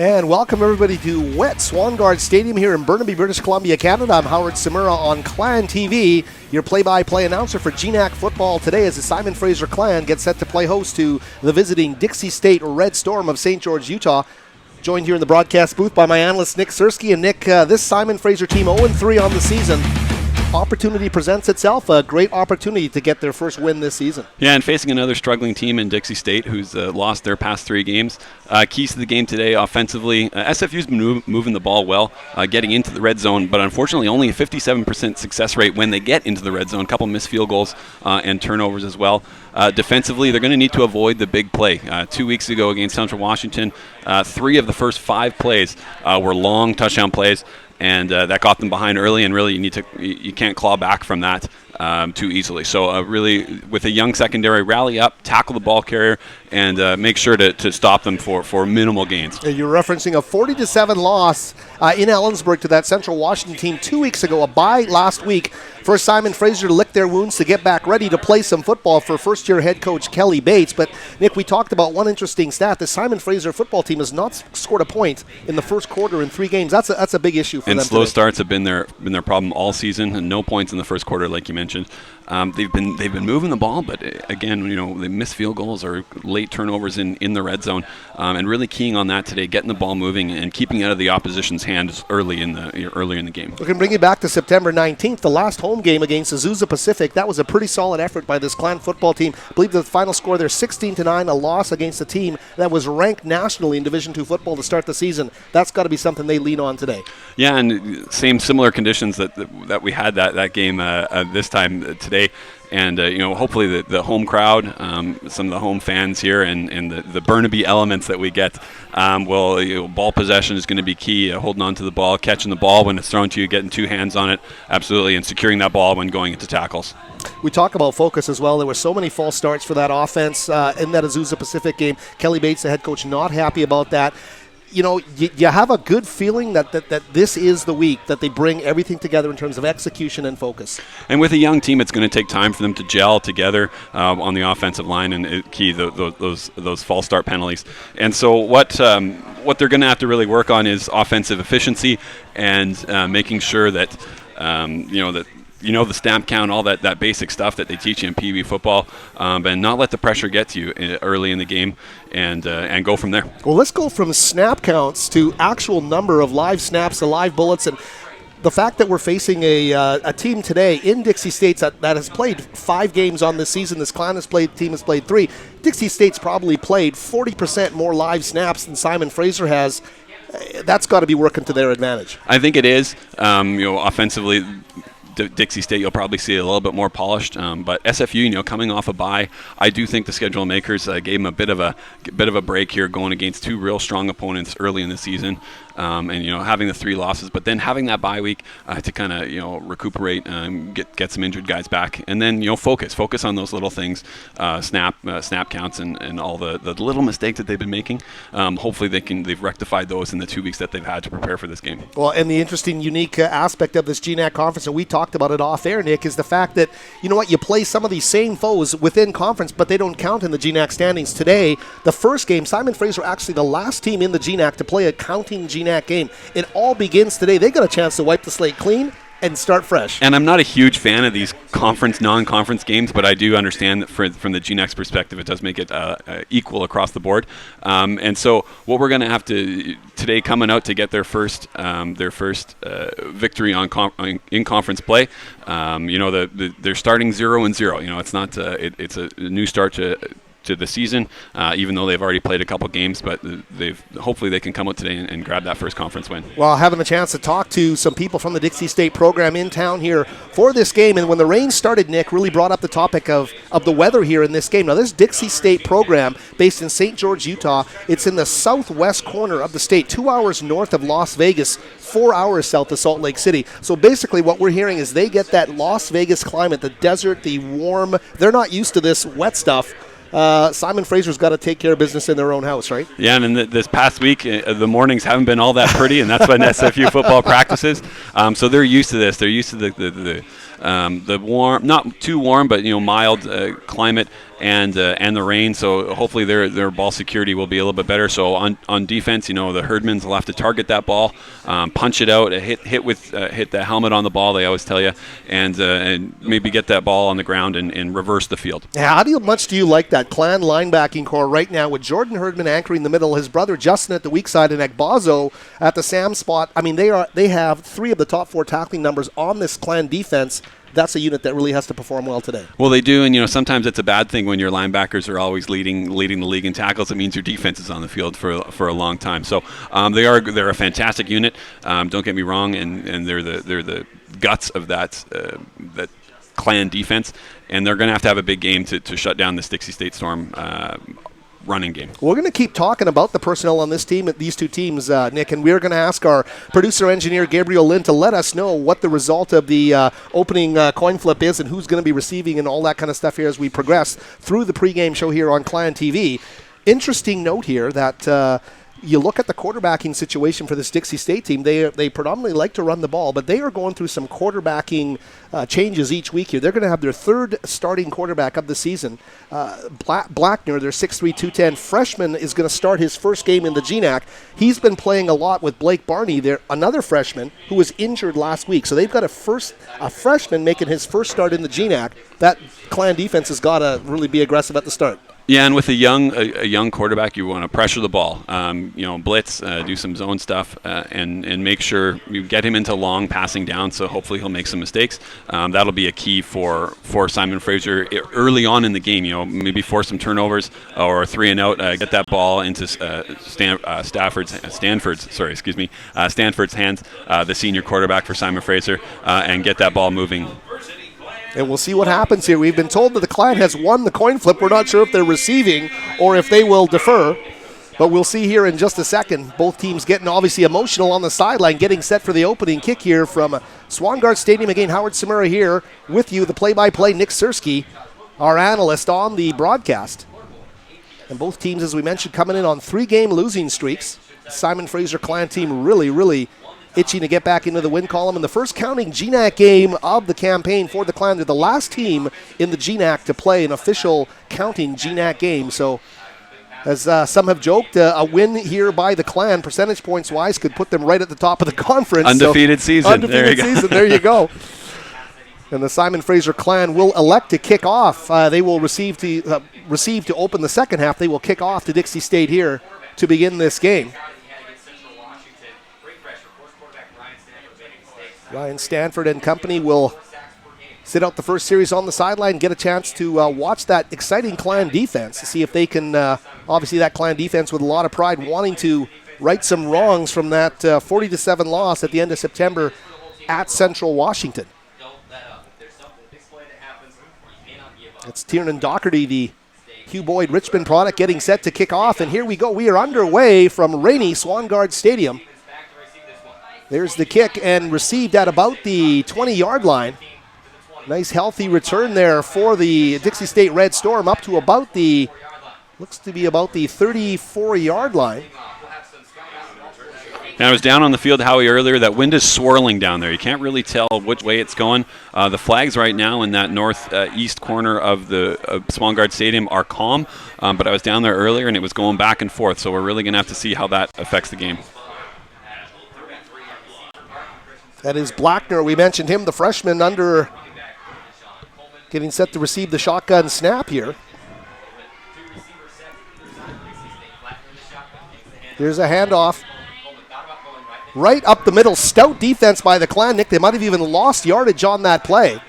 And welcome everybody to wet Swangard Stadium here in Burnaby, British Columbia, Canada. I'm Howard Samura on Clan TV, your play-by-play announcer for GNAC football today as the Simon Fraser Clan gets set to play host to the visiting Dixie State Red Storm of St. George, Utah. Joined here in the broadcast booth by my analyst Nick Sersky. And Nick, this Simon Fraser team 0-3 on the season. Opportunity presents itself, a great opportunity to get their first win this season. Yeah, and facing another struggling team in Dixie State who's lost their past 3 games. Keys to the game today offensively, SFU's been moving the ball well, getting into the red zone, but unfortunately only a 57% success rate when they get into the red zone. A couple missed field goals and turnovers as well. Defensively, they're going to need to avoid the big play. 2 weeks ago against Central Washington, 3 of the first 5 plays were long touchdown plays. And that got them behind early, and really you can't claw back from that too easily. So really, with a young secondary, rally up, tackle the ball carrier, and make sure to stop them for minimal gains. You're referencing a 40-7 loss in Ellensburg to that Central Washington team 2 weeks ago, a bye last week for Simon Fraser to lick their wounds to get back ready to play some football for first-year head coach Kelly Bates. But, Nick, we talked about one interesting stat. The Simon Fraser football team has not scored a point in the first quarter in 3 games. That's a big issue for them. And slow starts have been their problem all season, and no points in the first quarter, like you mentioned. They've been moving the ball, but again, they miss field goals or late turnovers in the red zone, and really keying on that today, getting the ball moving and keeping out of the opposition's hands early in the game. We can bring you back to September 19th, the last home game against Azusa Pacific. That was a pretty solid effort by this Clan football team. I believe the final score there 16-9, a loss against a team that was ranked nationally in Division II football to start the season. That's got to be something they lean on today. Yeah, and similar conditions that we had that game this time today. And, hopefully the home crowd, some of the home fans here and the Burnaby elements that we get ball possession is going to be key, holding on to the ball, catching the ball when it's thrown to you, getting 2 hands on it, absolutely, and securing that ball when going into tackles. We talk about focus as well. There were so many false starts for that offense in that Azusa Pacific game. Kelly Bates, the head coach, not happy about that. You have a good feeling that this is the week that they bring everything together in terms of execution and focus. And with a young team, it's going to take time for them to gel together on the offensive line and key those false start penalties. And so what they're going to have to really work on is offensive efficiency and making sure that the snap count, all that basic stuff that they teach you in Pee Wee football, and not let the pressure get to you early in the game, and go from there. Well, let's go from snap counts to actual number of live snaps to live bullets, and the fact that we're facing a team today in Dixie State that has played 5 games on this season. This team has played 3. Dixie State's probably played 40% more live snaps than Simon Fraser has. That's got to be working to their advantage. I think it is. Offensively, Dixie State, you'll probably see a little bit more polished, but SFU, coming off a bye, I do think the schedule makers gave them a bit of a break here, going against 2 real strong opponents early in the season, and having the 3 losses, but then having that bye week to kind of recuperate, get some injured guys back, and then focus on those little things, snap counts, and all the little mistakes that they've been making. Hopefully they've rectified those in the 2 weeks that they've had to prepare for this game. Well, and the interesting, unique aspect of this GNAC conference, and we talked about it off air, Nick, is the fact that you play some of these same foes within conference, but they don't count in the GNAC standings. Today, the first game, Simon Fraser actually the last team in the GNAC to play a counting GNAC game. It all begins today. They got a chance to wipe the slate clean and start fresh. And I'm not a huge fan of these non-conference games, but I do understand that from the GNAC's perspective, it does make it equal across the board. And so what we're going to have to today, coming out to get their first victory in conference play. They're starting 0-0. It's not it's a new start to the season, even though they've already played a couple games, but hopefully they can come out today and grab that first conference win. Well, having the chance to talk to some people from the Dixie State program in town here for this game, and when the rain started, Nick, really brought up the topic of the weather here in this game. Now, this Dixie State program, based in St. George, Utah, it's in the southwest corner of the state, 2 hours north of Las Vegas, 4 hours south of Salt Lake City. So basically what we're hearing is they get that Las Vegas climate, the desert, the warm. They're not used to this wet stuff. Simon Fraser's got to take care of business in their own house, right? Yeah, and this past week, the mornings haven't been all that pretty, and that's when SFU football practices. So they're used to this. They're used to the warm, not too warm, but mild climate. and the rain. So hopefully their ball security will be a little bit better. So on defense, the Herdmans will have to target that ball, punch it out, hit the helmet on the ball. They always tell you, and maybe get that ball on the ground and reverse the field. Yeah, how much do you like that Clan linebacking core right now with Jordan Herdman anchoring the middle, his brother Justin at the weak side, and Ekbazo at the Sam spot? I mean, they have 3 of the top 4 tackling numbers on this Clan defense. That's a unit that really has to perform well today. Well, they do, and sometimes it's a bad thing when your linebackers are always leading the league in tackles. It means your defense is on the field for a long time. So they're a fantastic unit. Don't get me wrong, and they're the guts of that Clan defense, and they're going to have a big game to shut down this Dixie State Storm running game. We're going to keep talking about the personnel on this team, these two teams, Nick, and we're going to ask our producer-engineer, Gabriel Lynn, to let us know what the result of the opening coin flip is and who's going to be receiving and all that kind of stuff here as we progress through the pregame show here on Clan TV. Interesting note here that you look at the quarterbacking situation for this Dixie State team. They predominantly like to run the ball, but they are going through some quarterbacking changes each week here. They're going to have their 3rd starting quarterback of the season. Blackner, their 6'3", 210 freshman, is going to start his first game in the GNAC. He's been playing a lot with Blake Barney, another freshman who was injured last week. So they've got a freshman making his first start in the GNAC. That Clan defense has got to really be aggressive at the start. Yeah, and with a young quarterback, you want to pressure the ball, blitz, do some zone stuff, and make sure you get him into long passing down. So hopefully he'll make some mistakes. That'll be a key for Simon Fraser early on in the game. Maybe force some turnovers or 3 and out. Get that ball into Stanford's hands. The senior quarterback for Simon Fraser, and get that ball moving. And we'll see what happens here. We've been told that the Clan has won the coin flip. We're not sure if they're receiving or if they will defer. But we'll see here in just a second. Both teams getting obviously emotional on the sideline, getting set for the opening kick here from Swangard Stadium. Again, Howard Samura here with you, the play-by-play Nick Sersky, our analyst on the broadcast. And both teams, as we mentioned, coming in on 3-game losing streaks. Simon Fraser Clan team really itching to get back into the win column. And the first counting GNAC game of the campaign for the Clan. They're the last team in the GNAC to play an official counting GNAC game. So, as some have joked, a win here by the Clan, percentage points wise, could put them right at the top of the conference. Undefeated season. Undefeated season. There you go. And the Simon Fraser Clan will elect to kick off. They will receive to open the second half. They will kick off to Dixie State here to begin this game. Ryan Stanford and company will sit out the first series on the sideline, get a chance to watch that exciting Clan defense, to see if they can, obviously that Clan defense with a lot of pride, wanting to right some wrongs from that 40-7 loss at the end of September at Central Washington. It's Tiernan Doherty, the Hugh Boyd Richmond product, getting set to kick off, and here we go. We are underway from rainy Swangard Stadium. There's the kick and received at about the 20-yard line. Nice healthy return there for the Dixie State Red Storm up to about the, looks to be about the 34-yard line. Now, I was down on the field, Howie, earlier. That wind is swirling down there. You can't really tell which way it's going. The flags right now in that northeast corner of the Swangard Stadium are calm, but I was down there earlier and it was going back and forth, so we're really going to have to see how that affects the game. That is Blackner. We mentioned him, the freshman, under getting set to receive the shotgun snap here. Here's a handoff. Right up the middle. Stout defense by the Clan, Nick. They might have even lost yardage on that play.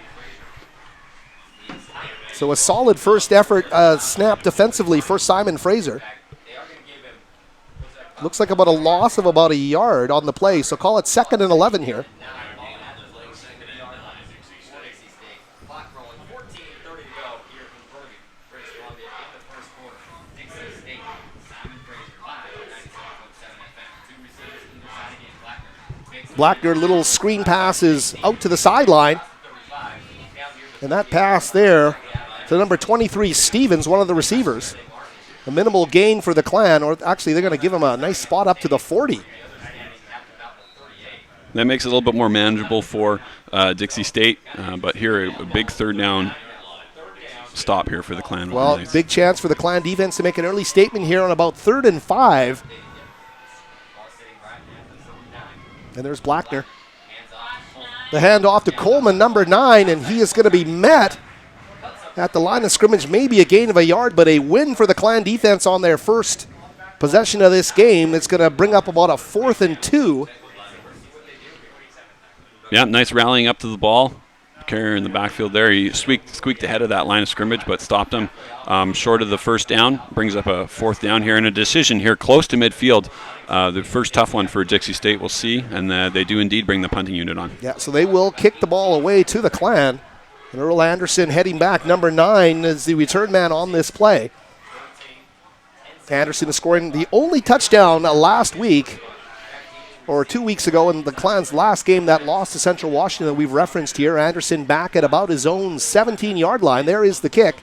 So a solid first effort snap defensively for Simon Fraser. Looks like about a loss of about a yard on the play, so call it 2nd and 11 here. Blackner, little screen passes out to the sideline. And that pass there to number 23, Stevens, one of the receivers. A minimal gain for the Clan, or actually they're going to give him a nice spot up to the 40. That makes it a little bit more manageable for Dixie State, but here a big third down stop here for the Clan. Well, Nice. big chance for the Clan defense to make an early statement here on about 3rd and 5. And there's Blackner. The handoff to Coleman, number 9, and he is going to be met at the line of scrimmage. Maybe a gain of a yard, but a win for the Clan defense on their first possession of this game. It's going to bring up about a 4th and 2. Yeah, nice rallying up to the ball. Carrier in the backfield there. He squeaked ahead of that line of scrimmage, but stopped him short of the first down. Brings up a 4th down here, and a decision here close to midfield. The first tough one for Dixie State, we'll see, and they do indeed bring the punting unit on. Yeah, so they will kick the ball away to the Clan. And Earl Anderson heading back. Number 9 is the return man on this play. Anderson is scoring the only touchdown last week, or 2 weeks ago in the Clan's last game that lost to Central Washington that we've referenced here. Anderson back at about his own 17-yard line. There is the kick.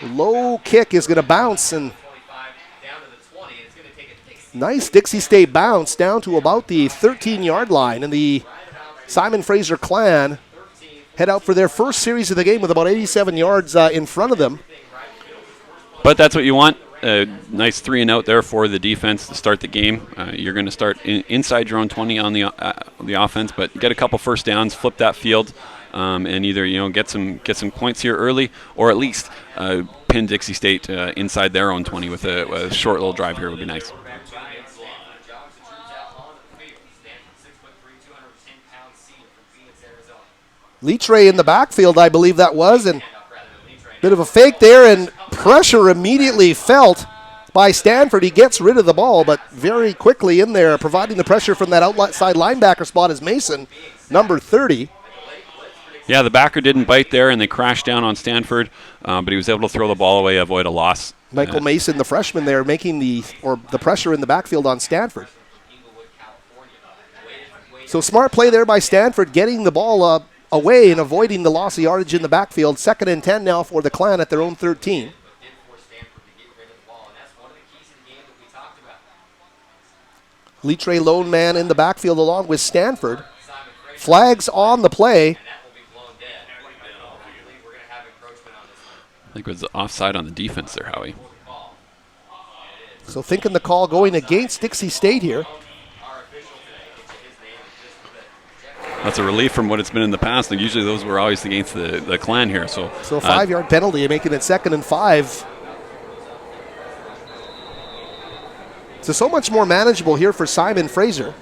Low kick is going to bounce, and nice Dixie State bounce down to about the 13-yard line. And the Simon Fraser Clan head out for their first series of the game with about 87 yards in front of them. But that's what you want. Nice 3 and out there for the defense to start the game. You're going to start inside your own 20 on the offense, but get a couple first downs, flip that field, and either get some points here early, or at least pin Dixie State inside their own 20 with a short little drive here would be nice. Leatre in the backfield, I believe that was, and bit of a fake there, and pressure immediately felt by Stanford. He gets rid of the ball, but very quickly in there, providing the pressure from that outside linebacker spot is Mason, number 30. Yeah, the backer didn't bite there, and they crashed down on Stanford, but he was able to throw the ball away, avoid a loss. Michael Mason, the freshman there, making the pressure in the backfield on Stanford. So smart play there by Stanford, getting the ball away and avoiding the loss of yardage in the backfield. 2nd and 10 now for the Clan at their own 13. Leatre lone man in the backfield along with Stanford. Flags on the play. I think it was offside on the defense there, Howie. So thinking the call going against Dixie State here. That's a relief from what it's been in the past. And usually those were always against the Clan here. So a 5-yard penalty, making it 2nd and 5. So much more manageable here for Simon Fraser.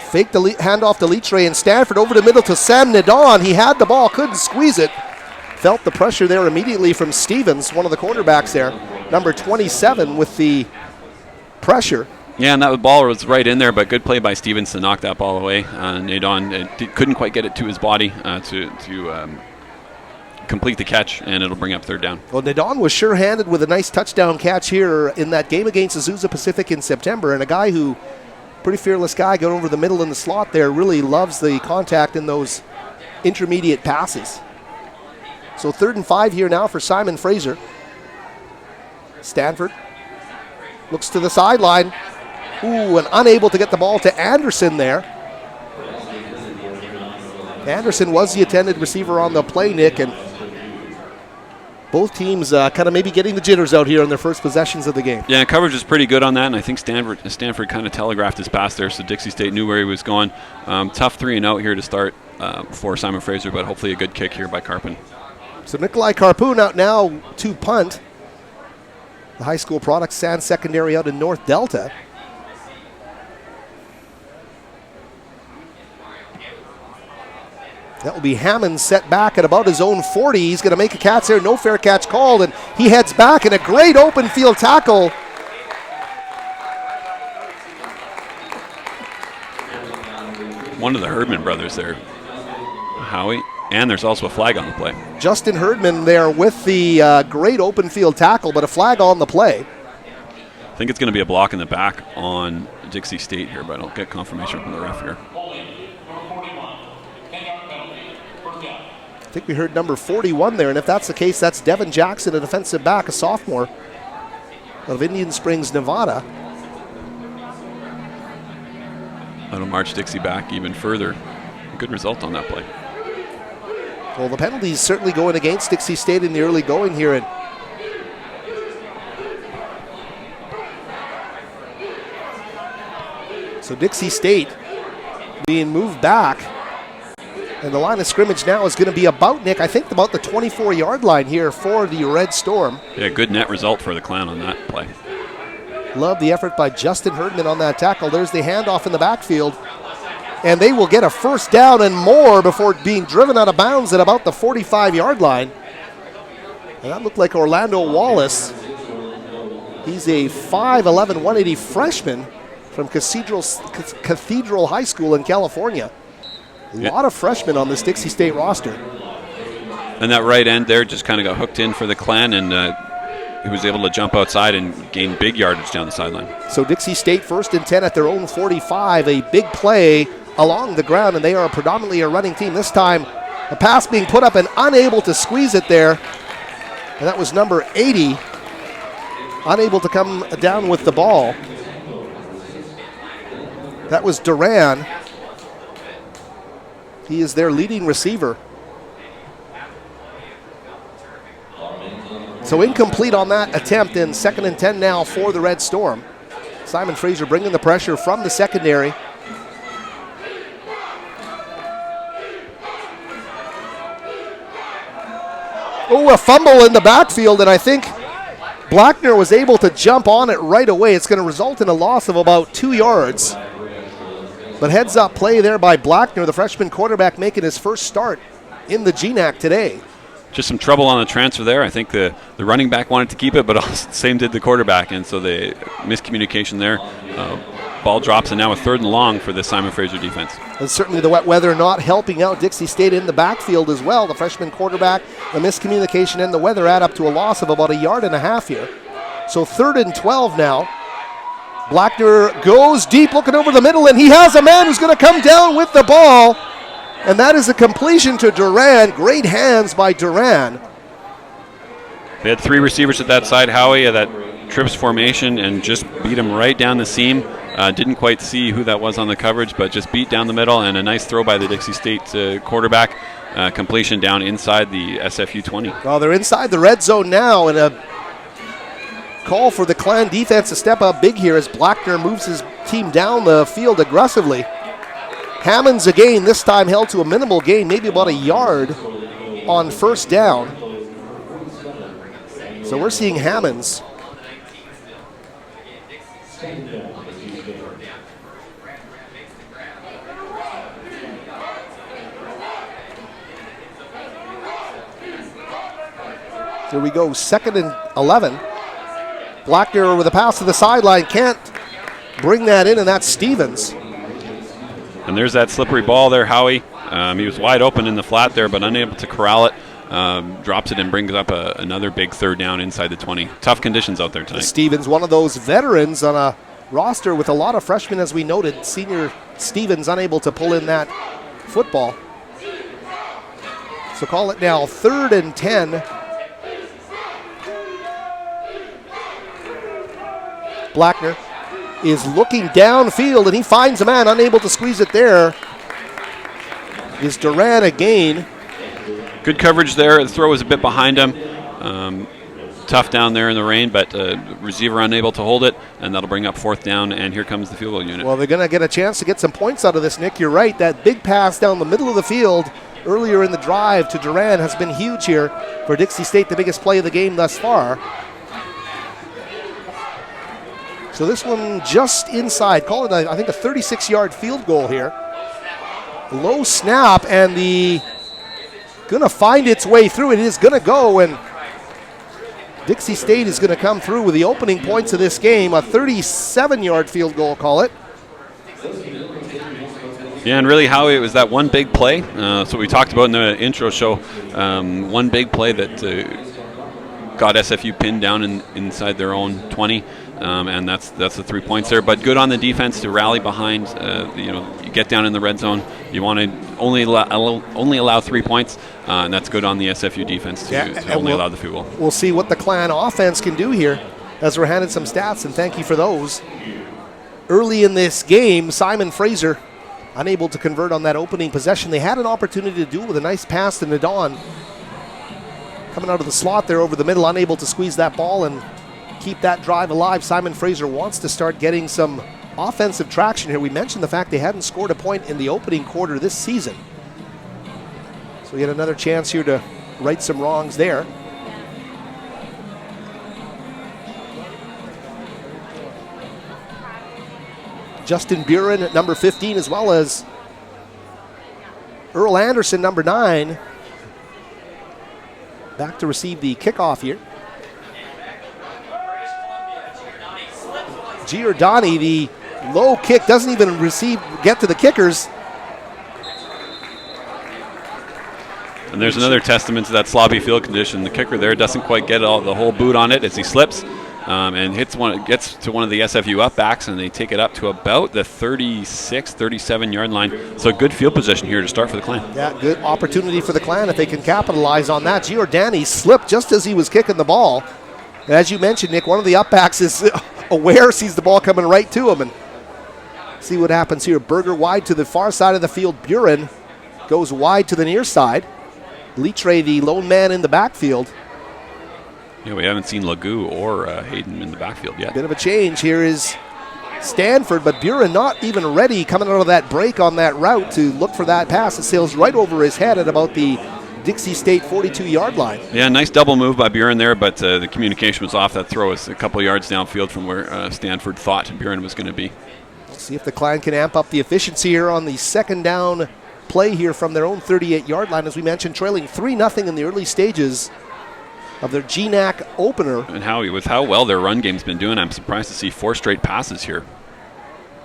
Fake the handoff to Leatre, and Stanford over the middle to Sam Nadon. He had the ball, couldn't squeeze it. Felt the pressure there immediately from Stevens, one of the quarterbacks there. Number 27 with the pressure. Yeah, and that ball was right in there, but good play by Stevens to knock that ball away. Nadon couldn't quite get it to his body to complete the catch, and it'll bring up 3rd down. Well, Nadon was sure-handed with a nice touchdown catch here in that game against Azusa Pacific in September, and a guy who, pretty fearless guy, going over the middle in the slot there, really loves the contact in those intermediate passes. So 3rd and 5 here now for Simon Fraser. Stanford looks to the sideline. Ooh, and unable to get the ball to Anderson there. Anderson was the intended receiver on the play, Nick, and both teams kind of maybe getting the jitters out here on their first possessions of the game. Yeah, coverage is pretty good on that, and I think Stanford kind of telegraphed his pass there, so Dixie State knew where he was going. Tough 3 and out here to start for Simon Fraser, but hopefully a good kick here by Carpin. So Nikolai Carpoon out now to punt. The high school product, Sand Secondary out in North Delta. That will be Hammond set back at about his own 40. He's going to make a catch there. No fair catch called, and he heads back in a great open field tackle. One of the Herdman brothers there, Howie, and there's also a flag on the play. Justin Herdman there with the great open field tackle, but a flag on the play. I think it's going to be a block in the back on Dixie State here, but I'll get confirmation from the ref here. I think we heard number 41 there, and if that's the case, that's Devin Jackson, a defensive back, a sophomore of Indian Springs, Nevada. That'll march Dixie back even further. Good result on that play. Well, the penalties certainly going against Dixie State in the early going here. And so Dixie State being moved back. And the line of scrimmage now is going to be about, Nick, I think about the 24-yard line here for the Red Storm. Yeah, good net result for the Clan on that play. Love the effort by Justin Herdman on that tackle. There's the handoff in the backfield. And they will get a first down and more before being driven out of bounds at about the 45-yard line. And that looked like Orlando Wallace. He's a 5'11", 180 freshman from Cathedral High School in California. A lot of freshmen on this Dixie State roster. And that right end there just kind of got hooked in for the Clan, and he was able to jump outside and gain big yardage down the sideline. So Dixie State 1st and 10 at their own 45. A big play along the ground, and they are predominantly a running team. This time, a pass being put up and unable to squeeze it there. And that was number 80, unable to come down with the ball. That was Duran. He is their leading receiver. So incomplete on that attempt, in 2nd and 10 now for the Red Storm. Simon Fraser bringing the pressure from the secondary. Oh, a fumble in the backfield, and I think Blackner was able to jump on it right away. It's going to result in a loss of about 2 yards. But heads up play there by Blackner, the freshman quarterback making his first start in the GNAC today. Just some trouble on the transfer there. I think the running back wanted to keep it, but same did the quarterback, and so the miscommunication there. Ball drops, and now a 3rd and long for the Simon Fraser defense. And certainly the wet weather not helping out Dixie State in the backfield as well. The freshman quarterback, the miscommunication, and the weather add up to a loss of about 1.5 yards here. So 3rd and 12 now. Blackner goes deep, looking over the middle, and he has a man who's going to come down with the ball. And that is a completion to Duran. Great hands by Duran. They had 3 receivers at that side, Howie, that trips formation, and just beat him right down the seam. Didn't quite see who that was on the coverage, but just beat down the middle, and a nice throw by the Dixie State quarterback. Completion down inside the SFU 20. Well, they're inside the red zone now, and a call for the Clan defense to step up big here as Blackner moves his team down the field aggressively. Hammonds again, this time held to a minimal gain, maybe about 1 yard on 1st down. So we're seeing Hammonds. Here we go, 2nd and 11. Blackner with a pass to the sideline, can't bring that in, and that's Stevens. And there's that slippery ball there, Howie. He was wide open in the flat there, but unable to corral it. Drops it and brings up another big 3rd down inside the 20. Tough conditions out there tonight. Stevens, one of those veterans on a roster with a lot of freshmen, as we noted. Senior Stevens unable to pull in that football. So call it now 3rd and 10. Blackner is looking downfield, and he finds a man, unable to squeeze it there. Is Duran again. Good coverage there. The throw was a bit behind him. Tough down there in the rain, but receiver unable to hold it, and that'll bring up 4th down, and here comes the field goal unit. Well, they're going to get a chance to get some points out of this, Nick. You're right. That big pass down the middle of the field earlier in the drive to Duran has been huge here for Dixie State, the biggest play of the game thus far. So this one just inside. Call it, I think, a 36-yard field goal here. Low snap, and going to find its way through. It is going to go, and Dixie State is going to come through with the opening points of this game. A 37-yard field goal, call it. Yeah, and really, Howie, it was that one big play. So we talked about in the intro show, one big play that got SFU pinned down inside their own 20. And that's the 3 points there. But good on the defense to rally behind. You get down in the red zone. You want to only allow 3 points, and that's good on the SFU defense to only allow the field goal. We'll see what the Clan offense can do here as we're handed some stats, and thank you for those. Early in this game, Simon Fraser unable to convert on that opening possession. They had an opportunity to do it with a nice pass to Nadon. Coming out of the slot there over the middle, unable to squeeze that ball and keep that drive alive. Simon Fraser wants to start getting some offensive traction here. We mentioned the fact they hadn't scored a point in the opening quarter this season. So we get another chance here to right some wrongs there. Justin Buren at number 15, as well as Earl Anderson, number 9, back to receive the kickoff here. Giordani, the low kick, doesn't even get to the kickers. And there's another testament to that sloppy field condition. The kicker there doesn't quite get the whole boot on it as he slips. And gets to one of the SFU upbacks, and they take it up to about the 36, 37-yard line. So good field position here to start for the Clan. Yeah, good opportunity for the Clan if they can capitalize on that. Giordani slipped just as he was kicking the ball. And as you mentioned, Nick, one of the upbacks is aware, sees the ball coming right to him. And see what happens here. Berger wide to the far side of the field. Buren goes wide to the near side. Litre, the lone man in the backfield. Yeah, we haven't seen Lagoo or Hayden in the backfield yet. Bit of a change. Here is Stanford, but Buren not even ready coming out of that break on that route to look for that pass. It sails right over his head at about the Dixie State 42-yard line. Yeah, nice double move by Buren there, but the communication was off. That throw was a couple yards downfield from where Stanford thought Buren was going to be. We'll see if the Clan can amp up the efficiency here on the second down play here from their own 38-yard line. As we mentioned, trailing 3-0 in the early stages of their GNAC opener. And with how well their run game's been doing, I'm surprised to see 4 straight passes here.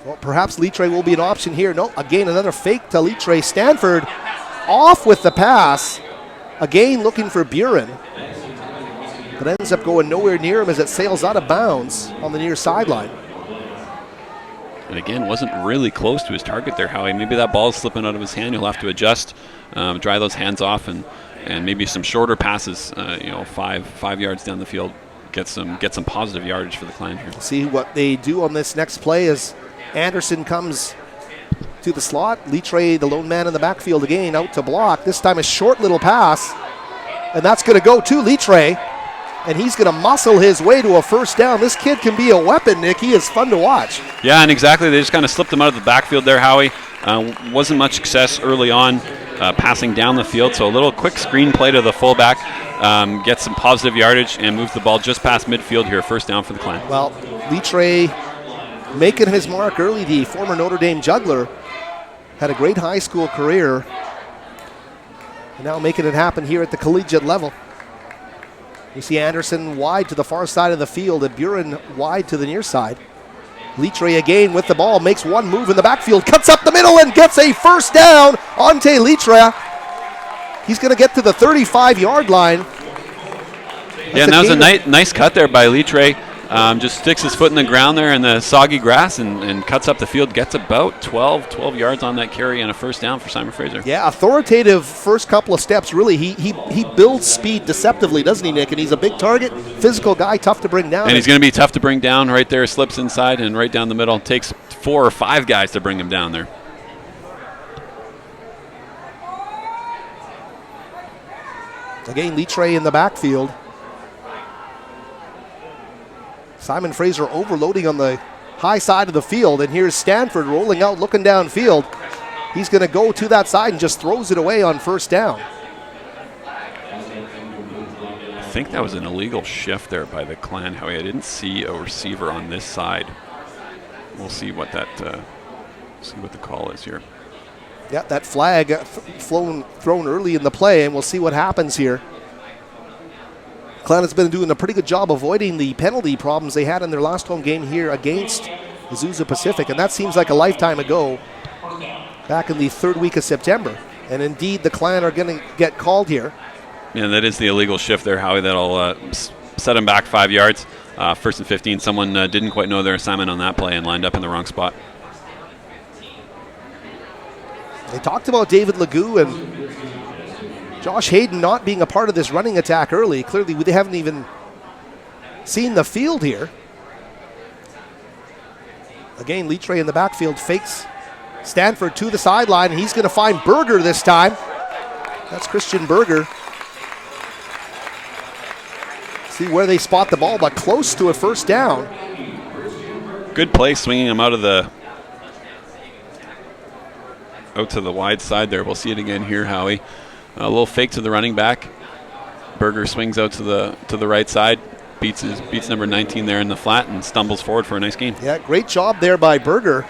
Well, perhaps Litre will be an option here. No, again, another fake to Litre. Stanford off with the pass. Again, looking for Buren. But ends up going nowhere near him as it sails out of bounds on the near sideline. And again, wasn't really close to his target there, Howie. Maybe that ball is slipping out of his hand. He'll have to adjust, dry those hands off, and maybe some shorter passes, 5 yards down the field, get some positive yardage for the Clan here. See what they do on this next play as Anderson comes to the slot. Litre, the lone man in the backfield again, out to block. This time a short little pass, and that's going to go to Litre, and he's going to muscle his way to a first down. This kid can be a weapon, Nick. He is fun to watch. Yeah, and exactly. They just kind of slipped him out of the backfield there, Howie. Wasn't much success early on passing down the field, so a little quick screen play to the fullback, gets some positive yardage, and moves the ball just past midfield here, first down for the Clan. Well, Litre making his mark early. The former Notre Dame juggler had a great high school career, and now making it happen here at the collegiate level. You see Anderson wide to the far side of the field, and Buren wide to the near side. Litre again with the ball, makes one move in the backfield, cuts up the middle and gets a first down. Ante Litre, he's going to get to the 35-yard line. Yeah, and that was a nice cut there by Litre. Just sticks his foot in the ground there in the soggy grass and cuts up the field, gets about 12 yards on that carry and a first down for Simon Fraser. Yeah, authoritative first couple of steps, really. He builds speed deceptively, doesn't he, Nick? And he's a big target, physical guy, tough to bring down. And he's going to be tough to bring down right there, slips inside and right down the middle. Takes 4 or 5 guys to bring him down there. Again, Litre in the backfield. Simon Fraser overloading on the high side of the field, and here's Stanford rolling out, looking downfield. He's going to go to that side and just throws it away on first down. I think that was an illegal shift there by the Clan, Howie. I didn't see a receiver on this side. We'll see what what the call is here. Yeah, that flag thrown early in the play, and we'll see what happens here. Clan has been doing a pretty good job avoiding the penalty problems they had in their last home game here against Azusa Pacific, and that seems like a lifetime ago, back in the 3rd week of September. And indeed, the Clan are going to get called here. Yeah, that is the illegal shift there, Howie. That'll set him back 5 yards. First and 15. Someone didn't quite know their assignment on that play and lined up in the wrong spot. They talked about David Lagoo and Josh Hayden not being a part of this running attack early. Clearly, they haven't even seen the field here. Again, Litre in the backfield fakes Stanford to the sideline, and he's going to find Berger this time. That's Christian Berger. See where they spot the ball, but close to a first down. Good play, swinging him out to the wide side there. We'll see it again here, Howie. A little fake to the running back. Berger swings out to the right side, beats number 19 there in the flat, and stumbles forward for a nice gain. Yeah, great job there by Berger.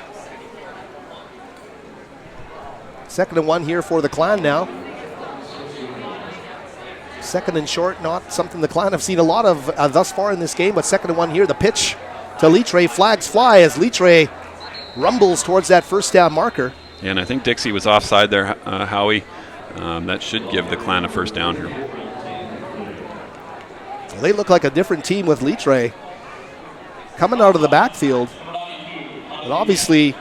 2nd and 1 here for the Clan now. 2nd and short, not something the Clan have seen a lot of thus far in this game, but 2nd and 1 here. The pitch to Litre, flags fly as Litre rumbles towards that first down marker. Yeah, and I think Dixie was offside there, Howie. That should give the Clan a first down here. Well, they look like a different team with Litre coming out of the backfield. And obviously,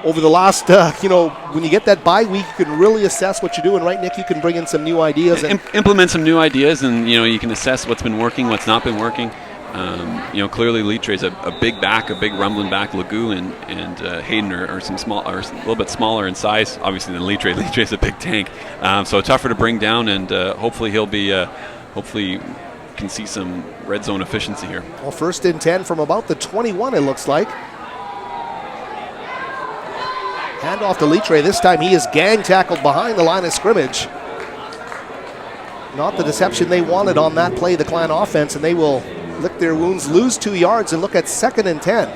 over the last, when you get that bye week, you can really assess what you're doing, right, Nick? You can bring in some new ideas. And implement some new ideas, and, you can assess what's been working, what's not been working. Clearly Litre's a big back, a big rumbling back. Legou and Hayden are a little bit smaller in size, obviously, than Litre. Litre's a big tank, so tougher to bring down, and hopefully he'll be, hopefully can see some red zone efficiency here. Well, 1st and 10 from about the 21, it looks like. Handoff to Litre. This time he is gang tackled behind the line of scrimmage. Not the deception they wanted on that play, the Clan offense, and they will lick their wounds, lose 2 yards, and look at 2nd and 10.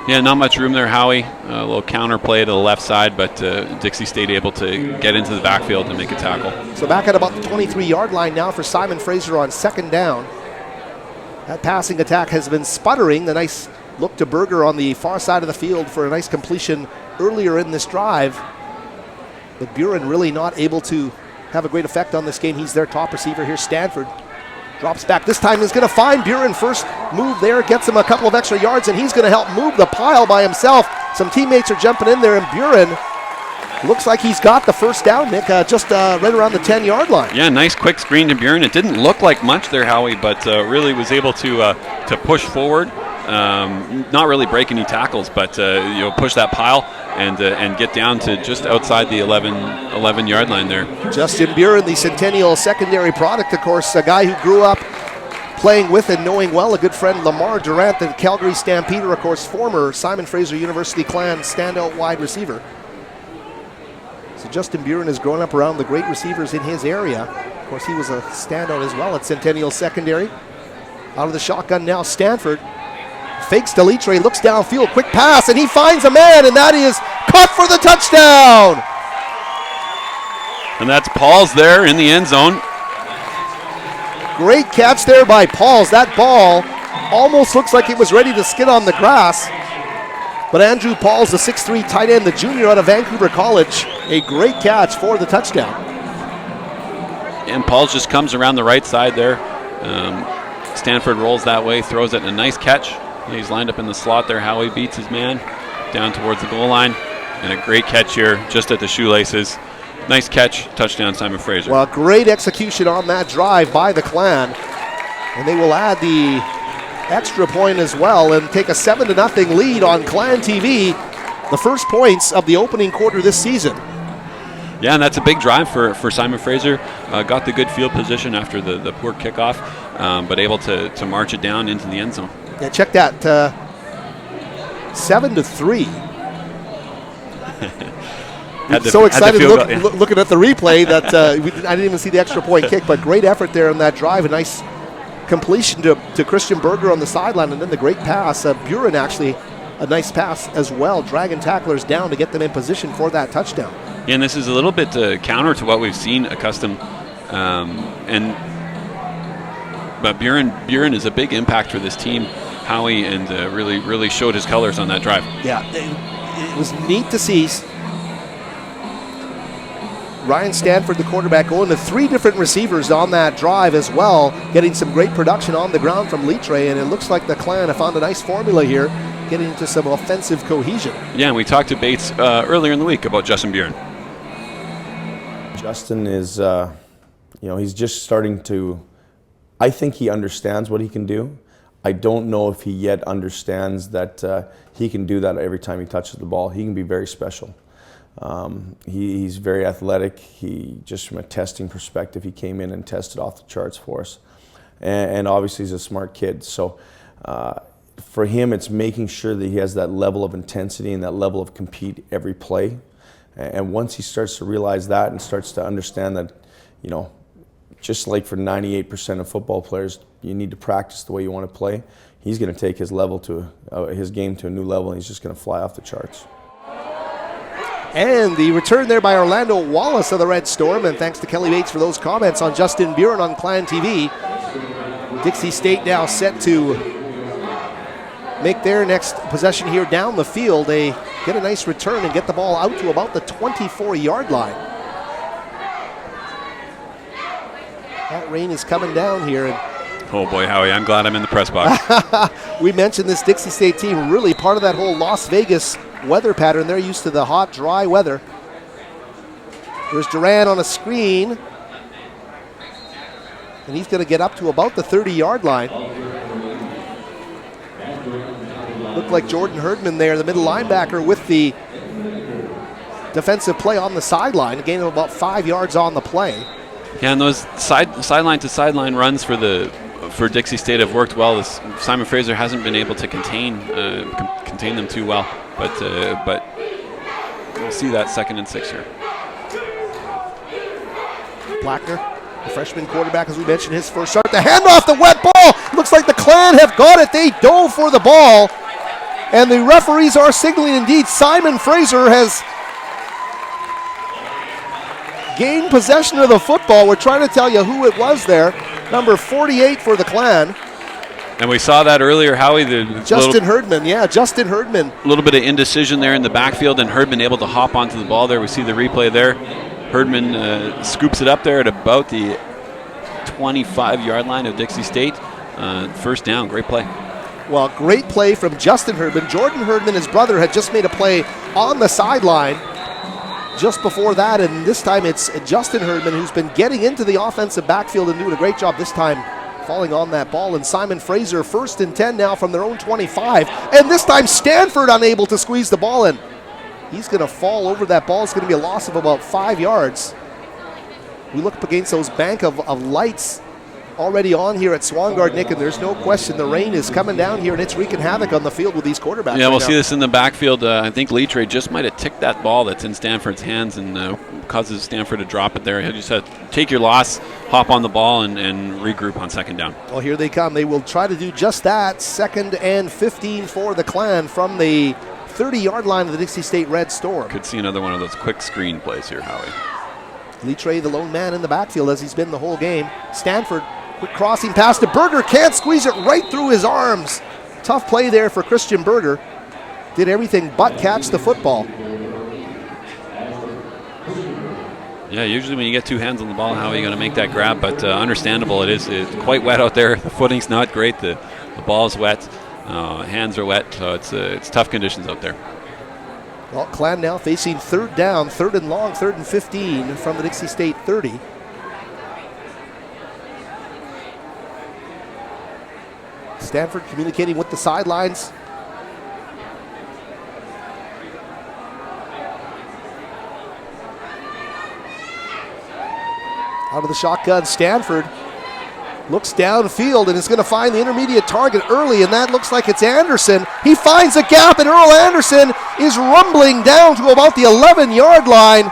Yeah, not much room there, Howie. A little counter play to the left side, but Dixie State able to get into the backfield and make a tackle. So back at about the 23-yard line now for Simon Fraser on 2nd down. That passing attack has been sputtering. The nice look to Berger on the far side of the field for a nice completion earlier in this drive. But Buren really not able to have a great effect on this game. He's their top receiver here. Stanford drops back. This time he's going to find Buren. First move there, gets him a couple of extra yards, and he's going to help move the pile by himself. Some teammates are jumping in there, and Buren looks like he's got the first down, Nick, just right around the 10-yard line. Yeah, nice quick screen to Buren. It didn't look like much there, Howie, but really was able to push forward. Not really break any tackles, but push that pile and get down to just outside the 11-yard line there. Justin Buren, the Centennial secondary product, of course, a guy who grew up playing with and knowing well a good friend Lamar Durant, the Calgary Stampeder, of course, former Simon Fraser University Clan standout wide receiver. So Justin Buren has grown up around the great receivers in his area. Of course, he was a standout as well at Centennial secondary. Out of the shotgun now, Stanford. Fakes to Litre, looks downfield, quick pass, and he finds a man, and that is caught for the touchdown. And that's Pauls there in the end zone. Great catch there by Pauls. That ball almost looks like it was ready to skid on the grass. But Andrew Pauls, the 6'3" tight end, the junior out of Vancouver College, a great catch for the touchdown. And Pauls just comes around the right side there. Stanford rolls that way, throws it, a nice catch. He's lined up in the slot there. Howie beats his man down towards the goal line. And a great catch here, just at the shoelaces. Nice catch, touchdown, Simon Fraser. Well, great execution on that drive by the Clan. And they will add the extra point as well and take a 7-0 lead on Clan TV. The first points of the opening quarter this season. Yeah, and that's a big drive for Simon Fraser. Got the good field position after the poor kickoff, but able to march it down into the end zone. Yeah, check that. 7-3. So excited looking at the replay that I didn't even see the extra point kick, but great effort there on that drive. A nice completion to Christian Berger on the sideline, and then the great pass. Buren actually a nice pass as well, dragging tacklers down to get them in position for that touchdown. Yeah, and this is a little bit counter to what we've seen accustomed. But Buren is a big impact for this team, Howie, and really showed his colors on that drive. Yeah, it was neat to see Ryan Stanford, the quarterback, going to 3 different receivers on that drive as well, getting some great production on the ground from Litre, and it looks like the Clan have found a nice formula here, getting into some offensive cohesion. Yeah, and we talked to Bates earlier in the week about Justin Buren. Justin is, he's just starting to, I think he understands what he can do. I don't know if he yet understands that he can do that every time he touches the ball. He can be very special. He's very athletic. Just from a testing perspective, he came in and tested off the charts for us. And obviously he's a smart kid. So for him, it's making sure that he has that level of intensity and that level of compete every play. And once he starts to realize that and starts to understand that, just like for 98% of football players, you need to practice the way you want to play, he's going to take his game to a new level, and he's just going to fly off the charts. And the return there by Orlando Wallace of the Red Storm, and thanks to Kelly Bates for those comments on Justin Buren on Clan TV. Dixie State now set to make their next possession here down the field. They get a nice return and get the ball out to about the 24-yard line. That rain is coming down here. And oh boy, Howie, I'm glad I'm in the press box. we mentioned this Dixie State team, really part of that whole Las Vegas weather pattern. They're used to the hot, dry weather. There's Duran on a screen. And he's going to get up to about the 30-yard line. Looked like Jordan Herdman there, the middle linebacker, with the defensive play on the sideline. A gain of about 5 yards on the play. Yeah, and those sideline to sideline runs for Dixie State have worked well. Simon Fraser hasn't been able to contain them too well, but we'll see that 2nd and 6 here. Blackner, the freshman quarterback, as we mentioned, his first start. The handoff, the wet ball. Looks like the Clan have got it. They dove for the ball, and the referees are signaling indeed. Simon Fraser has gained possession of the football. We're trying to tell you who it was there. Number 48 for the Clan. And we saw that earlier, Howie. Justin Herdman. A little bit of indecision there in the backfield, and Herdman able to hop onto the ball there. We see the replay there. Herdman scoops it up there at about the 25-yard line of Dixie State. First down, great play. Well, great play from Justin Herdman. Jordan Herdman, his brother, had just made a play on the sideline just before that, and this time it's Justin Herdman who's been getting into the offensive backfield and doing a great job this time falling on that ball. And Simon Fraser, 1st and 10 now from their own 25, and this time Stanford unable to squeeze the ball in. He's going to fall over that ball. It's going to be a loss of about 5 yards. We look up against those bank of lights already on here at Swangard, Nick, and there's no question the rain is coming down here, and it's wreaking havoc on the field with these quarterbacks. Yeah, we'll see this in the backfield. I think Leatre just might have ticked that ball that's in Stanford's hands and causes Stanford to drop it there. He'll just have to take your loss, hop on the ball, and regroup on 2nd down. Well, here they come. They will try to do just that. 2nd and 15 for the Clan from the 30-yard line of the Dixie State Red Storm. Could see another one of those quick screen plays here, Howie. Leatre, the lone man in the backfield, as he's been the whole game. Stanford, quick crossing pass to Berger, can't squeeze it right through his arms. Tough play there for Christian Berger. Did everything but catch the football. Yeah, usually when you get 2 hands on the ball, how are you going to make that grab? But understandable, it's quite wet out there. The footing's not great. The ball's wet. Hands are wet, so it's tough conditions out there. Well, Clan now facing 3rd down, 3rd and long, 3rd and 15 from the Dixie State 30. Stanford communicating with the sidelines. Out of the shotgun, Stanford looks downfield and is going to find the intermediate target early, and that looks like it's Anderson. He finds a gap, and Earl Anderson is rumbling down to about the 11-yard line.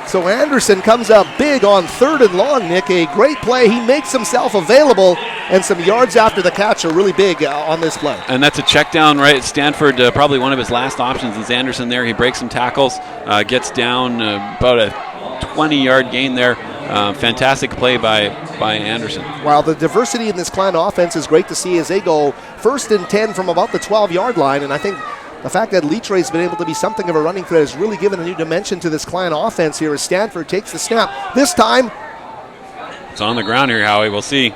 So Anderson comes up big on 3rd and long, Nick. A great play. He makes himself available, and some yards after the catch are really big on this play. And that's a check down, right? Stanford, probably one of his last options is Anderson there. He breaks some tackles, gets down about a 20-yard gain there. Fantastic play by Anderson. While the diversity in this Clan offense is great to see as they go 1st and 10 from about the 12-yard line, and I think the fact that Leatre has been able to be something of a running threat has really given a new dimension to this Clan offense here as Stanford takes the snap. This time, it's on the ground here, Howie. We'll see.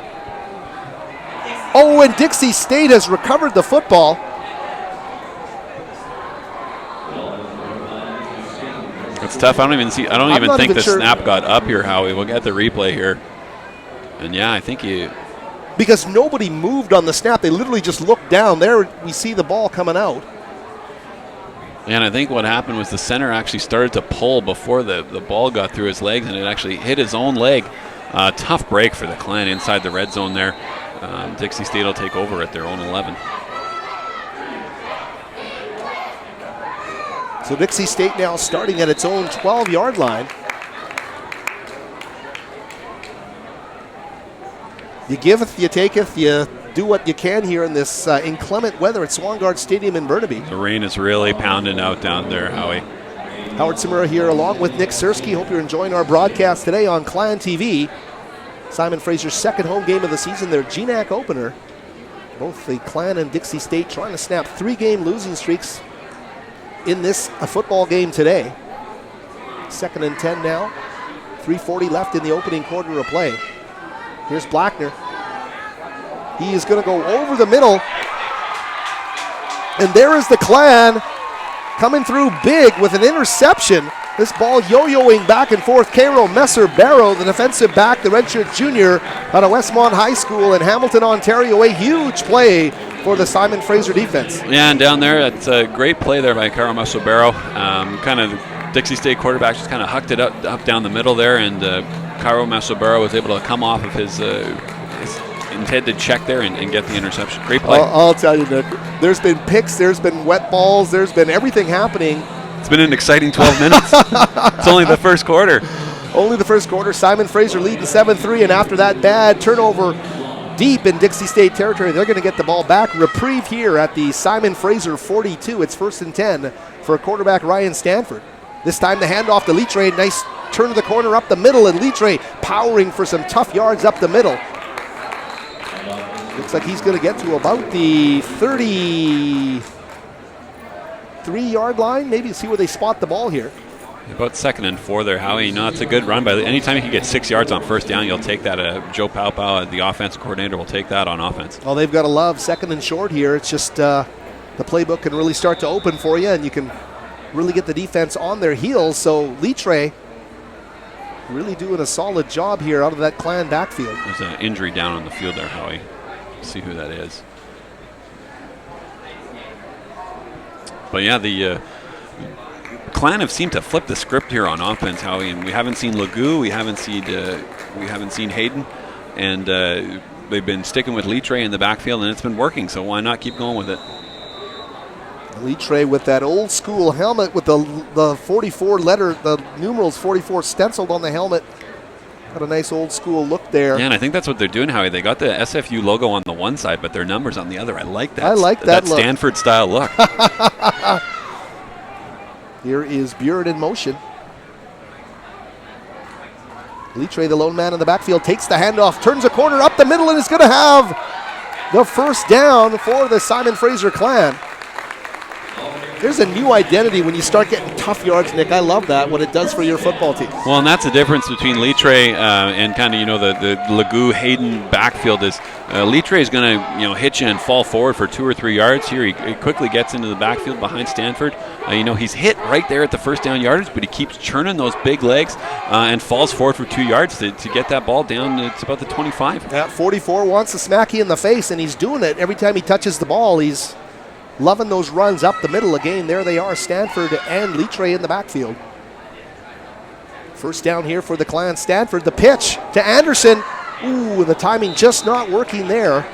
Oh, and Dixie State has recovered the football. It's tough. I don't even think the snap got up here, Howie. We'll get the replay here. And yeah, I think because nobody moved on the snap. They literally just looked down. There we see the ball coming out. And I think what happened was the center actually started to pull before the ball got through his legs, and it actually hit his own leg. Tough break for the Clan inside the red zone there. Dixie State will take over at their own 11. So Dixie State now starting at its own 12-yard line. You giveth, you taketh, you do what you can here in this inclement weather at Swangard Stadium in Burnaby. The rain is really pounding out down there, Howie. Howard Samura here along with Nick Sersky. Hope you're enjoying our broadcast today on Clan TV. Simon Fraser's second home game of the season, their GNAC opener. Both the Clan and Dixie State trying to snap 3-game losing streaks in this football game today. 2nd and 10 now. 3:40 left in the opening quarter of play. Here's Blackner. He is going to go over the middle. And there is the Clan coming through big with an interception. This ball yo-yoing back and forth. Cairo Messer-Barrow, the defensive back, the redshirt junior out of Westmont High School in Hamilton, Ontario. A huge play for the Simon Fraser defense. Yeah, and down there, it's a great play there by Cairo Messer-Barrow. Kind of Dixie State quarterback just kind of hucked it up down the middle there, and Cairo Messer-Barrow was able to come off of his intended check there and get the interception. Great play. I'll tell you, Nick, there's been picks, there's been wet balls, there's been everything happening. It's been an exciting 12 minutes. It's only the first quarter. Only the first quarter. Simon Fraser leading 7-3, and after that bad turnover deep in Dixie State territory, they're going to get the ball back. Reprieve here at the Simon Fraser 42. It's 1st and 10 for quarterback Ryan Stanford. This time the handoff to Litre. Nice turn of the corner up the middle, and Litre powering for some tough yards up the middle. Looks like he's going to get to about the 33-yard line. Maybe see where they spot the ball here. About 2nd and 4 there, Howie. You know, it's a good run. But anytime you can get 6 yards on first down, you'll take that. Joe Paupau, the offensive coordinator, will take that on offense. Well, they've got to love 2nd and short here. It's just the playbook can really start to open for you, and you can really get the defense on their heels. So Litre really doing a solid job here out of that Clan backfield. There's an injury down on the field there, Howie. See who that is. But yeah, the Clan have seemed to flip the script here on offense, Howie, and we haven't seen Legou, we haven't seen Hayden, and they've been sticking with Litre in the backfield, and it's been working. So why not keep going with it? Litre with that old school helmet with the 44 letter, the numerals 44 stenciled on the helmet. Got a nice old school look there. Yeah, and I think that's what they're doing, Howie. They got the SFU logo on the one side, but their numbers on the other. I like that. I like that look. Stanford style look. Here is Buren in motion. Litre, the lone man in the backfield, takes the handoff, turns a corner up the middle, and is going to have the first down for the Simon Fraser Clan. There's a new identity when you start getting tough yards, Nick. I love that, what it does for your football team. Well, and that's the difference between Litre and kind of, the Legou Hayden backfield is Litre is going to, hit you and fall forward for 2 or 3 yards. Here he quickly gets into the backfield behind Stanford. He's hit right there at the first down yardage, but he keeps churning those big legs and falls forward for 2 yards to get that ball down. It's about the 25. That 44 wants to smack you in the face, and he's doing it every time he touches the ball. He's loving those runs up the middle. Again, there they are, Stanford and Litre in the backfield. First down here for the Clan. Stanford, the pitch to Anderson. Ooh, the timing just not working there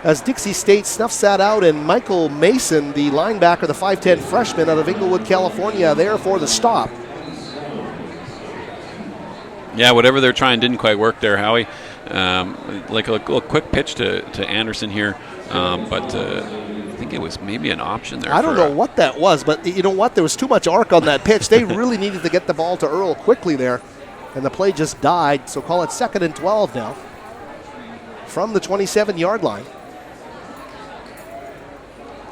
as Dixie State snuffs that out, and Michael Mason, the linebacker, the 5'10 freshman out of Inglewood, California, there for the stop. Yeah, whatever they're trying didn't quite work there, Howie. Like a little quick pitch to Anderson here, but I think it was maybe an option there. I don't know what that was, but you know what? There was too much arc on that pitch. They really needed to get the ball to Earl quickly there, and the play just died. So call it 2nd and 12 now from the 27-yard line.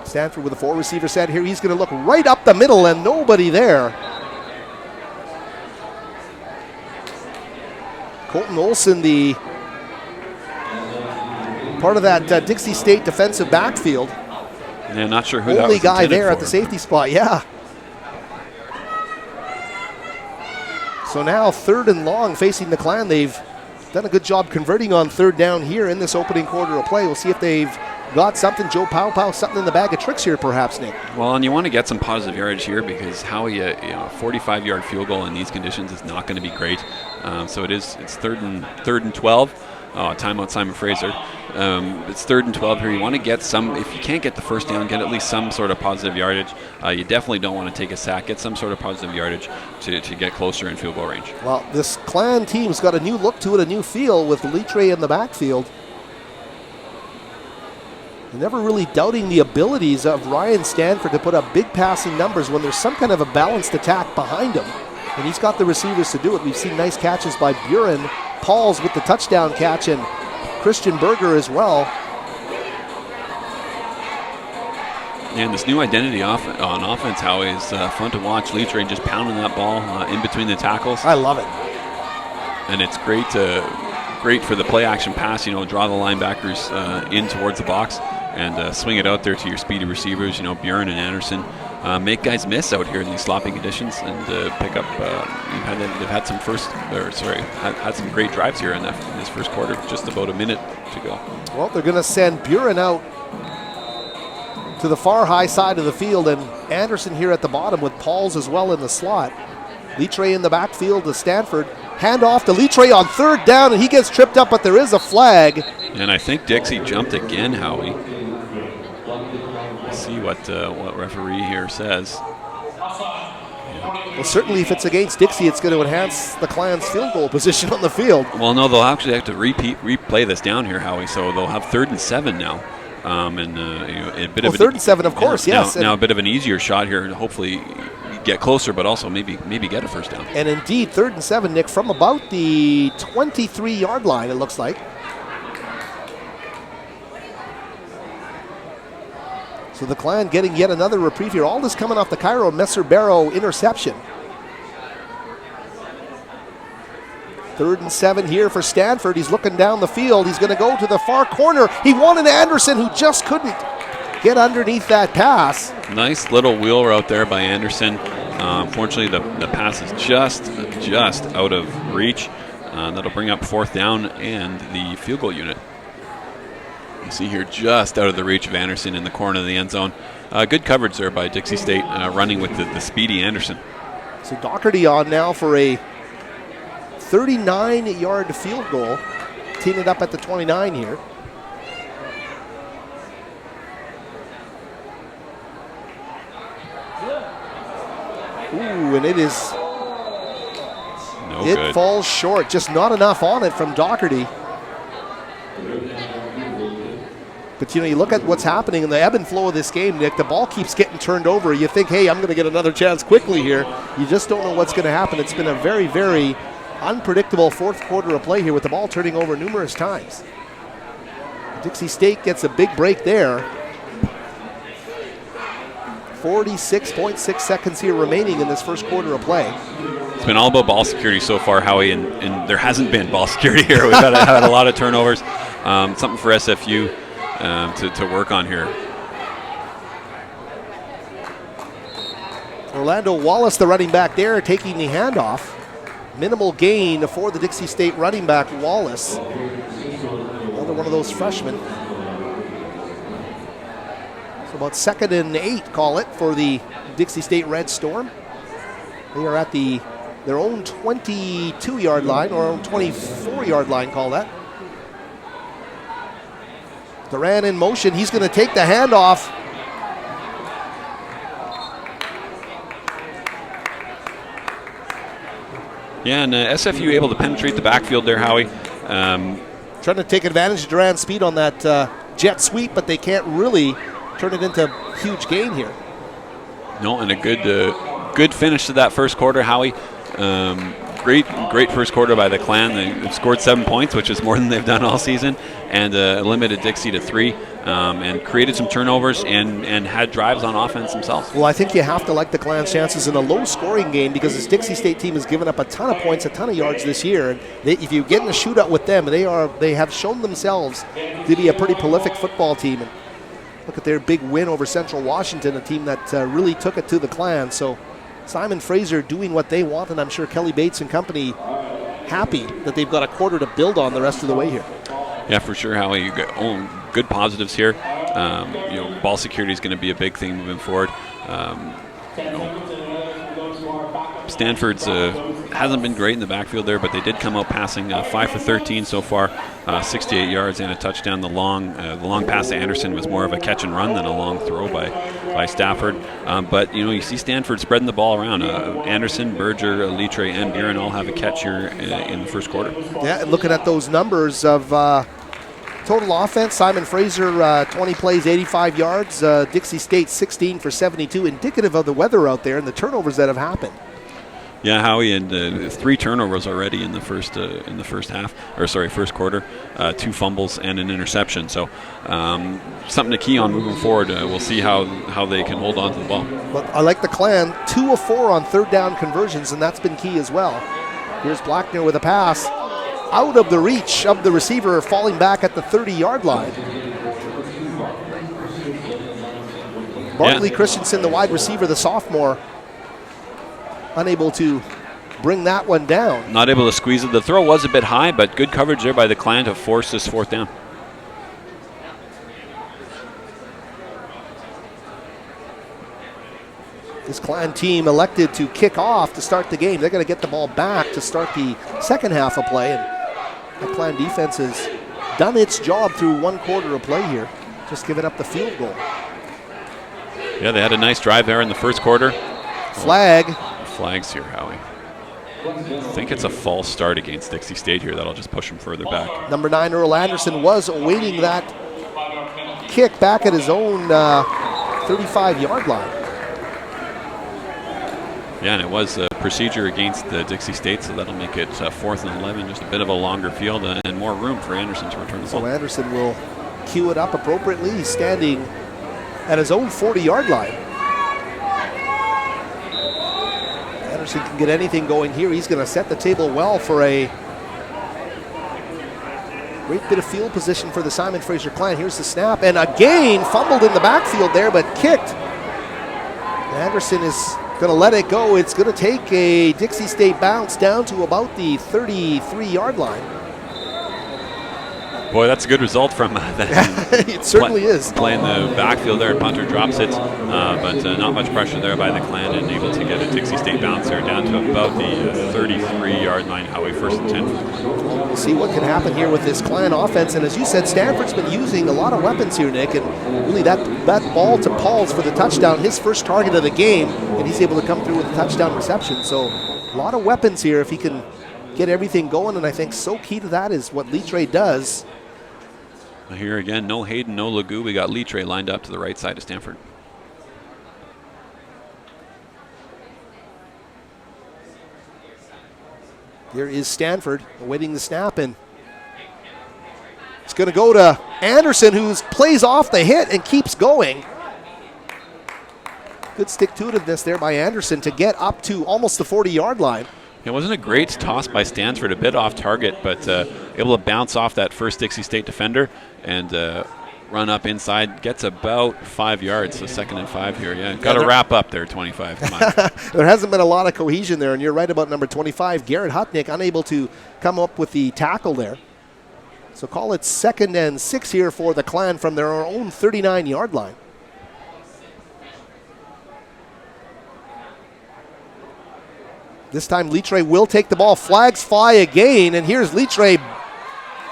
Stanford with a 4-receiver set here. He's going to look right up the middle, and nobody there. Colton Olson, the part of that Dixie State defensive backfield. Yeah, not sure who that was only guy there for. at the safety spot, yeah. So now 3rd and long facing the Clan. They've done a good job converting on third down here in this opening quarter of play. We'll see if they've got something, Joe Pow, something in the bag of tricks here perhaps, Nick. Well, and you want to get some positive yardage here because Howie, a 45-yard field goal in these conditions is not going to be great. So it's third and 12. Oh, timeout, Simon Fraser. It's 3rd and 12 here. You want to get some, if you can't get the first down, get at least some sort of positive yardage. You definitely don't want to take a sack. Get some sort of positive yardage to get closer in field goal range. Well, this Clan team's got a new look to it, a new feel with Litre in the backfield. Never really doubting the abilities of Ryan Stanford to put up big passing numbers when there's some kind of a balanced attack behind him. And he's got the receivers to do it. We've seen nice catches by Buren, Pauls with the touchdown catch, and Christian Berger as well. And this new identity on offense, Howie, is fun to watch. Litre just pounding that ball in between the tackles. I love it. And it's great for the play action pass, draw the linebackers in towards the box and swing it out there to your speedy receivers, Buren and Anderson. Make guys miss out here in these sloppy conditions and pick up. They've had had some great drives here in this first quarter. Just about a minute to go. Well, they're going to send Buren out to the far high side of the field, and Anderson here at the bottom with Pauls as well in the slot. Litre in the backfield to Stanford. Hand off to Litre on third down, and he gets tripped up, but there is a flag. And I think Dixie jumped again, Howie. See what referee here says. Well, certainly if it's against Dixie, it's going to enhance the Clan's field goal position on the field. Well, no, they'll actually have to replay this down here, Howie. So they'll have 3rd and 7 now, a bit of 3rd and 7, of course, yes. Now a bit of an easier shot here, and hopefully get closer, but also maybe get a first down. And indeed, 3rd and 7, Nick, from about the 23-yard line, it looks like. So the Clan getting yet another reprieve here. All this coming off the Cairo Messer-Barrow interception. 3rd and 7 here for Stanford. He's looking down the field. He's going to go to the far corner. He wanted Anderson, who just couldn't get underneath that pass. Nice little wheel route there by Anderson. Unfortunately, the pass is just out of reach. That'll bring up 4th down and the field goal unit. You see here just out of the reach of Anderson in the corner of the end zone. Good coverage there by Dixie State, running with the speedy Anderson. So Doherty on now for a 39-yard field goal. Teeing it up at the 29 here. Ooh, and it is... It falls short. Just not enough on it from Doherty. But, you look at what's happening in the ebb and flow of this game, Nick. The ball keeps getting turned over. You think, hey, I'm going to get another chance quickly here. You just don't know what's going to happen. It's been a very, very unpredictable fourth quarter of play here with the ball turning over numerous times. Dixie State gets a big break there. 46.6 seconds here remaining in this first quarter of play. It's been all about ball security so far, Howie, and there hasn't been ball security here. We've had a lot of turnovers. Something for SFU to work on here. Orlando Wallace, the running back there, taking the handoff. Minimal gain for the Dixie State running back, Wallace. Another one of those freshmen. So about 2nd and 8, call it, for the Dixie State Red Storm. They are at their own 22-yard line, or own 24-yard line, call that. Duran in motion. He's going to take the handoff. Yeah, and SFU able to penetrate the backfield there, Howie. Trying to take advantage of Duran's speed on that jet sweep, but they can't really turn it into a huge gain here. No, and a good finish to that first quarter, Howie. Great first quarter by the Clan. They've scored 7 points, which is more than they've done all season, and limited Dixie to 3, and created some turnovers and had drives on offense themselves. Well, I think you have to like the Clan's chances in a low-scoring game because this Dixie State team has given up a ton of points, a ton of yards this year. And if you get in a shootout with them, they have shown themselves to be a pretty prolific football team. And look at their big win over Central Washington, a team that really took it to the Clan. So Simon Fraser doing what they want, and I'm sure Kelly Bates and company happy that they've got a quarter to build on the rest of the way here. Yeah, for sure, Howie. You got good positives here. Ball security is going to be a big thing moving forward. Stanford's hasn't been great in the backfield there, but they did come out passing 5 for 13 so far, 68 yards and a touchdown. The long pass to Anderson was more of a catch and run than a long throw by Stafford. But you see Stanford spreading the ball around. Anderson, Berger, Litre, and Buren all have a catch here in the first quarter. Yeah, and looking at those numbers of total offense, Simon Fraser 20 plays, 85 yards. Dixie State 16 for 72, indicative of the weather out there and the turnovers that have happened. Yeah, Howie, and 3 turnovers already in the first quarter, 2 fumbles and an interception. So something to key on moving forward. We'll see how they can hold on to the ball. But I like the Clan, 2 of 4 on third down conversions, and that's been key as well. Here's Blackner with a pass out of the reach of the receiver, falling back at the 30-yard line. Barkley Christensen, the wide receiver, the sophomore, unable to bring that one down. Not able to squeeze it. The throw was a bit high, but good coverage there by the Clan to force this 4th down. This Clan team elected to kick off to start the game. They're going to get the ball back to start the second half of play, and the Clan defense has done its job through 1 quarter of play here, just giving up the field goal. Yeah, they had a nice drive there in the first quarter. Flag. Flags here, Howie. I think it's a false start against Dixie State here. That'll just push him further back. Number 9, Earl Anderson, was awaiting that kick back at his own 35-yard line. Yeah, and it was a procedure against Dixie State, so that'll make it 4th and 11, just a bit of a longer field and more room for Anderson to return the ball. So Anderson will cue it up appropriately. He's standing at his own 40-yard line. Anderson can get anything going here. He's going to set the table well for a great bit of field position for the Simon Fraser Clan. Here's the snap, and again fumbled in the backfield there, but kicked. Anderson is going to let it go. It's going to take a Dixie State bounce down to about the 33-yard line. Boy, that's a good result from that. It certainly is. Playing the backfield there, and punter drops it, but not much pressure there by the Clan, and able to get a Dixie State bouncer down to about the 33-yard line. Howie, 1st and 10. We'll see what can happen here with this Clan offense. And as you said, Stanford's been using a lot of weapons here, Nick, and really that ball to Pauls for the touchdown, his first target of the game, and he's able to come through with a touchdown reception. So a lot of weapons here if he can get everything going, and I think so key to that is what Litre does. Here again, no Hayden, no Legou. We got Litre lined up to the right side of Stanford. Here is Stanford awaiting the snap, and it's going to go to Anderson, who plays off the hit and keeps going. Good stick-to-itiveness there by Anderson to get up to almost the 40-yard line. It wasn't a great toss by Stanford, a bit off target, but able to bounce off that first Dixie State defender and run up inside. Gets about 5 yards, so 2nd and 5 here. Yeah, got to wrap up there, 25. Come on. There hasn't been a lot of cohesion there, and you're right about number 25, Garrett Hutnick, unable to come up with the tackle there. So call it 2nd and 6 here for the Clan from their own 39-yard line. This time Litre will take the ball. Flags fly again, and here's Litre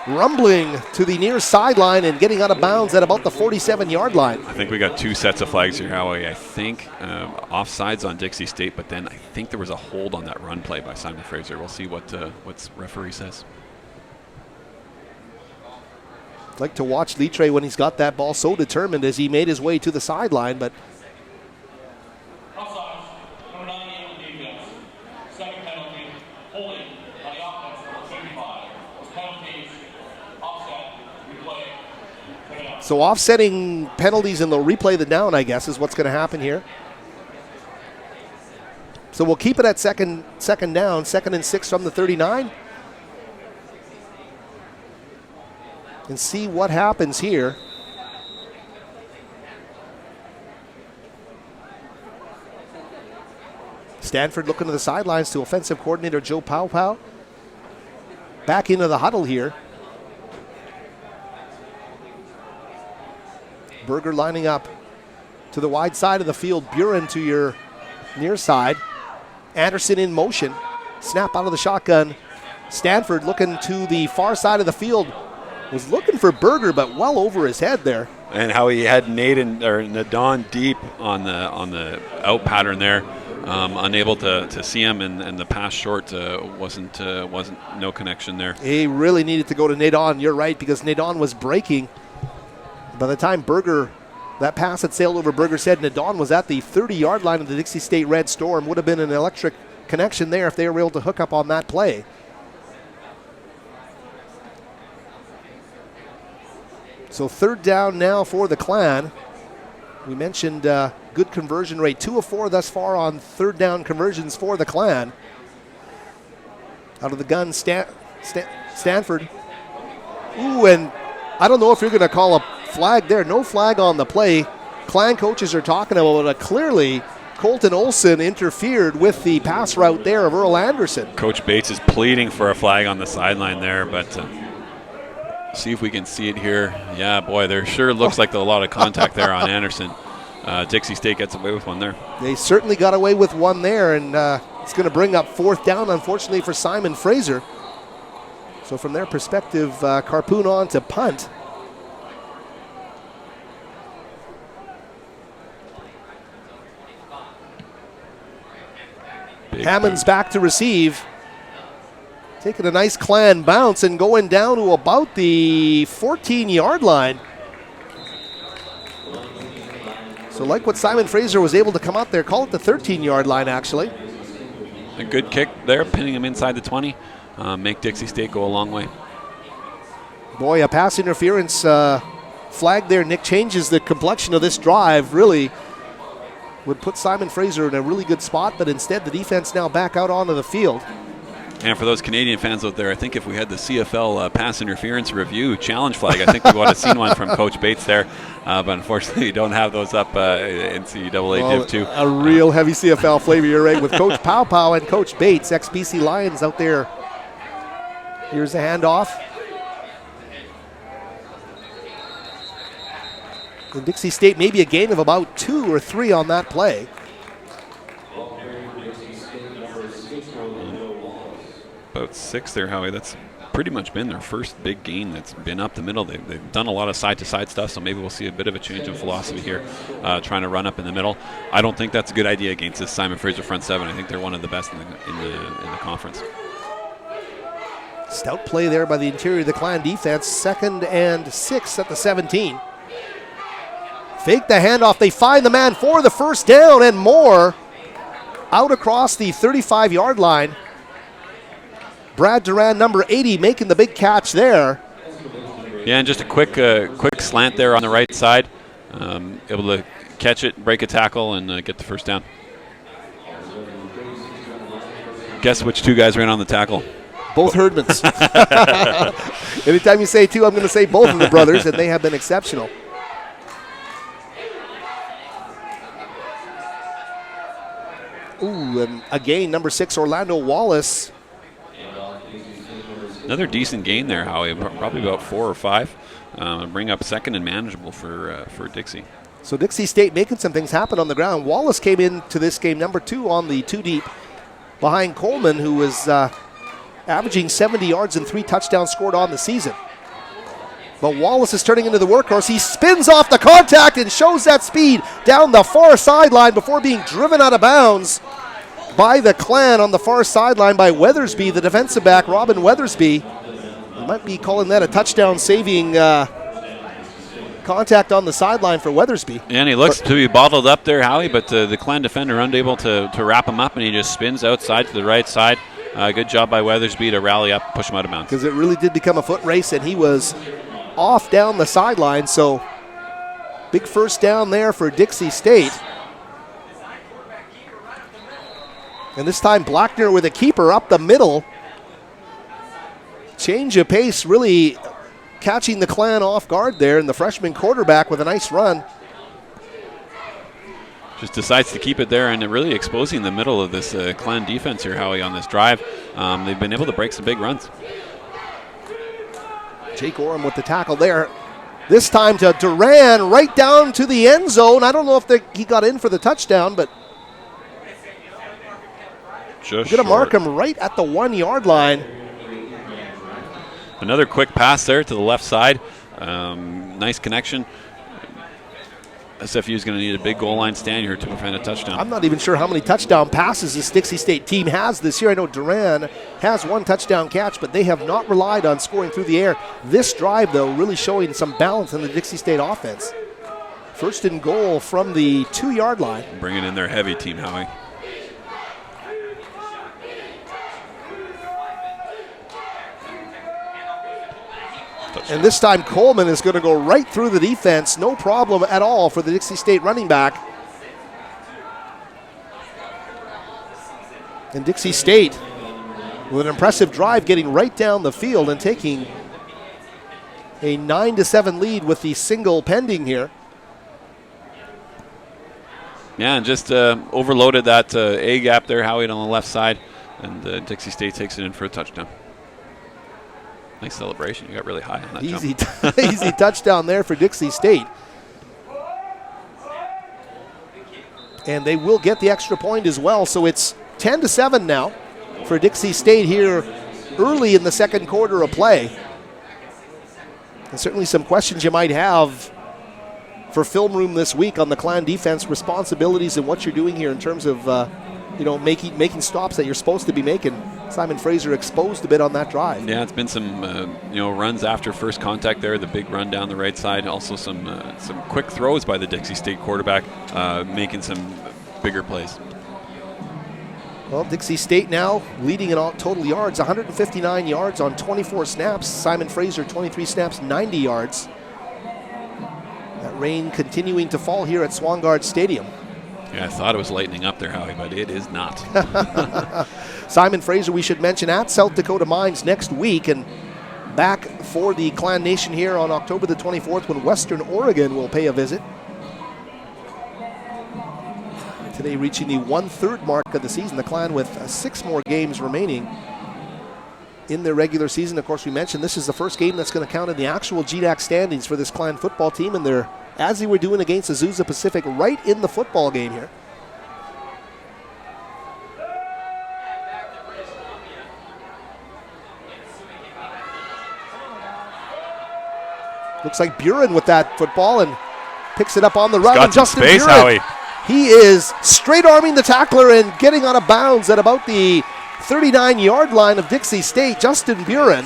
rumbling to the near sideline and getting out of bounds at about the 47-yard line. I think we got 2 sets of flags here, Howie. I think offsides on Dixie State, but then I think there was a hold on that run play by Simon Fraser. We'll see what referee says. I'd like to watch Litre when he's got that ball, so determined as he made his way to the sideline, but so offsetting penalties, and they'll replay the down, I guess, is what's going to happen here. So we'll keep it at second down, 2nd and 6 from the 39. And see what happens here. Stanford looking to the sidelines to offensive coordinator Joe Powpow. back into the huddle here. Berger lining up to the wide side of the field. Buren to your near side. Anderson in motion. Snap out of the shotgun. Stanford looking to the far side of the field. Was looking for Berger, but well over his head there. And how he had Nadon deep on the out pattern there. Unable to see him, and the pass short wasn't no connection there. He really needed to go to Nadon. You're right, because Nadon was breaking. By the time that pass had sailed over Berger's head, Nadon was at the 30-yard line of the Dixie State Red Storm. Would have been an electric connection there if they were able to hook up on that play. So third down now for the Clan. We mentioned good conversion rate. 2 of 4 thus far on third down conversions for the Clan. Out of the gun, Stanford. Ooh, and I don't know if you're going to call a flag there. No flag on the play. Clan coaches are talking about it. Clearly, Colton Olson interfered with the pass route there of Earl Anderson. Coach Bates is pleading for a flag on the sideline there, but see if we can see it here. Yeah, boy, there sure looks like a lot of contact there on Anderson. Dixie State gets away with one there. They certainly got away with one there, and it's going to bring up fourth down, unfortunately, for Simon Fraser. So from their perspective, Carpoon on to punt. Hammond's back to receive. Taking a nice Clan bounce and going down to about the 14-yard line. So like what Simon Fraser was able to come out there, call it the 13-yard line actually. A good kick there, pinning him inside the 20. Make Dixie State go a long way. Boy, a pass interference flag there. Nick changes the complexion of this drive. Really would put Simon Fraser in a really good spot, but instead the defense now back out onto the field. And for those Canadian fans out there, I think if we had the CFL pass interference review challenge flag, I think we would have seen one from Coach Bates there. But unfortunately, you don't have those up in NCAA Div 2. A real heavy CFL flavor, you're right, with Coach Pow Pow and Coach Bates, ex-BC Lions out there. Here's the handoff. And Dixie State maybe a gain of about 2 or 3 on that play. About 6 there, Howie. That's pretty much been their first big gain that's been up the middle. They've done a lot of side-to-side stuff, so maybe we'll see a bit of a change in philosophy here, trying to run up in the middle. I don't think that's a good idea against this Simon Fraser front 7. I think they're one of the best in the conference. Stout play there by the interior of the Clan defense. 2nd and 6 at the 17. Fake the handoff. They find the man for the first down and more. Out across the 35-yard line. Brad Duran, number 80, making the big catch there. Yeah, and just a quick slant there on the right side. Able to catch it, break a tackle, and get the first down. Guess which 2 guys ran on the tackle? Both Herdmans. Anytime you say 2, I'm going to say both of the brothers, and they have been exceptional. Ooh, and again, number 6, Orlando Wallace. Another decent gain there, Howie. Probably about 4 or 5. Bring up 2nd and manageable for Dixie. So Dixie State making some things happen on the ground. Wallace came into this game number 2 on the 2 deep behind Coleman, who was averaging 70 yards and 3 touchdowns scored on the season. But Wallace is turning into the workhorse. He spins off the contact and shows that speed down the far sideline before being driven out of bounds by the Clan on the far sideline by Weathersby, the defensive back, Robin Weathersby. We might be calling that a touchdown-saving contact on the sideline for Weathersby. And he looks to be bottled up there, Howie, but the Clan defender unable to wrap him up, and he just spins outside to the right side. Good job by Weathersby to rally up, push him out of bounds. Because it really did become a foot race, and he was off down the sideline, so big first down there for Dixie State. And this time Blackner with a keeper up the middle. Change of pace, really catching the Clan off guard there, and the freshman quarterback with a nice run. Just decides to keep it there, and really exposing the middle of this Clan defense here, Howie, on this drive. They've been able to break some big runs. Jake Orem with the tackle there. This time to Duran, right down to the end zone. I don't know if he got in for the touchdown, but just going to mark him right at the 1 yard line. Another quick pass there to the left side. Nice connection. SFU is going to need a big goal line stand here to prevent a touchdown. I'm not even sure how many touchdown passes this Dixie State team has this year. I know Duran has 1 touchdown catch, but they have not relied on scoring through the air. This drive, though, really showing some balance in the Dixie State offense. First and goal from the 2 yard line. Bringing in their heavy team, Howie. And this time Coleman is going to go right through the defense. No problem at all for the Dixie State running back. And Dixie State with an impressive drive getting right down the field and taking a 9-7 lead with the single pending here. Yeah, and just overloaded that A gap there, Howie, on the left side. And Dixie State takes it in for a touchdown. Nice celebration. You got really high on that jump. Easy touchdown there for Dixie State. And they will get the extra point as well. So it's 10-7 now for Dixie State here early in the second quarter of play. And certainly some questions you might have for film room this week on the Clan defense responsibilities and what you're doing here in terms of making stops that you're supposed to be making. Simon Fraser exposed a bit on that drive. Yeah, it's been some runs after first contact there. The big run down the right side. Also some quick throws by the Dixie State quarterback, making some bigger plays. Well, Dixie State now leading in all total yards, 159 yards on 24 snaps. Simon Fraser, 23 snaps, 90 yards. That rain continuing to fall here at Swangard Stadium. Yeah, I thought it was lightening up there, Howie, but it is not. Simon Fraser, we should mention, at South Dakota Mines next week, and back for the Clan Nation here on October the 24th when Western Oregon will pay a visit. Today reaching the 1/3 mark of the season, the Clan with 6 more games remaining in their regular season. Of course, we mentioned this is the first game that's going to count in the actual GDAC standings for this Clan football team, and they're, as they were doing against Azusa Pacific, right in the football game here. Looks like Buren with that football and picks it up on the run. Got some space, Buren, Howie. he is straight arming the tackler and getting out of bounds at about the 39-yard line of Dixie State. Justin Buren.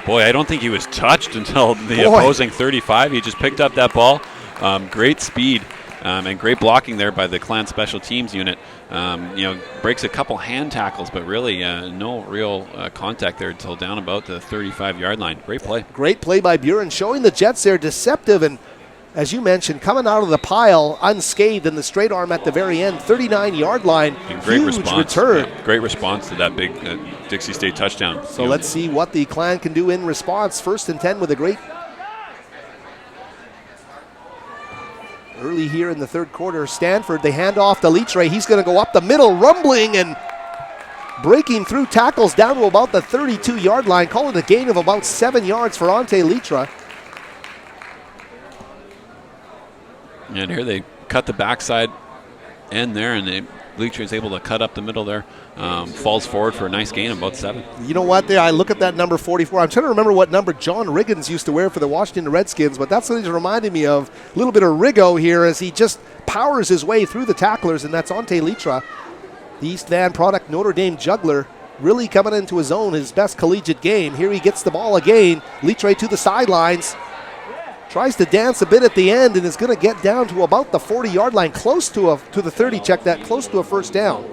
Boy, I don't think he was touched until the opposing 35. He just picked up that ball. Great speed and great blocking there by the Clan special teams unit. Breaks a couple hand tackles, but really no real contact there until down about the 35-yard line. Great play. Great play by Buren, showing the Jets there deceptive and, as you mentioned, coming out of the pile unscathed in the straight arm at the very end, 39-yard line. And great huge response. return. Yeah, great response to that big Dixie State touchdown. So let's see what the Clan can do in response. 1st and 10 with a great early here in the third quarter. Stanford, they hand off to Litre. He's going to go up the middle, rumbling and breaking through tackles down to about the 32-yard line. Call it a gain of about 7 yards for Ante Litre. And here they cut the backside end there, and Litre is able to cut up the middle there. Falls forward for a nice gain of about 7. You know what? I look at that number 44. I'm trying to remember what number John Riggins used to wear for the Washington Redskins, but that's what he's reminding me of. A little bit of Riggo here as he just powers his way through the tacklers, and that's Ante Litre, the East Van product Notre Dame juggler, really coming into his own, his best collegiate game. Here he gets the ball again. Litre to the sidelines. Tries to dance a bit at the end and is going to get down to about the 40-yard line, close to the 30, check that, close to a first down.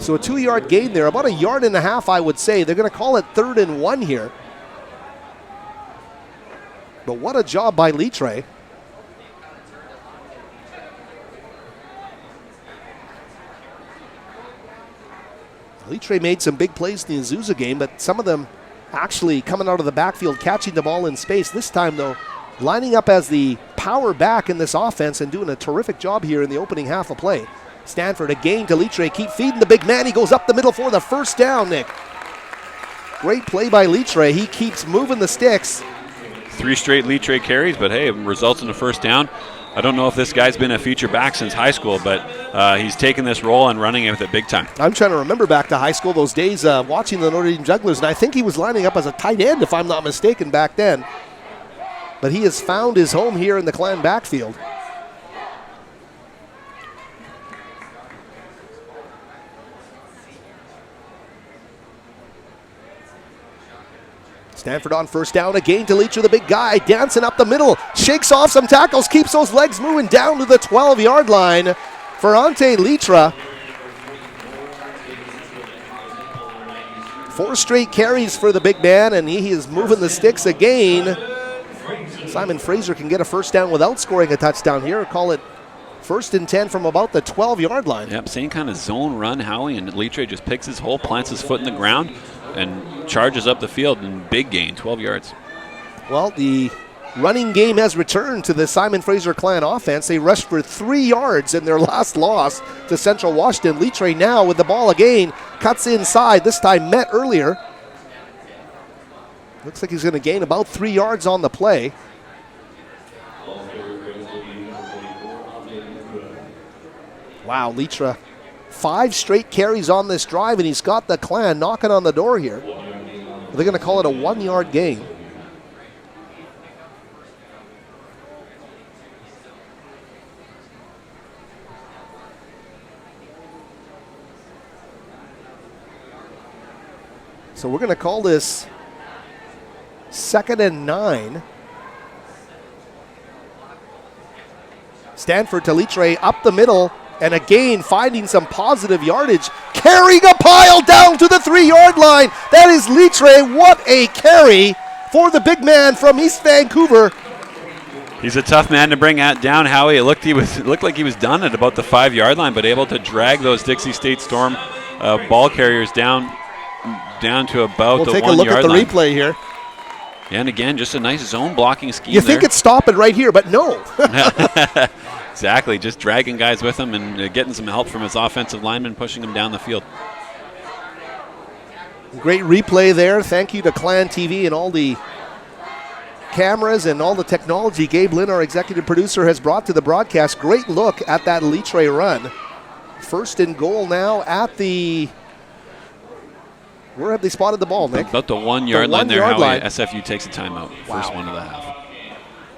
So a 2-yard gain there, about 1.5 yards, I would say. They're going to call it 3rd and 1 here. But what a job by Litre. Litre made some big plays in the Azusa game, but some of them actually coming out of the backfield, catching the ball in space. This time, though, lining up as the power back in this offense and doing a terrific job here in the opening half of play. Stanford again to Litre. Keep feeding the big man. He goes up the middle for the first down, Nick. Great play by Litre. He keeps moving the sticks. 3 straight Litre carries, but hey, it results in a first down. I don't know if this guy's been a feature back since high school, but he's taken this role and running it with it big time. I'm trying to remember back to high school, those days watching the Notre Dame Jugglers, and I think he was lining up as a tight end, if I'm not mistaken, back then. But he has found his home here in the Clan backfield. Stanford on first down again to Leacher, the big guy, dancing up the middle, shakes off some tackles, keeps those legs moving down to the 12-yard line for Ante Leitra. 4 straight carries for the big man, and he is moving the sticks again. Simon Fraser can get a first down without scoring a touchdown here. Call it 1st and 10 from about the 12-yard line. Yep, same kind of zone run, Howie, and Leitra just picks his hole, plants his foot in the ground, and charges up the field in big gain, 12 yards. Well, the running game has returned to the Simon Fraser Clan offense. They rushed for 3 yards in their last loss to Central Washington. Litre now with the ball again, cuts inside, this time met earlier. Looks like he's going to gain about 3 yards on the play. Wow, Litre, 5 straight carries on this drive, and he's got the Clan knocking on the door here. They're going to call it a 1-yard gain. So we're going to call this 2nd and 9. Stanford to Litre up the middle. And again, finding some positive yardage, carrying a pile down to the 3-yard line. That is Litre. What a carry for the big man from East Vancouver. He's a tough man to bring down, Howie. It looked like he was done at about the 5-yard line, but able to drag those Dixie State Storm ball carriers down to about the 1-yard line. We'll take a look at the replay here. And again, just a nice zone blocking scheme. You think it's stopping right here, but no. Exactly, just dragging guys with him and getting some help from his offensive lineman, pushing him down the field. Great replay there. Thank you to Clan TV and all the cameras and all the technology Gabe Lynn, our executive producer, has brought to the broadcast. Great look at that Litre run. 1st and goal now at the... Where have they spotted the ball, Nick? About the 1-yard line there, Howie. SFU takes a timeout. Wow. First one of the half.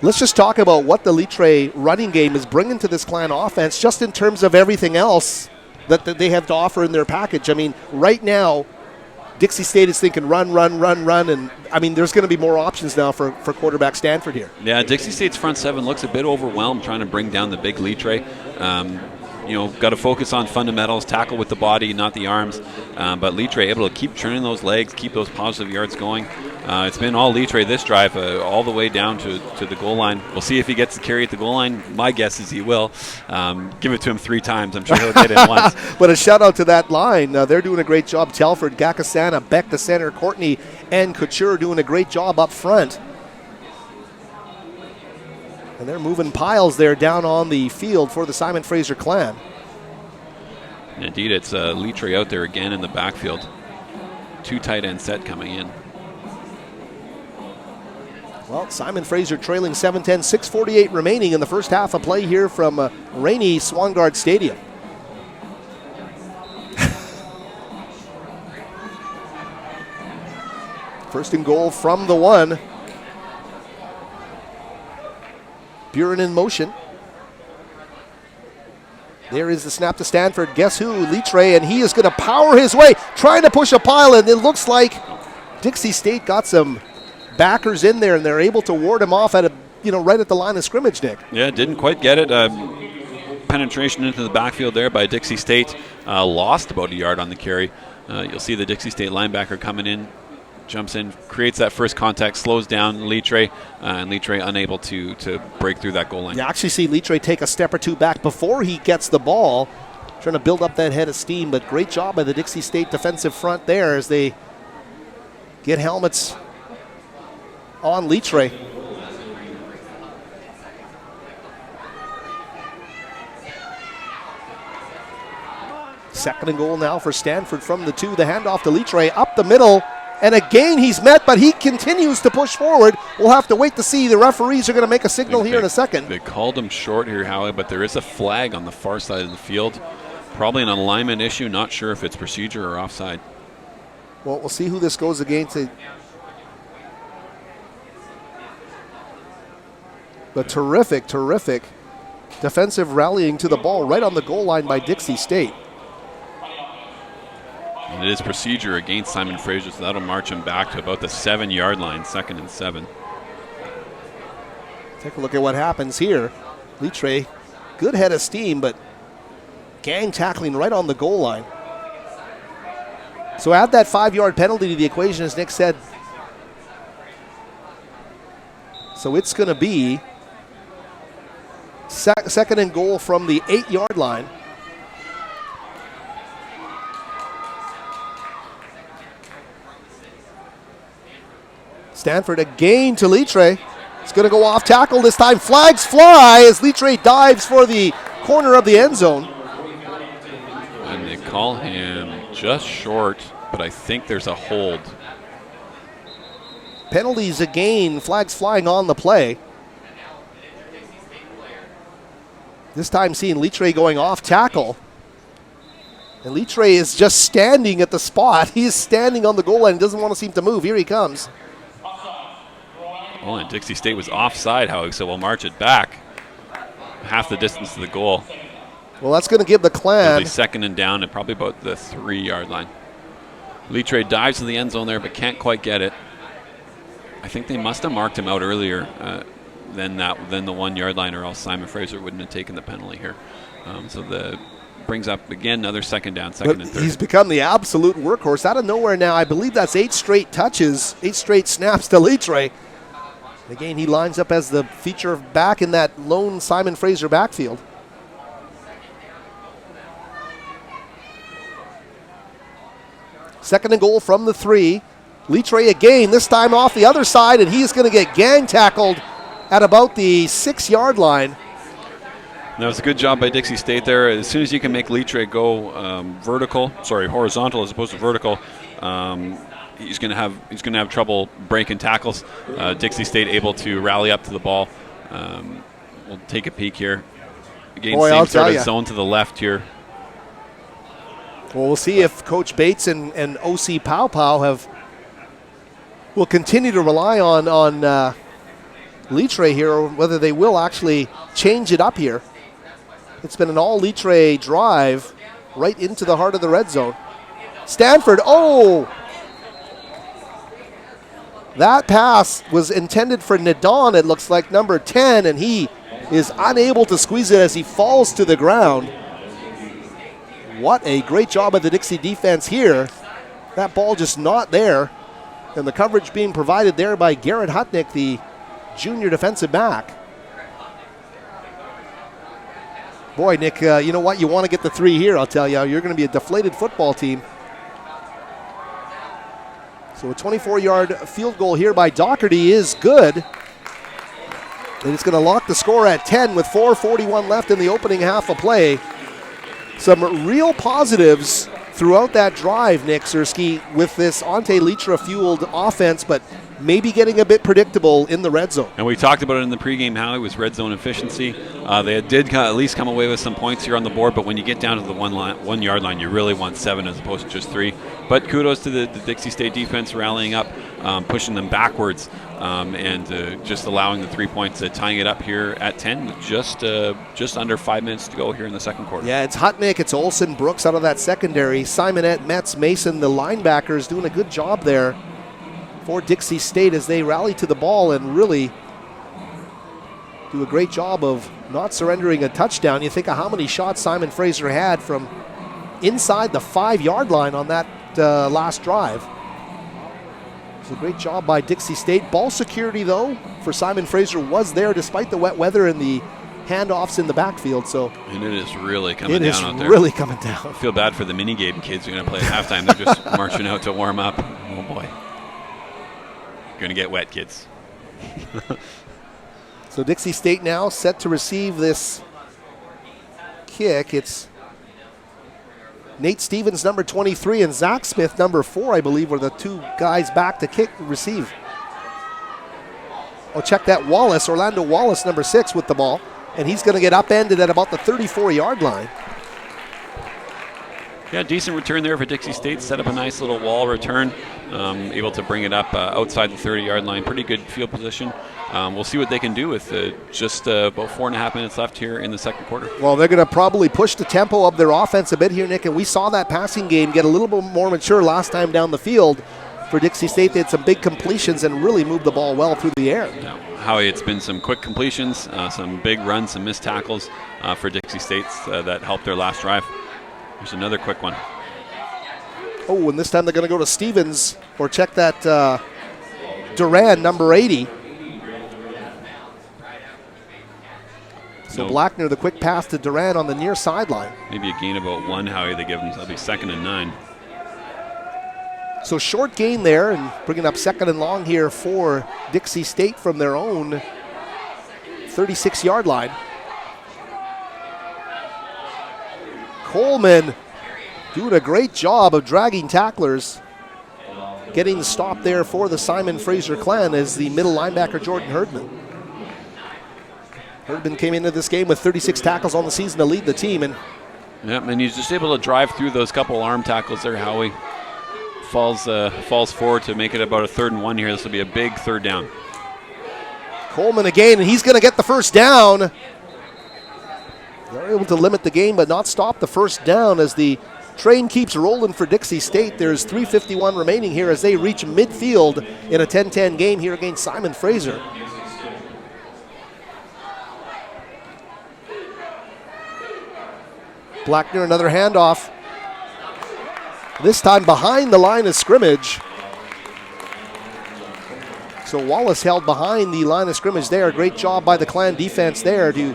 Let's just talk about what the Litre running game is bringing to this Clan offense, just in terms of everything else that they have to offer in their package. I mean, right now, Dixie State is thinking run, and I mean, there's going to be more options now for quarterback Stanford here. Yeah, Dixie State's front 7 looks a bit overwhelmed trying to bring down the big Litre. Got to focus on fundamentals, tackle with the body, not the arms. But Litre able to keep turning those legs, keep those positive yards going. It's been all Litre this drive, all the way down to the goal line. We'll see if he gets the carry at the goal line. My guess is he will. Give it to him 3 times. I'm sure he'll get it once. But a shout out to that line. They're doing a great job. Telford, Gakasana, Beck the center, Courtney, and Couture doing a great job up front. And they're moving piles there down on the field for the Simon Fraser Clan. Indeed, it's Litre out there again in the backfield. 2 tight end set coming in. Well, Simon Fraser trailing 7-10, 6:48 remaining in the first half of play here from rainy Swangard Stadium. First and goal from the 1. Buren in motion. There is the snap to Stanford. Guess who? Litre, and he is going to power his way, trying to push a pile, and it looks like Dixie State got some backers in there, and they're able to ward him off at right at the line of scrimmage, Nick. Yeah, didn't quite get it. Penetration into the backfield there by Dixie State. Lost about a yard on the carry. You'll see the Dixie State linebacker coming in, jumps in, creates that first contact, slows down Litre, and Litre unable to break through that goal line. You actually see Litre take a step or 2 back before he gets the ball, trying to build up that head of steam, but great job by the Dixie State defensive front there as they get helmets on Litre. Second and goal now for Stanford from the 2. The handoff to Litre up the middle. And again, he's met, but he continues to push forward. We'll have to wait to see. The referees are going to make a signal here in a second. They called him short here, Howie, but there is a flag on the far side of the field. Probably an alignment issue. Not sure if it's procedure or offside. Well, we'll see who this goes against. But terrific defensive rallying to the ball right on the goal line by Dixie State. And it is procedure against Simon Fraser, so that'll march him back to about the 7-yard line, 2nd and 7. Take a look at what happens here. Litre, good head of steam, but gang tackling right on the goal line. So add that 5-yard penalty to the equation, as Nick said. So it's going to be second and goal from the 8-yard line. Stanford again to Litre. It's going to go off tackle this time. Flags fly as Litre dives for the corner of the end zone. And they call him just short, but I think there's a hold. Penalties again, flags flying on the play. This time seeing Litre going off tackle. And Litre is just standing at the spot. He is standing on the goal line and doesn't want to seem to move. Here he comes. Oh, and Dixie State was offside, Howie, so we'll march it back half the distance to the goal. Well, that's going to give the Clan. It'll be 2nd and down at probably about the 3-yard line. Litre dives to the end zone there, but can't quite get it. I think they must have marked him out earlier than the 1-yard line, or else Simon Fraser wouldn't have taken the penalty here. So the brings up again another 2nd down, 2nd and 3rd. He's become the absolute workhorse out of nowhere now. I believe that's 8 straight touches, 8 straight snaps to Litre. Again, he lines up as the feature back in that lone Simon Fraser backfield. Second and goal from the 3. Litre again, this time off the other side, and he's going to get gang tackled at about the 6-yard line. That was a good job by Dixie State there. As soon as you can make Litre go horizontal as opposed to vertical, he's going to have trouble breaking tackles. Dixie State able to rally up to the ball. We'll take a peek here. Again, same sort of zone to the left here. Well, we'll see if Coach Bates and OC Pow Pow will continue to rely on Litre here, or whether they will actually change it up here. It's been an all Litre drive right into the heart of the red zone. Stanford, that pass was intended for Nadon, it looks like, number 10, and he is unable to squeeze it as he falls to the ground. What a great job by the Dixie defense here. That ball just not there, and the coverage being provided there by Garrett Hutnick, the junior defensive back. Boy, Nick, you know what? You want to get the 3 here, I'll tell you. You're going to be a deflated football team. So a 24-yard field goal here by Doherty is good. And it's going to lock the score at 10 with 4:41 left in the opening half of play. Some real positives throughout that drive, Nick Sirski, with this Ante Litra-fueled offense, but maybe getting a bit predictable in the red zone. And we talked about it in the pregame, how it was red zone efficiency. They did at least come away with some points here on the board, but when you get down to the 1-yard line, you really want 7 as opposed to just 3. But kudos to the Dixie State defense rallying up, pushing them backwards, and just allowing the 3 points, tying it up here at 10, just under 5 minutes to go here in the second quarter. Yeah, it's Hutnick, it's Olsen, Brooks out of that secondary. Simonette, Metz, Mason, the linebackers doing a good job there for Dixie State as they rally to the ball and really do a great job of not surrendering a touchdown. You think of how many shots Simon Fraser had from inside the 5-yard line on that last drive. It's a great job by Dixie State. Ball security, though, for Simon Fraser was there despite the wet weather and the handoffs in the backfield. And it is really coming down out there. It is really coming down. I feel bad for the minigame kids who are going to play at halftime. They're just marching out to warm up. Oh, boy. You're going to get wet, kids. So Dixie State now set to receive this kick. It's Nate Stevens, number 23, and Zach Smith, number 4, I believe, were the two guys back to receive. Oh, check that, Orlando Wallace, number 6, with the ball. And he's going to get upended at about the 34-yard line. Yeah, decent return there for Dixie State. Set up a nice little wall return. Able to bring it up outside the 30-yard line. Pretty good field position. We'll see what they can do with just about 4.5 minutes left here in the second quarter. Well, they're going to probably push the tempo of their offense a bit here, Nick, and we saw that passing game get a little bit more mature last time down the field for Dixie State. They had some big completions and really moved the ball well through the air. Yeah. Howie, it's been some quick completions, some big runs, some missed tackles for Dixie State that helped their last drive. Here's another quick one. Oh, and this time they're going to go to Stevens, or check that Duran, number 80. So Blackner, the quick pass to Duran on the near sideline. Maybe a gain about 1, Howie, they give them. So that'll be 2nd and 9. So short gain there, and bringing up 2nd and long here for Dixie State from their own 36-yard line. Coleman doing a great job of dragging tacklers. Getting the stop there for the Simon Fraser clan is the middle linebacker, Jordan Herdman. Herdman came into this game with 36 tackles on the season to lead the team. And he's just able to drive through those couple arm tackles there, Howie. Falls forward to make it about a 3rd and 1 here. This will be a big 3rd down. Coleman again, and he's going to get the first down. They're able to limit the game but not stop the first down as the train keeps rolling for Dixie State. There's 3:51 remaining here as they reach midfield in a 10-10 game here against Simon Fraser. Blackner, another handoff. This time behind the line of scrimmage. So Wallace held behind the line of scrimmage there. Great job by the Clan defense there to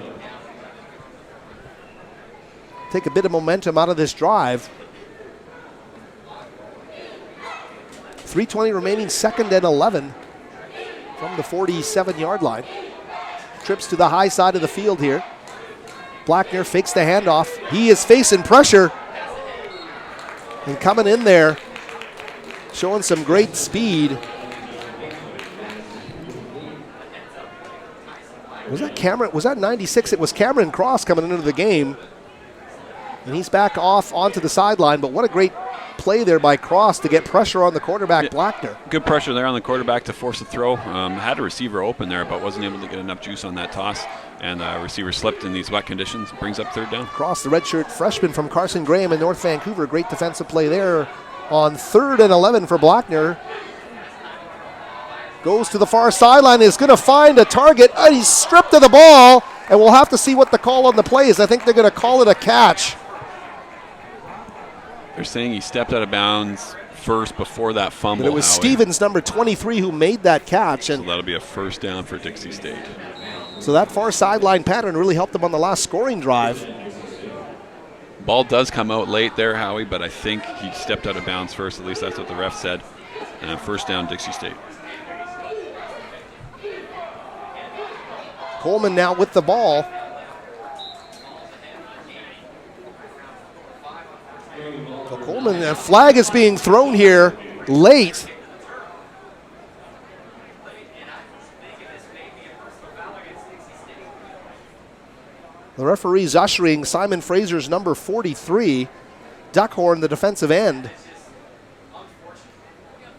take a bit of momentum out of this drive. 3:20 remaining, 2nd and 11 from the 47-yard line. Trips to the high side of the field here. Blackner fakes the handoff. He is facing pressure. And coming in there, showing some great speed. Was that 96? It was Cameron Cross coming into the game. And he's back off onto the sideline, but what a great play there by Cross to get pressure on the quarterback, Blackner. Good pressure there on the quarterback to force a throw. Had a receiver open there, but wasn't able to get enough juice on that toss. And the receiver slipped in these wet conditions. Brings up 3rd down. Cross, the redshirt freshman from Carson Graham in North Vancouver. Great defensive play there on 3rd and 11 for Blackner. Goes to the far sideline, is going to find a target. He's stripped of the ball, and we'll have to see what the call on the play is. I think they're going to call it a catch. They're saying he stepped out of bounds first before that fumble. But it was Stevens, number 23, who made that catch. And so that'll be a 1st down for Dixie State. So that far sideline pattern really helped them on the last scoring drive. Ball does come out late there, Howie, but I think he stepped out of bounds first. At least that's what the ref said. 1st down, Dixie State. Coleman now with the ball. So Coleman, a flag is being thrown here late. The referee's ushering Simon Fraser's number 43, Duckhorn, the defensive end.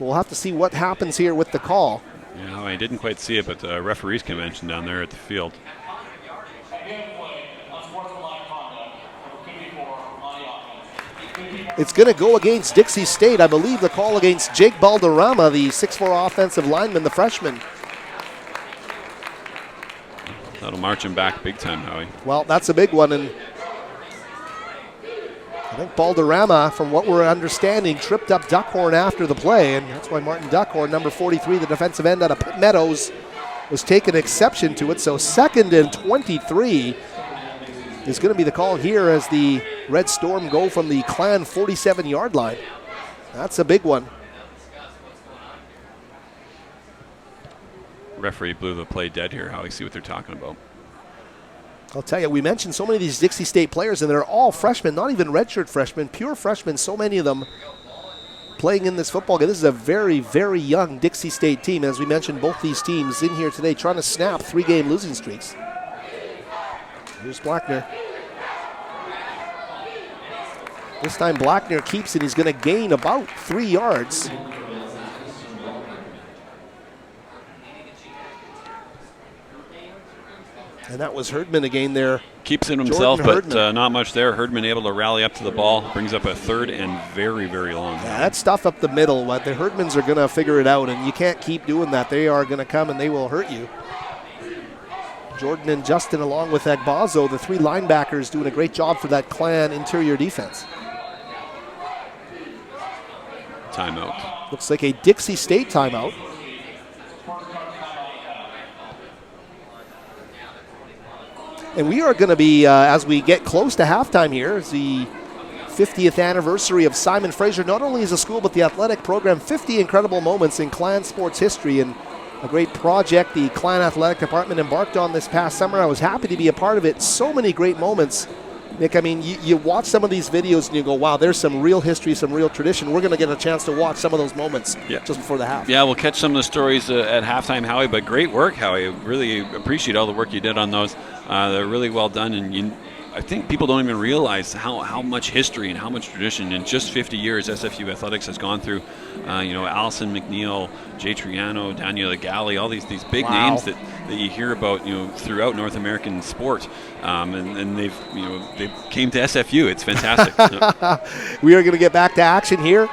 We'll have to see what happens here with the call. Yeah, I didn't quite see it, but the referee's convention down there at the field. It's going to go against Dixie State. I believe the call against Jake Balderrama, the 6'4" offensive lineman, the freshman. That'll march him back big time, Howie. Well, that's a big one, and I think Balderrama, from what we're understanding, tripped up Duckhorn after the play, and that's why Martin Duckhorn, number 43, the defensive end out of Pitt Meadows, was taking exception to it. So 2nd and 23 is going to be the call here as the Red Storm go from the Clan 47-yard line. That's a big one. Referee blew the play dead here. Howie, see what they're talking about. I'll tell you, we mentioned so many of these Dixie State players, and they're all freshmen, not even redshirt freshmen, pure freshmen, so many of them playing in this football game. This is a very, very young Dixie State team. As we mentioned, both these teams in here today trying to snap 3-game losing streaks. Here's Blackner. This time Blackner keeps it. He's going to gain about 3 yards. And that was Herdman again there. Keeps it himself, but not much there. Herdman able to rally up to the ball. Brings up a 3rd and very, very long. Yeah, that stuff up the middle. But the Herdmans are going to figure it out, and you can't keep doing that. They are going to come, and they will hurt you. Jordan and Justin along with Agbazo, the 3 linebackers, doing a great job for that Clan interior defense. Timeout. Looks like a Dixie State timeout. And we are going to be, as we get close to halftime here, it's the 50th anniversary of Simon Fraser, not only as a school, but the athletic program. 50 incredible moments in Clan sports history, and a great project the Clan Athletic Department embarked on this past summer. I was happy to be a part of it. So many great moments. Nick, I mean, you watch some of these videos and you go, wow, there's some real history, some real tradition. We're going to get a chance to watch some of those moments just before the half. Yeah, we'll catch some of the stories at halftime, Howie, but great work, Howie. Really appreciate all the work you did on those. They're really well done, and I think people don't even realize how much history and how much tradition in just 50 years SFU athletics has gone through. Allison McNeil, Jay Triano, Daniel Galli, all these big names that you hear about throughout North American sport, and they came to SFU. It's fantastic. We are going to get back to action here.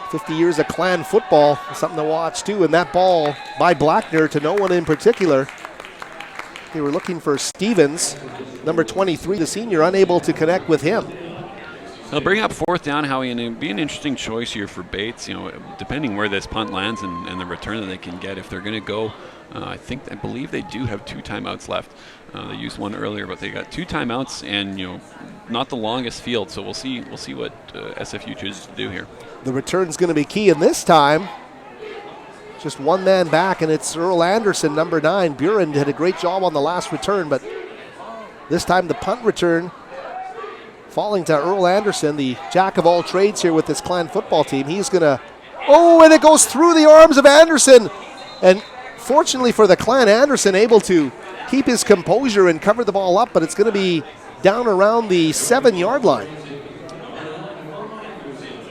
50 years of Clan football, something to watch too, and that ball by Blackner to no one in particular. They were looking for Stevens, number 23, the senior, unable to connect with him. They'll bring up 4th down, Howie, and it'd be an interesting choice here for Bates, depending where this punt lands and the return that they can get. If they're going to go, I believe they do have 2 timeouts left. They used one earlier, but they got 2 timeouts and, not the longest field. So we'll see what SFU chooses to do here. The return's going to be key, and this time, just one man back, and it's Earl Anderson, number 9. Buren did a great job on the last return, but this time the punt return falling to Earl Anderson, the jack of all trades here with this Clan football team. He's going to, and it goes through the arms of Anderson. And fortunately for the Clan, Anderson able to keep his composure and cover the ball up, but it's going to be down around the 7-yard line.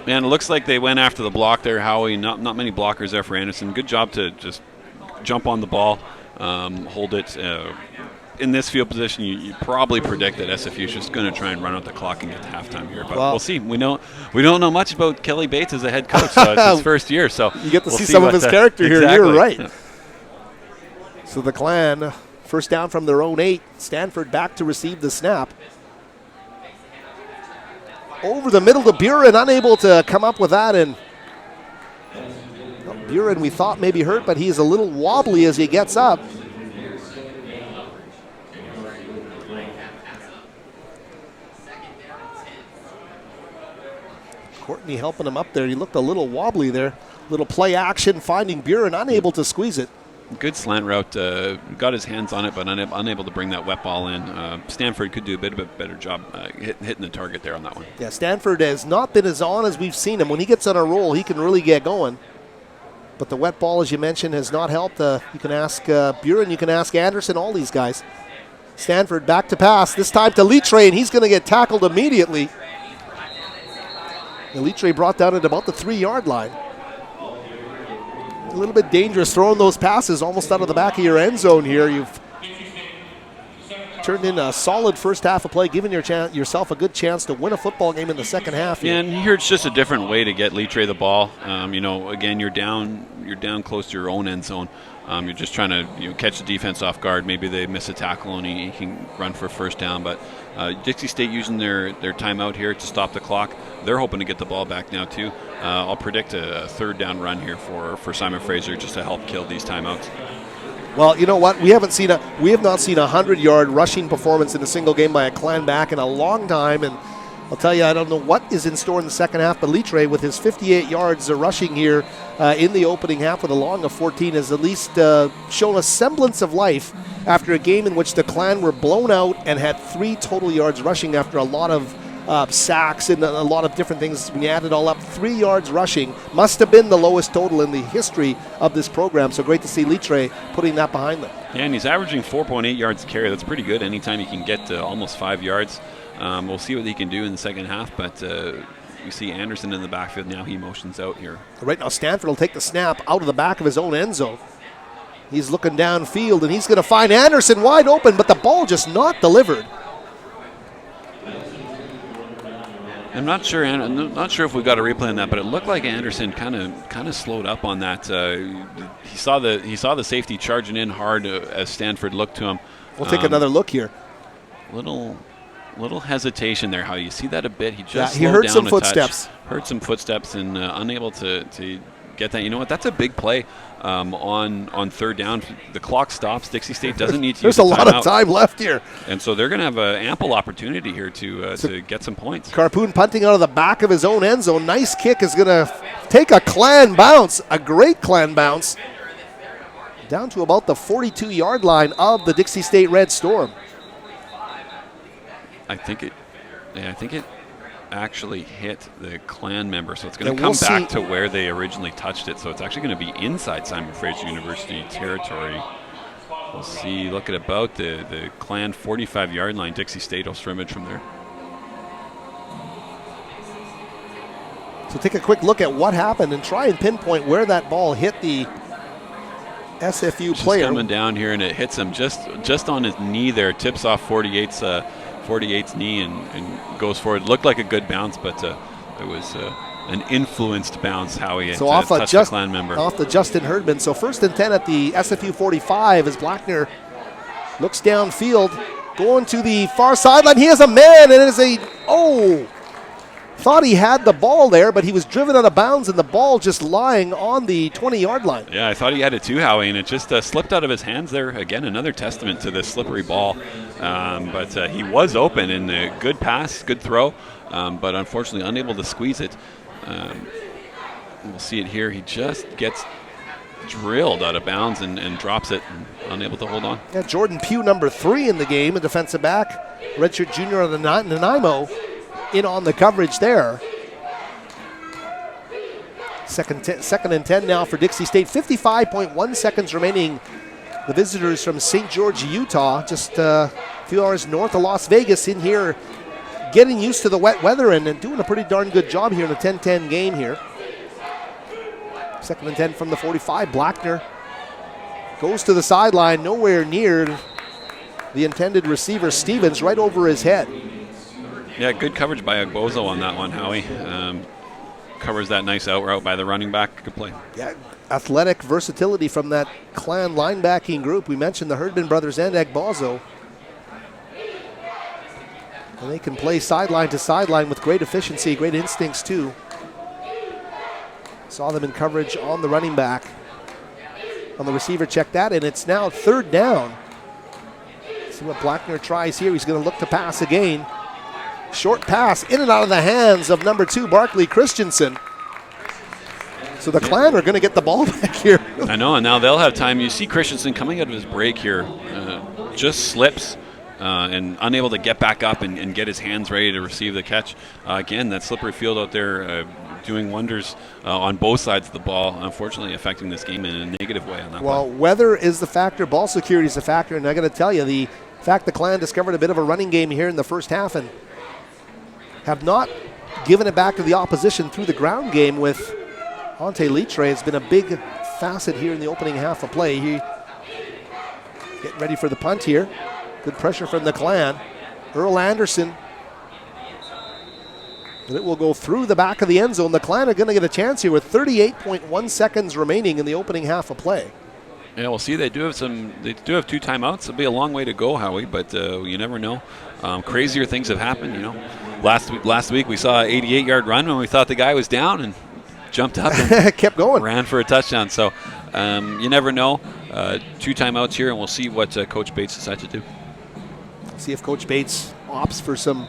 Man, it looks like they went after the block there, Howie. Not many blockers there for Anderson. Good job to just jump on the ball, hold it. In this field position, you probably predict that SFU is just going to try and run out the clock and get to halftime here. But we'll see. We don't know much about Kelly Bates as a head coach, so it's his first year. So you get to see some of his character here. Exactly. You're right. So the Clan, first down from their own 8. Stanford back to receive the snap. Over the middle to Buren, unable to come up with that. And Buren, we thought maybe hurt, but he's a little wobbly as he gets up. Courtney helping him up there. He looked a little wobbly there. Little play action, finding Buren, unable to squeeze it. Good slant route. Got his hands on it, but unable to bring that wet ball in. Stanford could do a bit of a better job hitting the target there on that one. Yeah, Stanford has not been as on as we've seen him. When he gets on a roll, he can really get going. But the wet ball, as you mentioned, has not helped. You can ask Buren, you can ask Anderson, all these guys. Stanford back to pass, this time to Litre, and he's going to get tackled immediately. Litre brought down at about the 3-yard line. A little bit dangerous throwing those passes almost out of the back of your end zone here. You've turned in a solid first half of play, giving yourself a good chance to win a football game in the second half. Yeah, and here it's just a different way to get Litre the ball. Again, you're down close to your own end zone. You're just trying to catch the defense off guard. Maybe they miss a tackle and he can run for first down. But Dixie State using their timeout here to stop the clock. They're hoping to get the ball back now too. I'll predict a 3rd down run here for Simon Fraser just to help kill these timeouts. Well, you know what? We have not seen a 100-yard rushing performance in a single game by a Clan back in a long time, and I'll tell you, I don't know what is in store in the second half, but Litre with his 58 yards rushing here in the opening half with a long of 14 has at least shown a semblance of life after a game in which the Clan were blown out and had 3 total yards rushing after a lot of sacks and a lot of different things. When you add it all up, 3 yards rushing must have been the lowest total in the history of this program. So great to see Litre putting that behind them. Yeah, and he's averaging 4.8 yards a carry. That's pretty good. Anytime he can get to almost 5 yards. We'll see what he can do in the second half, but we see Anderson in the backfield now. He motions out here. Right now, Stanford will take the snap out of the back of his own end zone. He's looking downfield, and he's going to find Anderson wide open, but the ball just not delivered. I'm not sure if we got a replay on that, but it looked like Anderson kind of slowed up on that. He saw the safety charging in hard as Stanford looked to him. We'll take another look here. Little hesitation there. How you see that a bit? He just he heard some footsteps. Heard some footsteps and unable to get that. You know what? That's a big play on third down. The clock stops. Dixie State doesn't need to use There's a lot of time left here. And so they're going to have an ample opportunity here to get some points. Carpoon punting out of the back of his own end zone. Nice kick is going to take a Clan bounce, a great Clan bounce, down to about the 42-yard line of the Dixie State Red Storm. I think it actually hit the Clan member, so it's going to come back to where they originally touched it. So it's actually going to be inside Simon Fraser University territory. We'll see. Look at about the Clan 45-yard line. Dixie State will scrimmage from there. So take a quick look at what happened and try and pinpoint where that ball hit the SFU player. Coming down here, and it hits him just on his knee there. Tips off 48's knee and goes forward. Looked like a good bounce, but it was an influenced bounce, Howie. So off touched the Clan member. Off the Justin Herdman. So 1st and 10 at the SFU 45 as Blackner looks downfield, going to the far sideline. He has a man, and it is thought he had the ball there, but he was driven out of bounds, and the ball just lying on the 20-yard line. Yeah, I thought he had it too, Howie, and it just slipped out of his hands there. Again, another testament to this slippery ball. But he was open, and a good pass, good throw, but unfortunately unable to squeeze it. We'll see it here. He just gets drilled out of bounds and drops it, and unable to hold on. Yeah, Jordan Pugh, number 3 in the game, a defensive back, redshirt junior of the Nanaimo, in on the coverage there. Second and 10 now for Dixie State. 55.1 seconds remaining. The visitors from St. George, Utah, just a few hours north of Las Vegas, in here getting used to the wet weather and doing a pretty darn good job here in a 10-10 game here. 2nd and 10 from the 45. Blackner goes to the sideline, nowhere near the intended receiver, Stevens, right over his head. Yeah, good coverage by Agbozo on that one, Howie. Covers that nice out route by the running back. Good play. Yeah, athletic versatility from that Clan linebacking group. We mentioned the Herdman brothers and Agbozo. And they can play sideline to sideline with great efficiency, great instincts too. Saw them in coverage on the running back. On the receiver, check that, and it's now 3rd down. See what Blackner tries here. He's going to look to pass again. Short pass in and out of the hands of number 2, Barkley Christensen. So the Clan are going to get the ball back here. I know, and now they'll have time. You see Christensen coming out of his break here, just slips and unable to get back up and get his hands ready to receive the catch. Again, that slippery field out there doing wonders on both sides of the ball, unfortunately affecting this game in a negative way on that Well, play. weather is the factor, ball security is the factor, and I got to tell you, the fact the Clan discovered a bit of a running game here in the first half and have not given it back to the opposition through the ground game with Ante Litre has been a big facet here in the opening half of play. He getting ready for the punt here. Good pressure from the Clan. Earl Anderson. And it will go through the back of the end zone. The Clan are going to get a chance here with 38.1 seconds remaining in the opening half of play. Yeah, we'll see. They do have 2 timeouts. It'll be a long way to go, Howie, but you never know. Crazier things have happened, you know. Last week we saw an 88-yard run when we thought the guy was down and jumped up and kept going, ran for a touchdown. So you never know. 2 timeouts here, and we'll see what Coach Bates decides to do. See if Coach Bates opts for some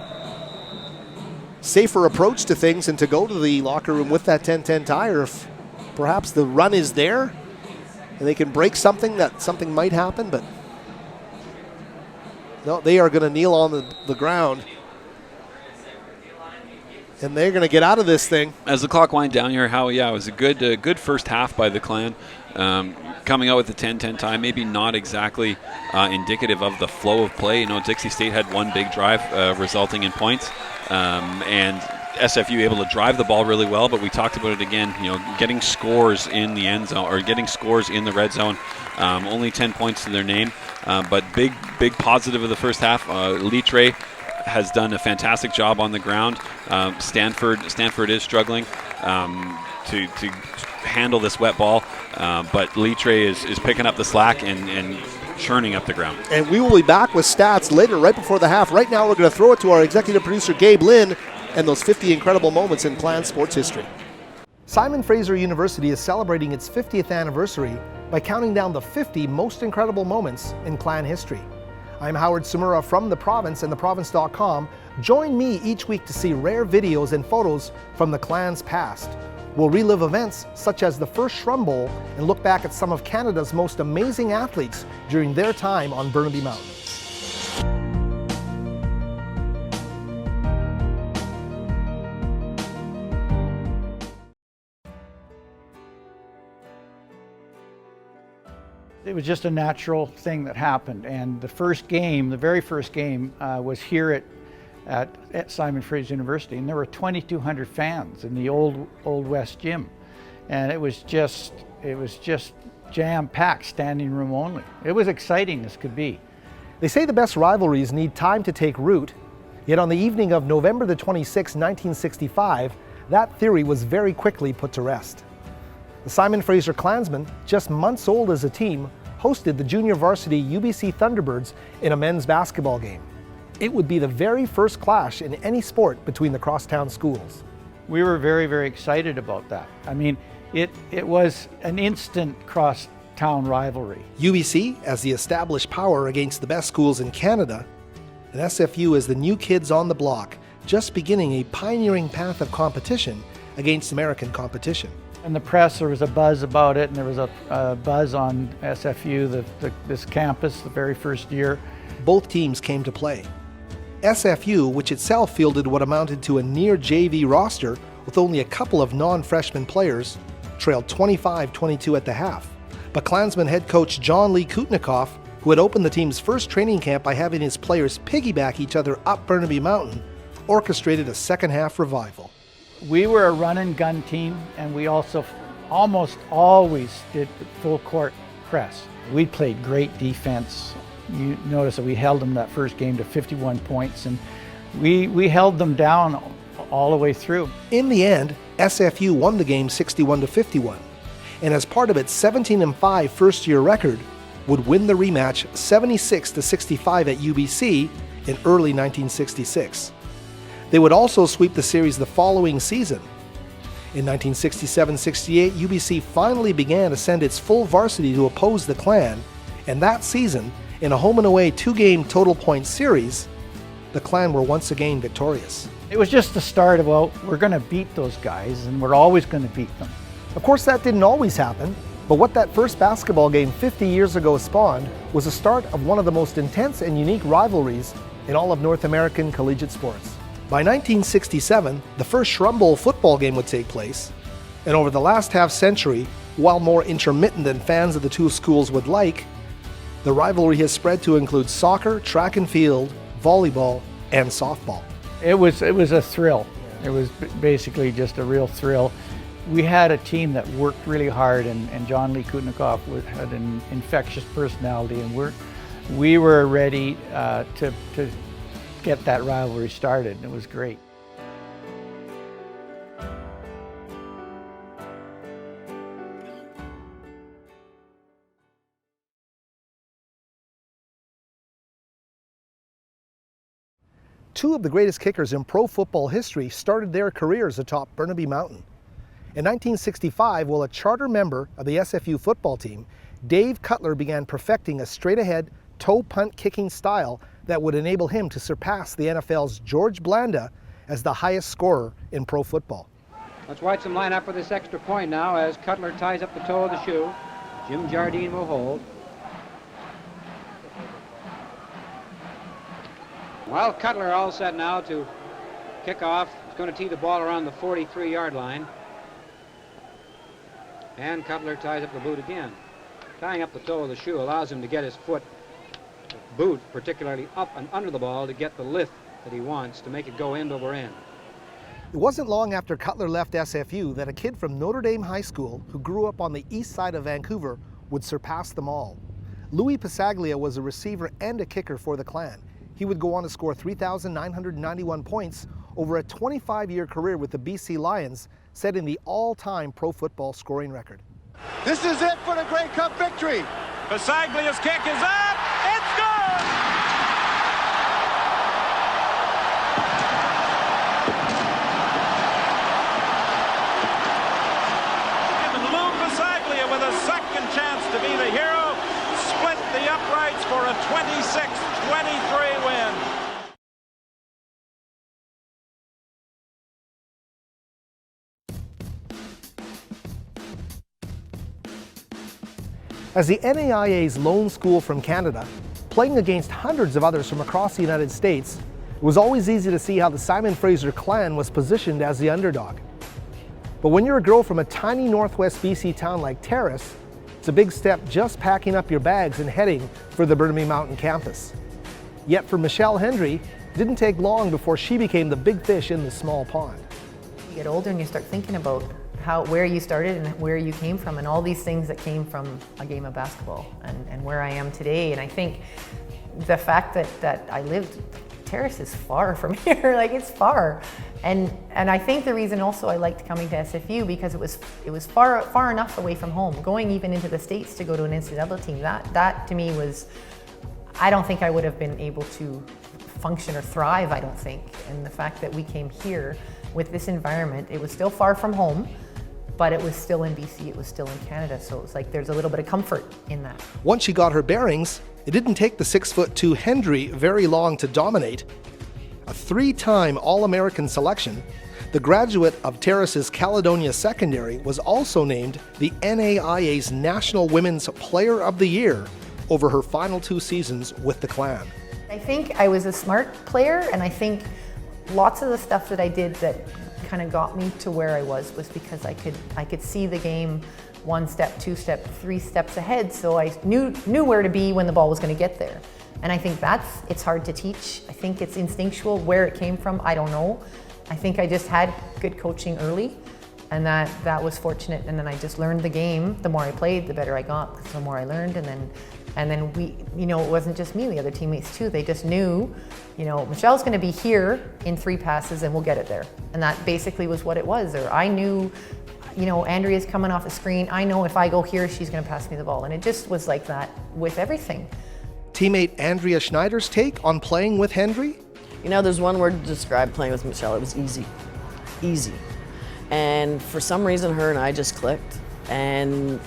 safer approach to things and to go to the locker room with that 10-10 tie, or if perhaps the run is there and they can break something, that something might happen, but No, they are going to kneel on the ground. And they're going to get out of this thing. As the clock winds down here, Howie, it was a good first half by the Clan. Coming out with the 10-10 tie, maybe not exactly indicative of the flow of play. Dixie State had one big drive resulting in points, and SFU able to drive the ball really well, but we talked about it again, getting scores in the end zone or getting scores in the red zone. Only 10 points to their name, but big positive of the first half. Litre has done a fantastic job on the ground. Stanford is struggling to handle this wet ball, but Litre is picking up the slack and churning up the ground. And we will be back with stats later, right before the half. Right now, we're going to throw it to our executive producer, Gabe Lynn, and those 50 incredible moments in Clan sports history. Simon Fraser University is celebrating its 50th anniversary by counting down the 50 most incredible moments in Clan history. I'm Howard Sumura from The Province and theprovince.com. Join me each week to see rare videos and photos from the Clan's past. We'll relive events such as the first Shrum Bowl and look back at some of Canada's most amazing athletes during their time on Burnaby Mountain. It was just a natural thing that happened, and the very first game was here at Simon Fraser University, and there were 2,200 fans in the old West gym, and it was just jam-packed, standing room only. It was exciting as could be. They say the best rivalries need time to take root, yet on the evening of November the 26th, 1965, that theory was very quickly put to rest. The Simon Fraser Klansmen, just months old as a team, hosted the junior varsity UBC Thunderbirds in a men's basketball game. It would be the very first clash in any sport between the crosstown schools. We were very, very excited about that. I mean, it was an instant cross-town rivalry. UBC as the established power against the best schools in Canada, and SFU as the new kids on the block, just beginning a pioneering path of competition against American competition. In the press, there was a buzz about it, and there was a buzz on SFU, this campus, the very first year. Both teams came to play. SFU, which itself fielded what amounted to a near JV roster with only a couple of non-freshman players, trailed 25-22 at the half. But Klansman head coach John Lee Kutnikoff, who had opened the team's first training camp by having his players piggyback each other up Burnaby Mountain, orchestrated a second-half revival. We were a run-and-gun team, and we also almost always did full court press. We played great defense. You notice that we held them that first game to 51 points, and we held them down all the way through. In the end, SFU won the game 61-51, and as part of its 17-5 first-year record, would win the rematch 76-65 at UBC in early 1966. They would also sweep the series the following season. In 1967-68, UBC finally began to send its full varsity to oppose the Clan, and that season, in a home and away 2-game total point series, the Clan were once again victorious. It was just the start of, well, we're going to beat those guys, and we're always going to beat them. Of course, that didn't always happen, but what that first basketball game 50 years ago spawned was the start of one of the most intense and unique rivalries in all of North American collegiate sports. By 1967, the first Shrum Bowl football game would take place, and over the last half-century, while more intermittent than fans of the two schools would like, the rivalry has spread to include soccer, track and field, volleyball, and softball. It was a thrill. It was basically just a real thrill. We had a team that worked really hard, and John Lee Kutnikoff had an infectious personality, and we were ready to get that rivalry started. It was great. Two of the greatest kickers in pro football history started their careers atop Burnaby Mountain. In 1965, while a charter member of the SFU football team, Dave Cutler began perfecting a straight-ahead, toe punt kicking style that would enable him to surpass the NFL's George Blanda as the highest scorer in pro football. Let's watch them line up for this extra point now as Cutler ties up the toe of the shoe. Jim Jardine will hold. Well, Cutler all set now to kick off. He's going to tee the ball around the 43-yard line. And Cutler ties up the boot again. Tying up the toe of the shoe allows him to get his boot, particularly up and under the ball, to get the lift that he wants to make it go end over end. It wasn't long after Cutler left SFU that a kid from Notre Dame High School who grew up on the east side of Vancouver would surpass them all. Louis Pasaglia was a receiver and a kicker for the Clan. He would go on to score 3,991 points over a 25-year career with the BC Lions, setting the all-time pro football scoring record. This is it for the Grey Cup victory. Pasaglia's kick is up. It's good! Lou Pasaglia with a second chance to be the hero. Split the uprights for a 26-23 win. As the NAIA's lone school from Canada, playing against hundreds of others from across the United States, it was always easy to see how the Simon Fraser Clan was positioned as the underdog. But when you're a girl from a tiny northwest BC town like Terrace, it's a big step just packing up your bags and heading for the Burnaby Mountain campus. Yet for Michelle Hendry, it didn't take long before she became the big fish in the small pond. You get older and you start thinking about where you started and where you came from and all these things that came from a game of basketball and where I am today. And I think the fact that I lived, Terrace is far from here, like it's far. And I think the reason also I liked coming to SFU because it was far enough away from home. Going even into the States to go to an NCAA team, that to me was, I don't think I would have been able to function or thrive, I don't think. And the fact that we came here with this environment, it was still far from home, but it was still in BC, it was still in Canada, so it was like there's a little bit of comfort in that. Once she got her bearings, it didn't take the 6'2" Hendry very long to dominate. A 3-time All-American selection, the graduate of Terrace's Caledonia Secondary was also named the NAIA's National Women's Player of the Year over her final 2 seasons with the Clan. I think I was a smart player, and I think lots of the stuff that I did that kind of got me to where I was because I could see the game 1 step, 2 step, 3 steps ahead, so I knew where to be when the ball was going to get there. And I think it's hard to teach. I think it's instinctual. Where it came from, I don't know. I think I just had good coaching early, and that was fortunate. And then I just learned the game. The more I played, the better I got, because the more I learned. And then we, it wasn't just me, the other teammates too. They just knew, Michelle's going to be here in 3 passes and we'll get it there. And that basically was what it was. Or I knew, Andrea's coming off a screen. I know if I go here, she's going to pass me the ball. And it just was like that with everything. Teammate Andrea Schneider's take on playing with Hendry? There's one word to describe playing with Michelle. It was easy. Easy. And for some reason, her and I just clicked. And,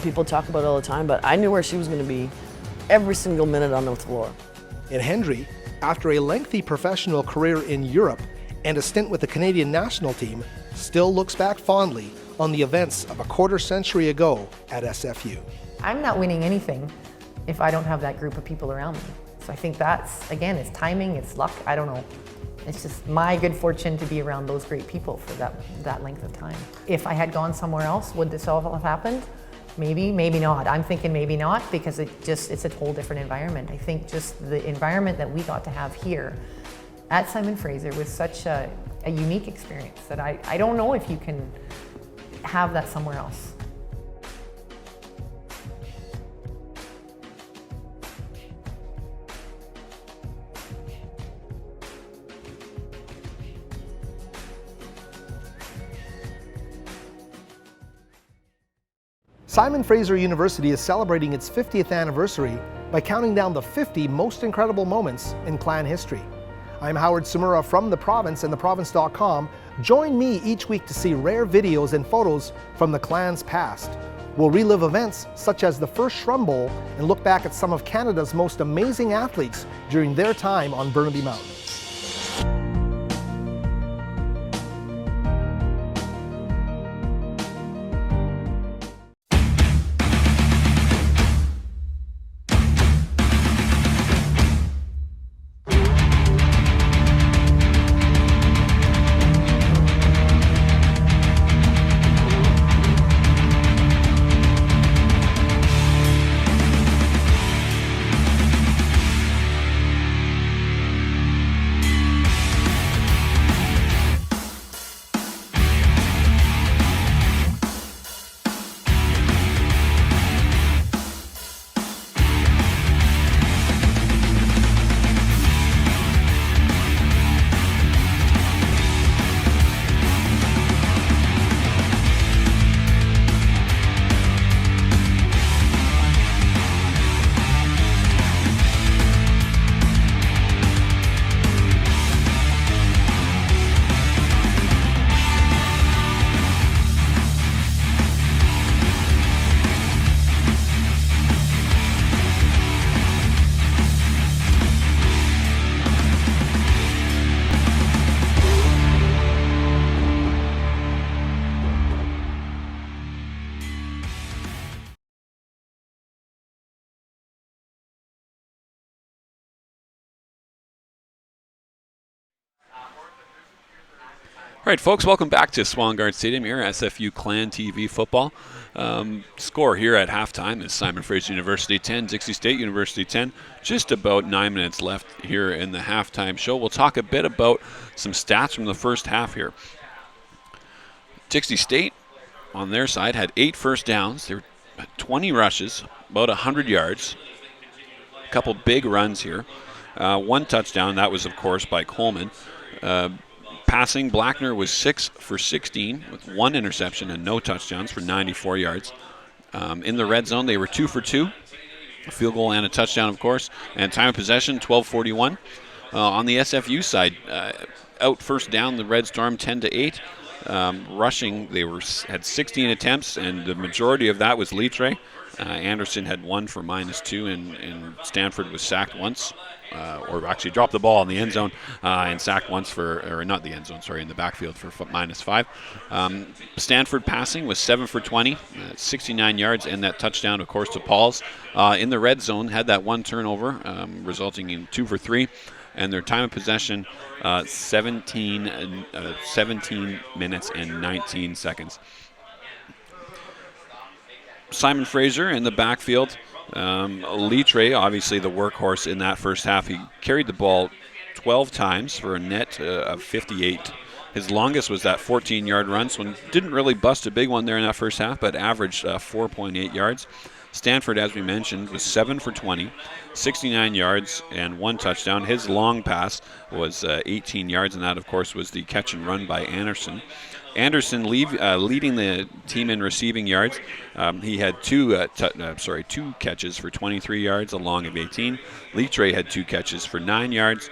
people talk about it all the time, but I knew where she was going to be every single minute on the floor. And Hendry, after a lengthy professional career in Europe and a stint with the Canadian national team, still looks back fondly on the events of a quarter-century ago at SFU. I'm not winning anything if I don't have that group of people around me. So I think that's, again, it's timing, it's luck, I don't know. It's just my good fortune to be around those great people for that length of time. If I had gone somewhere else, would this all have happened? Maybe, maybe not. I'm thinking maybe not, because it's a whole different environment. I think just the environment that we got to have here at Simon Fraser was such a unique experience that I don't know if you can have that somewhere else. Simon Fraser University is celebrating its 50th anniversary by counting down the 50 most incredible moments in Clan history. I'm Howard Samura from The Province and theprovince.com. Join me each week to see rare videos and photos from the Clan's past. We'll relive events such as the first Shrum Bowl and look back at some of Canada's most amazing athletes during their time on Burnaby Mountain. All right, folks, welcome back to Swangard Stadium here, SFU Clan TV football. Score here at halftime is Simon Fraser University 10, Dixie State University 10. Just about 9 minutes left here in the halftime show. We'll talk a bit about some stats from the first half here. Dixie State, on their side, had 8 first downs. There were 20 rushes, about 100 yards. A couple big runs here. 1 touchdown, that was, of course, by Coleman. Passing, Blackner was 6 for 16 with 1 interception and no touchdowns for 94 yards. In the red zone, they were 2 for 2. A field goal and a touchdown, of course. And time of possession, 12:41. On the SFU side, out first down, the Red Storm 10-8. Rushing, they had 16 attempts, and the majority of that was Litre. Anderson had 1 for -2, and Stanford was sacked once, or actually dropped the ball in the end zone and sacked once or not the end zone, sorry, in the backfield for -5. Stanford passing was 7 for 20, 69 yards, and that touchdown, of course, to Pauls. In the red zone, had that 1 turnover, resulting in 2 for 3. And their time of possession, 17 minutes and 19 seconds. Simon Fraser in the backfield. Litre, obviously the workhorse in that first half. He carried the ball 12 times for a net of 58. His longest was that 14-yard run, so didn't really bust a big one there in that first half, but averaged 4.8 yards. Stanford, as we mentioned, was 7 for 20, 69 yards, and 1 touchdown. His long pass was 18 yards, and that, of course, was the catch and run by Anderson. Anderson leading the team in receiving yards. He had 2 catches for 23 yards, a long of 18. Litre had 2 catches for 9 yards.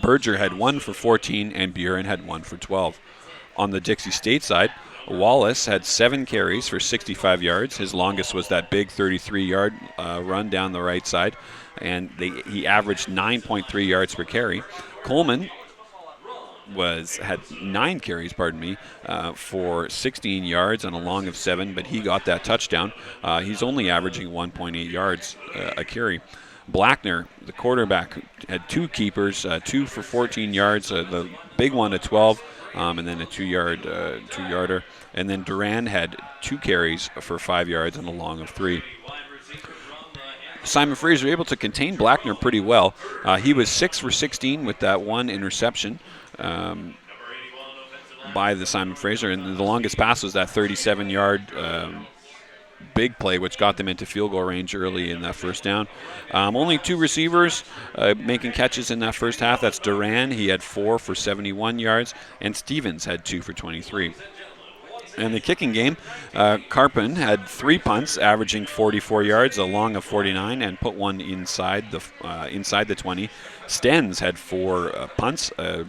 Berger had 1 for 14, and Buren had 1 for 12. On the Dixie State side, Wallace had 7 carries for 65 yards. His longest was that big 33-yard run down the right side, and he averaged 9.3 yards per carry. Coleman had 9 carries, for 16 yards and a long of 7, but he got that touchdown. He's only averaging 1.8 yards a carry. Blackner, the quarterback, had 2 keepers, 2 for 14 yards, the big one at 12, and then a 2-yarder. And then Duran had 2 carries for 5 yards and a long of 3. Simon Fraser able to contain Blackner pretty well. He was 6 for 16 with that 1 interception by the Simon Fraser, and the longest pass was that 37-yard big play, which got them into field goal range early in that first down. Only 2 receivers making catches in that first half. That's Duran. He had 4 for 71 yards, and Stevens had 2 for 23. In the kicking game, Carpin had 3 punts, averaging 44 yards, a long of 49, and put 1 inside the 20. Stens had 4 punts, a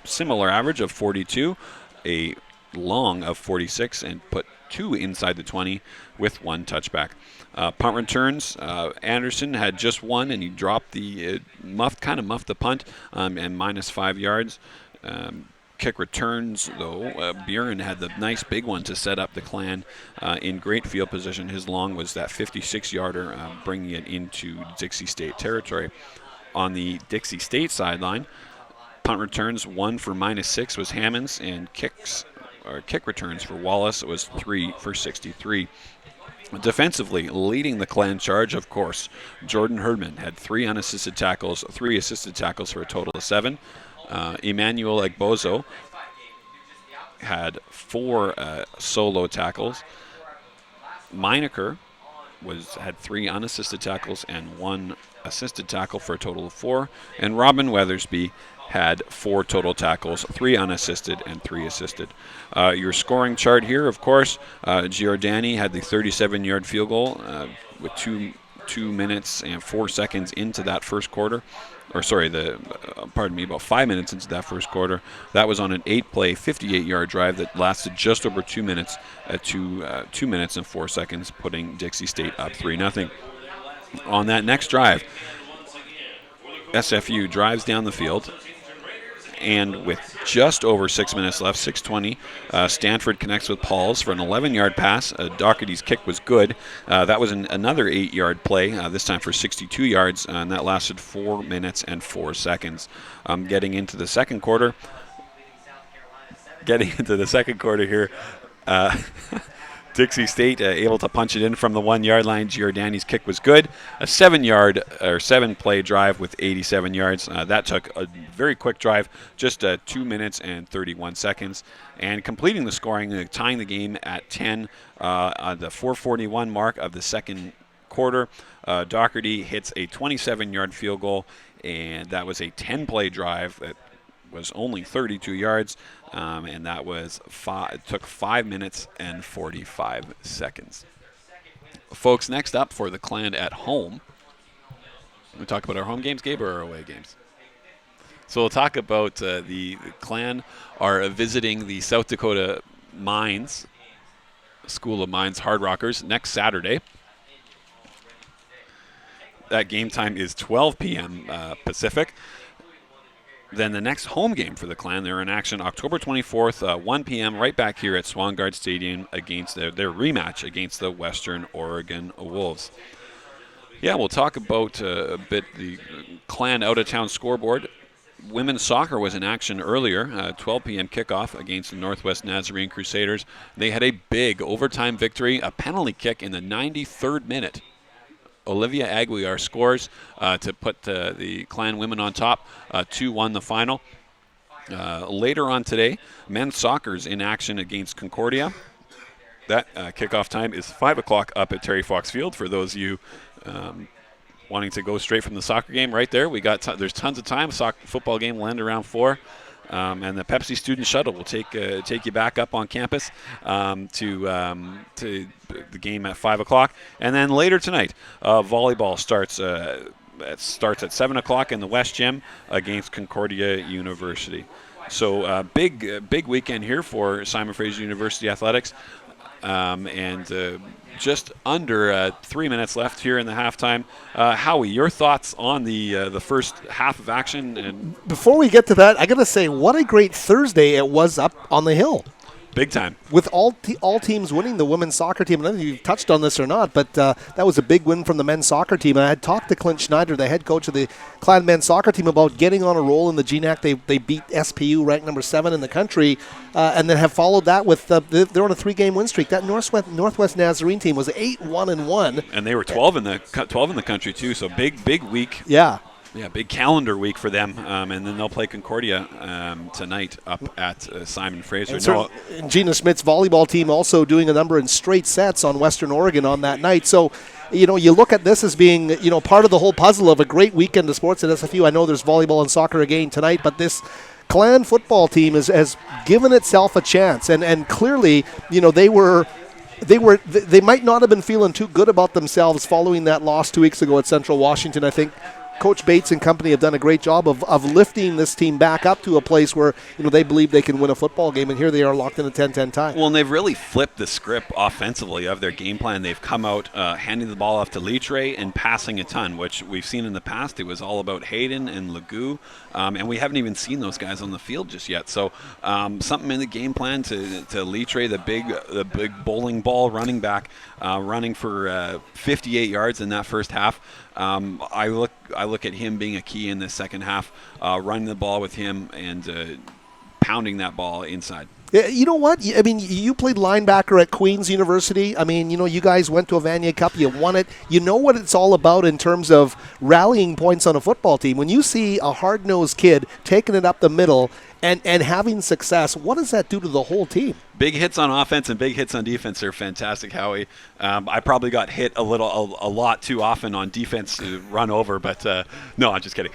similar average of 42, a long of 46, and put 2 inside the 20 with 1 touchback. Punt returns, Anderson had just 1, and he dropped the muffed the punt, and -5 yards. Kick returns, though, Buren had the nice big one to set up the Clan in great field position. His long was that 56-yarder, bringing it into Dixie State territory. On the Dixie State sideline, punt returns, 1 for -6 was Hammonds, and kick returns for Wallace was 3 for 63. Defensively, leading the Clan charge, of course, Jordan Herdman had 3 unassisted tackles, 3 assisted tackles for a total of 7. Emmanuel Egbozo had 4 solo tackles. Meinecker had 3 unassisted tackles and 1 assisted tackle for a total of 4. And Robin Weathersby had 4 total tackles, 3 unassisted and 3 assisted. Your scoring chart here, of course, Giordani had the 37-yard field goal with 2 minutes and 4 seconds into that first quarter. About 5 minutes into that first quarter. That was on an 8-play, 58-yard drive that lasted just over 2 minutes at 2 minutes and 4 seconds, putting Dixie State up 3-0. On that next drive, SFU drives down the field, and with just over 6 minutes left, 6:20, Stanford connects with Pauls for an 11-yard pass. Doherty's kick was good. That was another 8-yard play, this time for 62 yards, and that lasted 4 minutes and 4 seconds. Getting into the second quarter, getting into the second quarter here. Dixie State able to punch it in from the 1 yard line. Giordani's kick was good. A 7-play drive with 87 yards. That took a very quick drive, just 2 minutes and 31 seconds. And completing the scoring, tying the game at 10 on the 4:41 mark of the second quarter. Doherty hits a 27-yard field goal, and that was a 10-play drive that was only 32 yards, and that was it took 5 minutes and 45 seconds. Folks, next up for the Clan at home. We talk about our home games, Gabe, or our away games? So we'll talk about the Clan are visiting the South Dakota Mines, School of Mines Hard Rockers, next Saturday. That game time is 12 p.m. Pacific. Then the next home game for the Clan, they're in action October 24th, 1 p.m. right back here at Swangard Stadium against their rematch against the Western Oregon Wolves. Yeah, we'll talk about a bit the Clan out-of-town scoreboard. Women's soccer was in action earlier, 12 p.m. kickoff against the Northwest Nazarene Crusaders. They had a big overtime victory, a penalty kick in the 93rd minute. Olivia Aguiar scores to put the Clan women on top, 2-1 the final. Later on today, men's soccer's in action against Concordia. That kickoff time is 5 o'clock up at Terry Fox Field. For those of you wanting to go straight from the soccer game, right there, we got there's tons of time. Football game will end around 4. And the Pepsi Student Shuttle will take you back up on campus to the game at 5 o'clock. And then later tonight, volleyball starts at 7 o'clock in the West Gym against Concordia University. So big weekend here for Simon Fraser University Athletics. And just under 3 minutes left here in the halftime. Howie, your thoughts on the first half of action? And before we get to that, I got to say, what a great Thursday it was up on the hill. Big time. With all teams winning, the women's soccer team, I don't know if you've touched on this or not, but that was a big win from the men's soccer team. And I had talked to Clint Schneider, the head coach of the Clan men's soccer team, about getting on a roll in the GNAC. They beat SPU, ranked number 7 in the country, and then have followed that with they're on a 3-game win streak. That Northwest Nazarene team was 8-1-1, and they were 12 in the country too. So big week. Yeah. Yeah, big calendar week for them, and then they'll play Concordia tonight up at Simon Fraser. And Gina Smith's volleyball team also doing a number in straight sets on Western Oregon on that night. So, you look at this as being, part of the whole puzzle of a great weekend of sports at SFU. I know there's volleyball and soccer again tonight, but this Clan football team has given itself a chance, and clearly, they might not have been feeling too good about themselves following that loss 2 weeks ago at Central Washington. I think Coach Bates and company have done a great job of lifting this team back up to a place where they believe they can win a football game, and here they are locked in a 10-10 tie. Well, and they've really flipped the script offensively of their game plan. They've come out handing the ball off to Litre and passing a ton, which we've seen in the past. It was all about Hayden and Legou, and we haven't even seen those guys on the field just yet. So something in the game plan to Litre, the big bowling ball running back, running for 58 yards in that first half. I look at him being a key in the second half, running the ball with him and pounding that ball inside. You know what? I mean, you played linebacker at Queen's University. I mean, you guys went to a Vanier Cup. You won it. You know what it's all about in terms of rallying points on a football team. When you see a hard-nosed kid taking it up the middle and having success, what does that do to the whole team? Big hits on offense and big hits on defense are fantastic, Howie. I probably got hit a lot too often on defense to run over, but no, I'm just kidding.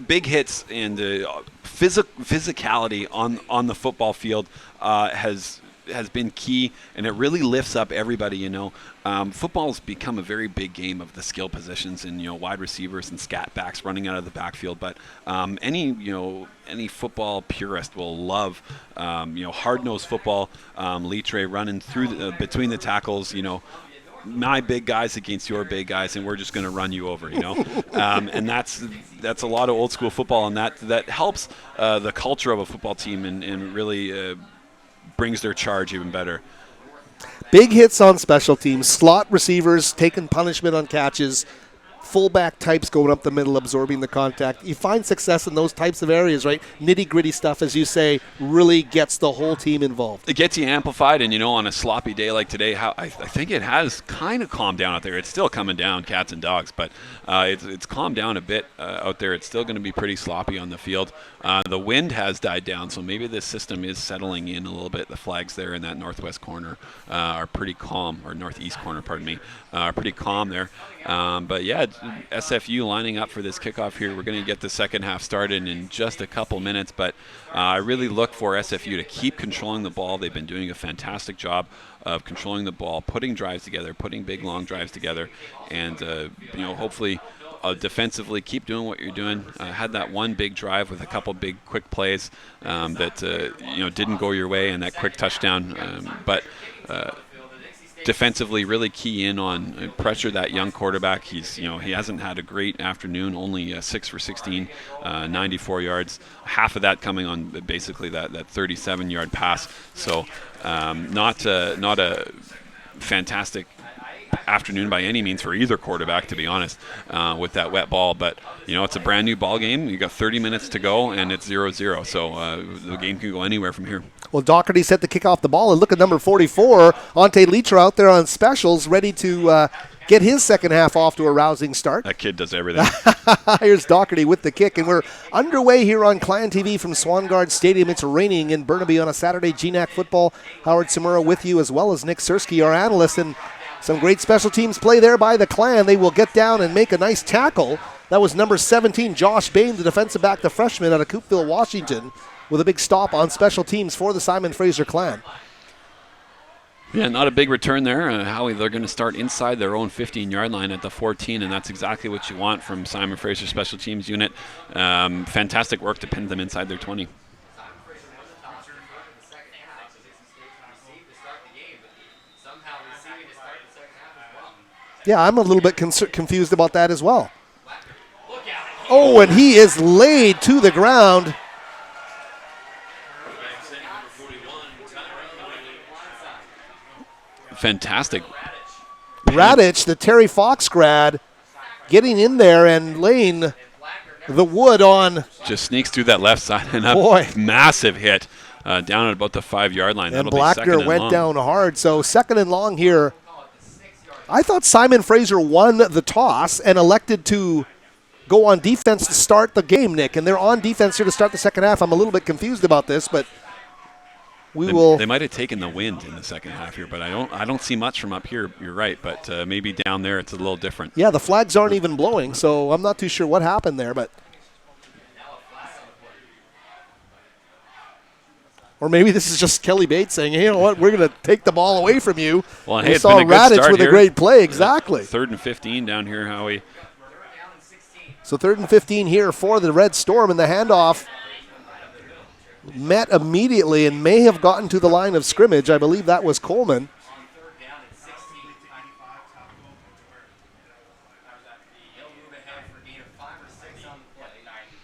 Big hits and physicality on the football field has been key, and it really lifts up everybody. Football's become a very big game of the skill positions and wide receivers and scat backs running out of the backfield. But any football purist will love hard-nosed football. Litre running through between the tackles. My big guys against your big guys, and we're just going to run you over, and that's a lot of old school football, and that helps the culture of a football team and really brings their charge even better. Big hits on special teams, slot receivers taking punishment on catches. fullback types going up the middle, absorbing the contact. You find success in those types of areas, right? Nitty-gritty stuff, as you say, really gets the whole team involved. It gets you amplified, and, on a sloppy day like today, I think it has kind of calmed down out there. It's still coming down, cats and dogs, but it's calmed down a bit out there. It's still going to be pretty sloppy on the field. The wind has died down, so maybe this system is settling in a little bit. The flags there in that northwest corner are pretty calm, or northeast corner, pardon me, are pretty calm there. But yeah, SFU lining up for this kickoff here. We're going to get the second half started in just a couple minutes, but I really look for SFU to keep controlling the ball. They've been doing a fantastic job of controlling the ball, putting drives together, putting big, long drives together, and hopefully defensively keep doing what you're doing. Had that one big drive with a couple big, quick plays that didn't go your way, and that quick touchdown, but defensively really key in on pressure that young quarterback. He hasn't had a great afternoon, only 6 for 16, 94 yards, half of that coming on basically that 37-yard pass. So not a fantastic afternoon by any means for either quarterback, to be honest, with that wet ball. But it's a brand new ball game. You got 30 minutes to go, and it's 0-0. So the game can go anywhere from here. Well, Doherty set to kick off the ball, and look at number 44, Ante Leitra out there on specials, ready to get his second half off to a rousing start. That kid does everything. Here's Doherty with the kick, and we're underway here on Clan TV from Swangard Stadium. It's raining in Burnaby on a Saturday. GNAC football. Howard Samura with you, as well as Nick Sersky, our analyst, and some great special teams play there by the Clan. They will get down and make a nice tackle. That was number 17, Josh Bain, the defensive back, the freshman out of Coopville, Washington, with a big stop on special teams for the Simon Fraser Clan. Yeah, not a big return there. Howie, they're going to start inside their own 15-yard line at the 14, and that's exactly what you want from Simon Fraser special teams unit. Fantastic work to pin them inside their 20. Yeah, I'm a little bit confused about that as well. Oh, and he is laid to the ground. Fantastic. Radich, the Terry Fox grad, getting in there and laying the wood on. Just sneaks through that left side, and Boy. Massive hit down at about the 5-yard line. And That'll Blackner went down hard. So second and long here. I thought Simon Fraser won the toss and elected to go on defense to start the game, Nick. And they're on defense here to start the second half. I'm a little bit confused about this, but They might have taken the wind in the second half here, but I don't see much from up here. You're right, but maybe down there it's a little different. Yeah, the flags aren't even blowing, so I'm not too sure what happened there, but. Or maybe this is just Kelly Bates saying, hey, you know what, we're going to take the ball away from you. Well, we saw Radich with a great play. Exactly. 3rd and 15 down here, Howie. So 3rd and 15 here for the Red Storm, and the handoff met immediately and may have gotten to the line of scrimmage. I believe that was Coleman.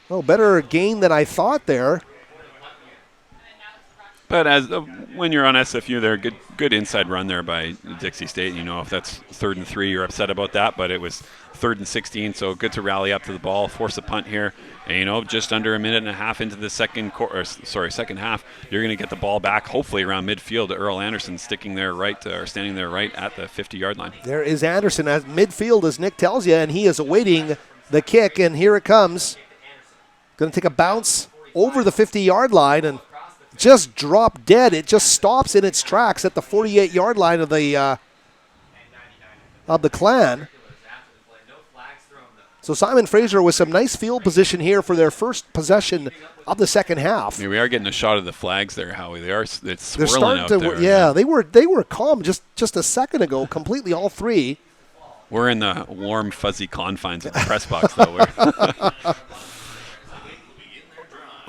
Oh, better gain than I thought there. But when you're on SFU, there, good inside run there by Dixie State. If that's 3rd and 3, you're upset about that. But it was 3rd and 16, so good to rally up to the ball, force a punt here. And just under a minute and a half into the second half, you're going to get the ball back, hopefully around midfield to Earl Anderson, standing there right at the 50-yard line. There is Anderson at midfield, as Nick tells you, and he is awaiting the kick. And here it comes. Going to take a bounce over the 50-yard line and just drop dead. It just stops in its tracks at the 48-yard line of the Clan. So Simon Fraser with some nice field position here for their first possession of the second half. Yeah, we are getting a shot of the flags there, Howie. It's They're swirling starting out to, there. yeah, they were calm just a second ago, completely all three. We're in the warm, fuzzy confines of the press box, though.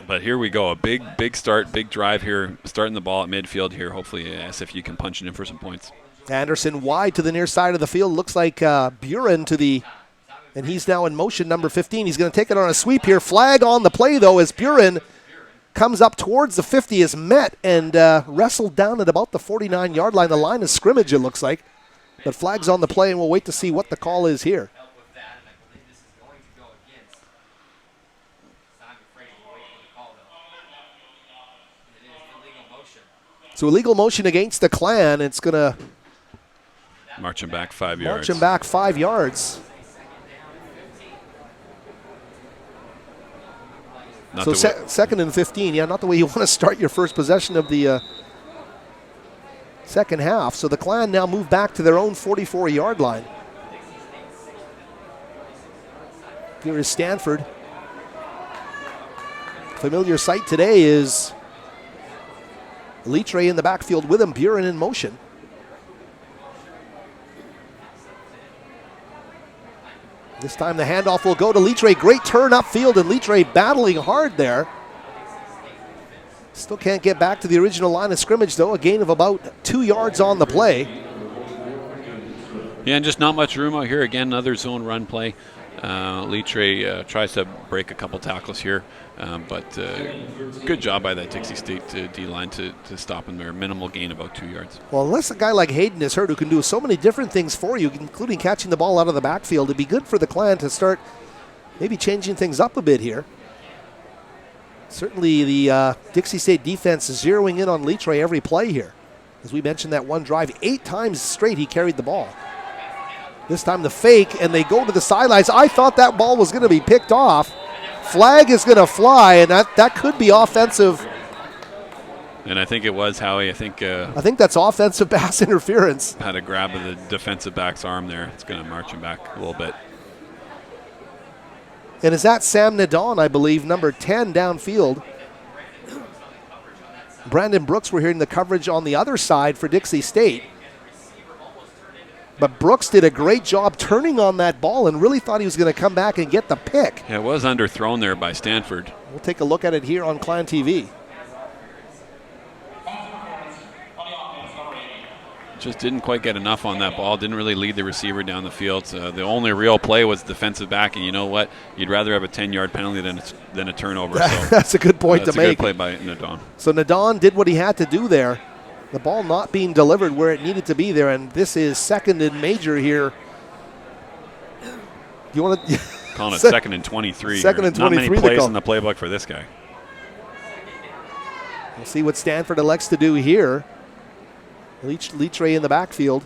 But here we go. A big start, big drive here, starting the ball at midfield here. Hopefully SFU can punch it in for some points. Anderson wide to the near side of the field. Looks like Buren and he's now in motion, number 15. He's going to take it on a sweep here. Flag on the play, though, as Buren comes up towards the 50, is met and wrestled down at about the 49-yard line. The line of scrimmage, it looks like. But flag's on the play, and we'll wait to see what the call is here. So illegal motion against the Clan. It's going to march him back 5 yards. March him back 5 yards. So second and 15. Yeah, not the way you want to start your first possession of the second half. So the Clan now move back to their own 44-yard line. Here is Stanford. Familiar sight today is Litre in the backfield with him, Buren in motion. This time the handoff will go to Litre. Great turn upfield, and Litre battling hard there. Still can't get back to the original line of scrimmage, though. A gain of about 2 yards on the play. Yeah, and just not much room out here. Again, another zone run play. Litre tries to break a couple tackles here, but good job by that Dixie State D-line to stop him there. Minimal gain, about 2 yards. Well, unless a guy like Hayden is hurt who can do so many different things for you, including catching the ball out of the backfield, it'd be good for the Clan to start maybe changing things up a bit here. Certainly the Dixie State defense is zeroing in on Litre every play here. As we mentioned, that one drive, 8 times straight he carried the ball. This time the fake, and they go to the sidelines. I thought that ball was going to be picked off. Flag is going to fly, and that could be offensive. And I think it was, Howie. I think that's offensive pass interference. Had a grab of the defensive back's arm there. It's going to march him back a little bit. And is that Sam Nadon, I believe, number 10 downfield. Brandon Brooks, we're hearing the coverage on the other side for Dixie State. But Brooks did a great job turning on that ball and really thought he was going to come back and get the pick. Yeah, it was underthrown there by Stanford. We'll take a look at it here on Clan TV. Just didn't quite get enough on that ball. Didn't really lead the receiver down the field. The only real play was defensive back, and you know what? You'd rather have a 10-yard penalty than a turnover. So that's a good point to make. That's a good play by Nadon. So Nadon did what he had to do there. The ball not being delivered where it needed to be there, and this is second and major here. You want to calling it second and 23. Second and 23. Not many plays in the playbook for this guy. We'll see what Stanford elects to do here. Litre in the backfield.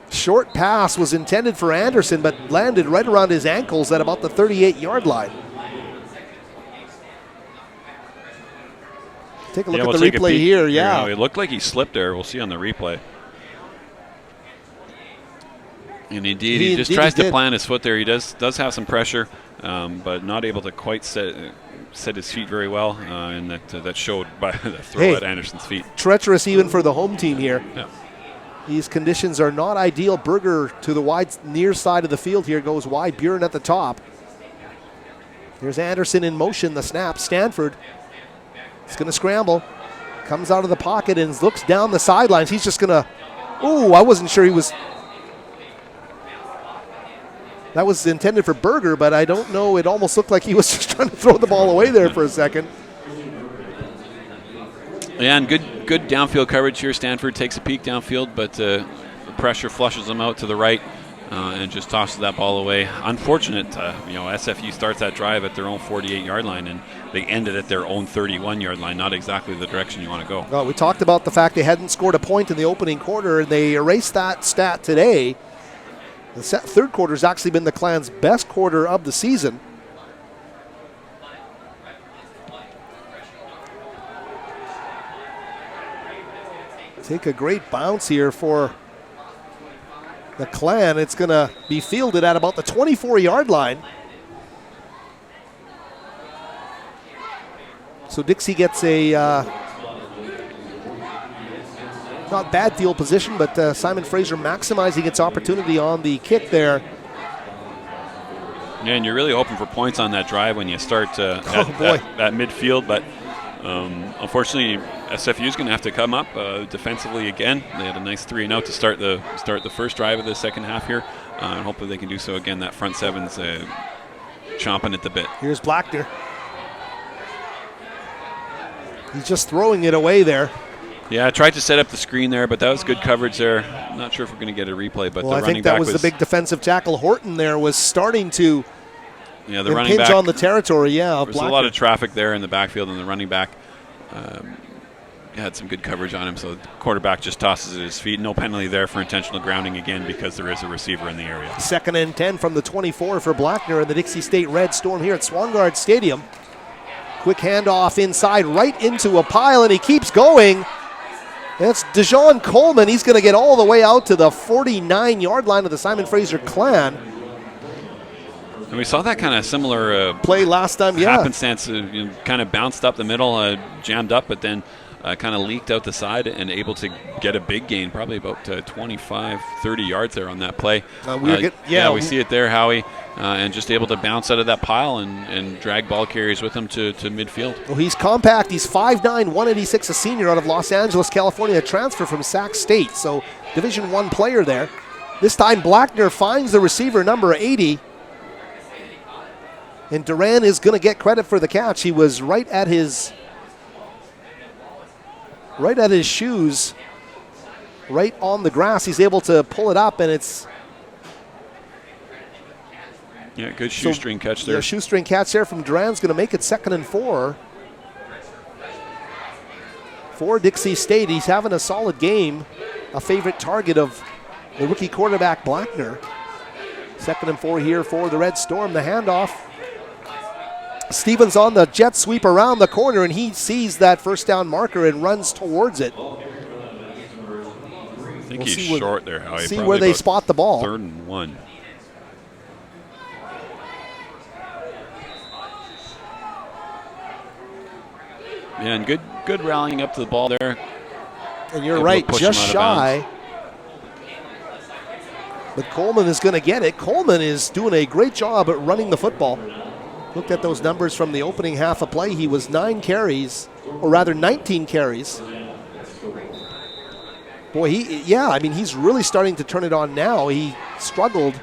Short pass was intended for Anderson, but landed right around his ankles at about the 38-yard line. Take a look at the replay here. Yeah, it looked like he slipped there. We'll see on the replay. And indeed, he just tries to plant his foot there. He does have some pressure, but not able to quite set his feet very well, and that showed by the throw at Anderson's feet. Treacherous even for the home team here. Yeah. These conditions are not ideal. Berger to the wide near side of the field here, goes wide. Buren at the top. Here's Anderson in motion. The snap. Stanford is going to scramble. Comes out of the pocket and looks down the sidelines. He's just going to. Ooh, I wasn't sure he was. That was intended for Berger, but I don't know. It almost looked like he was just trying to throw the ball away there for a second. Yeah, and good downfield coverage here. Stanford takes a peek downfield, but the pressure flushes them out to the right and just tosses that ball away. Unfortunate, SFU starts that drive at their own 48-yard line, and they ended at their own 31-yard line, not exactly the direction you want to go. Well, we talked about the fact they hadn't scored a point in the opening quarter, and they erased that stat today. The third quarter has actually been the Clan's best quarter of the season. Take a great bounce here for the Clan. It's going to be fielded at about the 24-yard line. So Dixie gets a not bad field position, but Simon Fraser maximizing its opportunity on the kick there. Yeah, and you're really hoping for points on that drive when you start at midfield, but unfortunately, SFU is going to have to come up defensively again. They had a nice 3-and-out to start the first drive of the second half here, and hopefully they can do so again. That front seven's chomping at the bit. Here's Blackner. He's just throwing it away there. Yeah, I tried to set up the screen there, but that was good coverage there. I'm not sure if we're going to get a replay, but the running back I think that was the big defensive tackle. Horton there was starting to the running back on the territory. Yeah, there's a lot of traffic there in the backfield, and the running back had some good coverage on him, so the quarterback just tosses it at his feet. No penalty there for intentional grounding again because there is a receiver in the area. 2nd and 10 from the 24 for Blackner and the Dixie State Red Storm here at Swangard Stadium. Quick handoff inside right into a pile, and he keeps going. That's Dejon Coleman. He's going to get all the way out to the 49-yard line of the Simon Fraser Clan. And we saw that kind of similar play last time, yeah. Happenstance, kind of bounced up the middle, jammed up, but then kind of leaked out the side and able to get a big gain, probably about 25, 30 yards there on that play. We see it there, Howie, and just able to bounce out of that pile and drag ball carriers with him to midfield. Well, he's compact. He's 5'9", 186, a senior out of Los Angeles, California, a transfer from Sac State. So Division I player there. This time Blackner finds the receiver, number 80. And Duran is going to get credit for the catch. He was right at his shoes, right on the grass. He's able to pull it up, and it's... Yeah, good shoestring catch there. Yeah, shoestring catch there from Duran's going to make it 2nd and 4. For Dixie State, he's having a solid game, a favorite target of the rookie quarterback Blackner. 2nd and 4 here for the Red Storm. The handoff. Stevens on the jet sweep around the corner, and he sees that first down marker and runs towards it. I think he's short there, Howie. See where they spot the ball. 3rd and 1. Yeah, and good rallying up to the ball there. And you're right, just shy. But Coleman is going to get it. Coleman is doing a great job at running the football. Looked at those numbers from the opening half of play. He was 19 carries. Boy, he's really starting to turn it on now. He struggled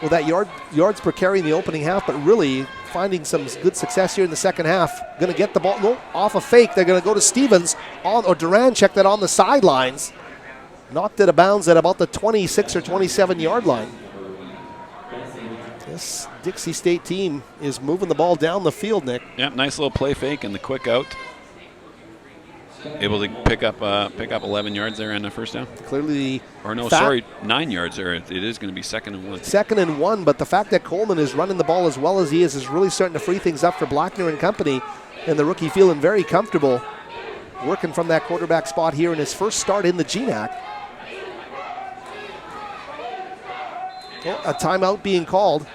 with that yards per carry in the opening half, but really finding some good success here in the second half. Going to get the ball off a fake. They're going to go to Stevens, or Duran checked that on the sidelines. Knocked it out of bounds at about the 26 or 27-yard line. This Dixie State team is moving the ball down the field, Nick. Yeah, nice little play fake and the quick out. Able to pick up 11 yards there on the first down. Clearly, 9 yards there. It is going to be 2nd and 1. 2nd and 1, but the fact that Coleman is running the ball as well as he is really starting to free things up for Blackner and company, and the rookie feeling very comfortable working from that quarterback spot here in his first start in the GNAC. Well, a timeout being called.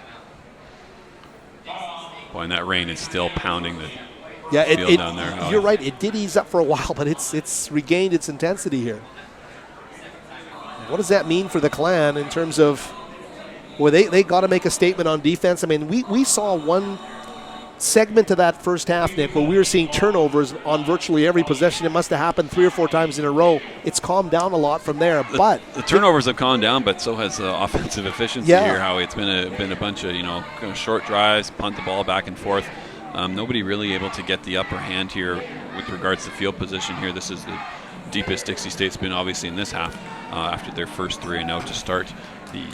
Boy, and that rain is still pounding the field down there. You're right. It did ease up for a while, but it's regained its intensity here. What does that mean for the Clan in terms of, well, they got to make a statement on defense. I mean, we saw one segment of that first half, Nick, where we were seeing turnovers on virtually every possession. It must have happened 3 or 4 times in a row. It's calmed down a lot from there, but the turnovers have calmed down, but so has offensive efficiency here. Howie, it's been a bunch of kind of short drives, punt the ball back and forth. Nobody really able to get the upper hand here with regards to field position here. This is the deepest Dixie State's been obviously in this half after their first 3-0 to start the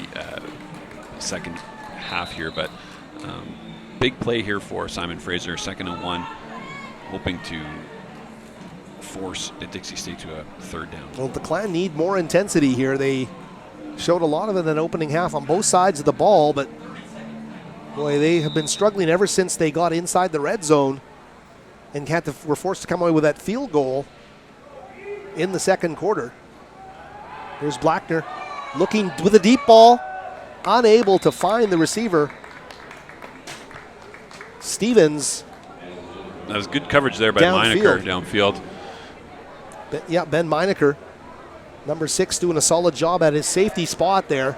second half here, but. Big play here for Simon Fraser, 2nd and 1, hoping to force Dixie State to a 3rd down. Well, the Clan need more intensity here. They showed a lot of it in that opening half on both sides of the ball, but boy, they have been struggling ever since they got inside the red zone and were forced to come away with that field goal in the second quarter. Here's Blackner looking with a deep ball, unable to find the receiver. Stevens. That was good coverage there by Meinecker downfield. Ben Meinecker, number 6, doing a solid job at his safety spot there.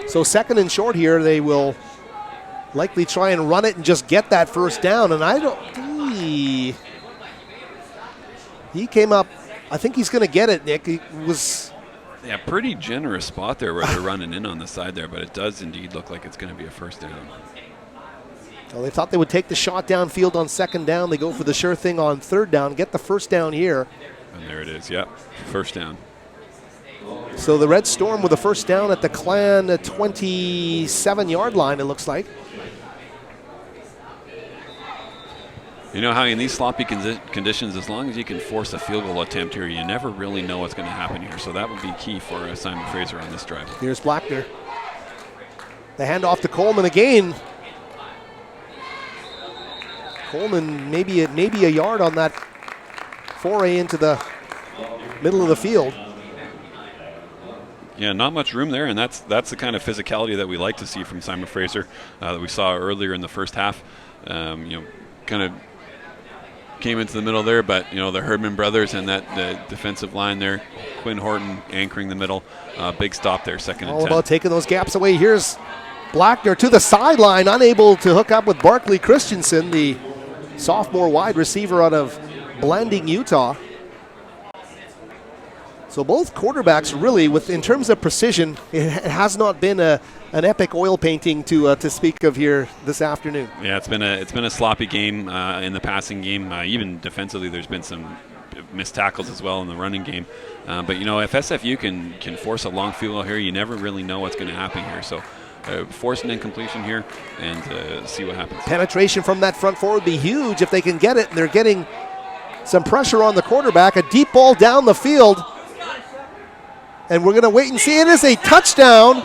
So 2nd and short here, they will likely try and run it and just get that first down. And he came up, I think he's going to get it, Nick. He was... Yeah, pretty generous spot there where they're running in on the side there, but it does indeed look like it's going to be a first down. Well, they thought they would take the shot downfield on 2nd down. They go for the sure thing on 3rd down, get the first down here. And there it is, yep, first down. So the Red Storm with a first down at the Clan 27-yard line, it looks like. You know how in these sloppy conditions, as long as you can force a field goal attempt here, you never really know what's going to happen here. So that would be key for Simon Fraser on this drive. Here's Blackner. The handoff to Coleman again. Coleman maybe a yard on that foray into the middle of the field. Yeah, not much room there, and that's the kind of physicality that we like to see from Simon Fraser that we saw earlier in the first half. Kind of came into the middle there, but the Herdman brothers and the defensive line there, Quinn Horton anchoring the middle, big stop there, 2nd and 10. All about taking those gaps away. Here's Blackner to the sideline, unable to hook up with Barkley Christensen, the sophomore wide receiver out of Blanding, Utah. So both quarterbacks really, in terms of precision, it has not been an epic oil painting to speak of here this afternoon. Yeah, it's been a sloppy game in the passing game. Even defensively, there's been some missed tackles as well in the running game. But if SFU can force a long field goal here, you never really know what's going to happen here. So force an incompletion here and see what happens. Penetration from that front four would be huge if they can get it, and they're getting some pressure on the quarterback. A deep ball down the field, and we're going to wait and see. It is a touchdown.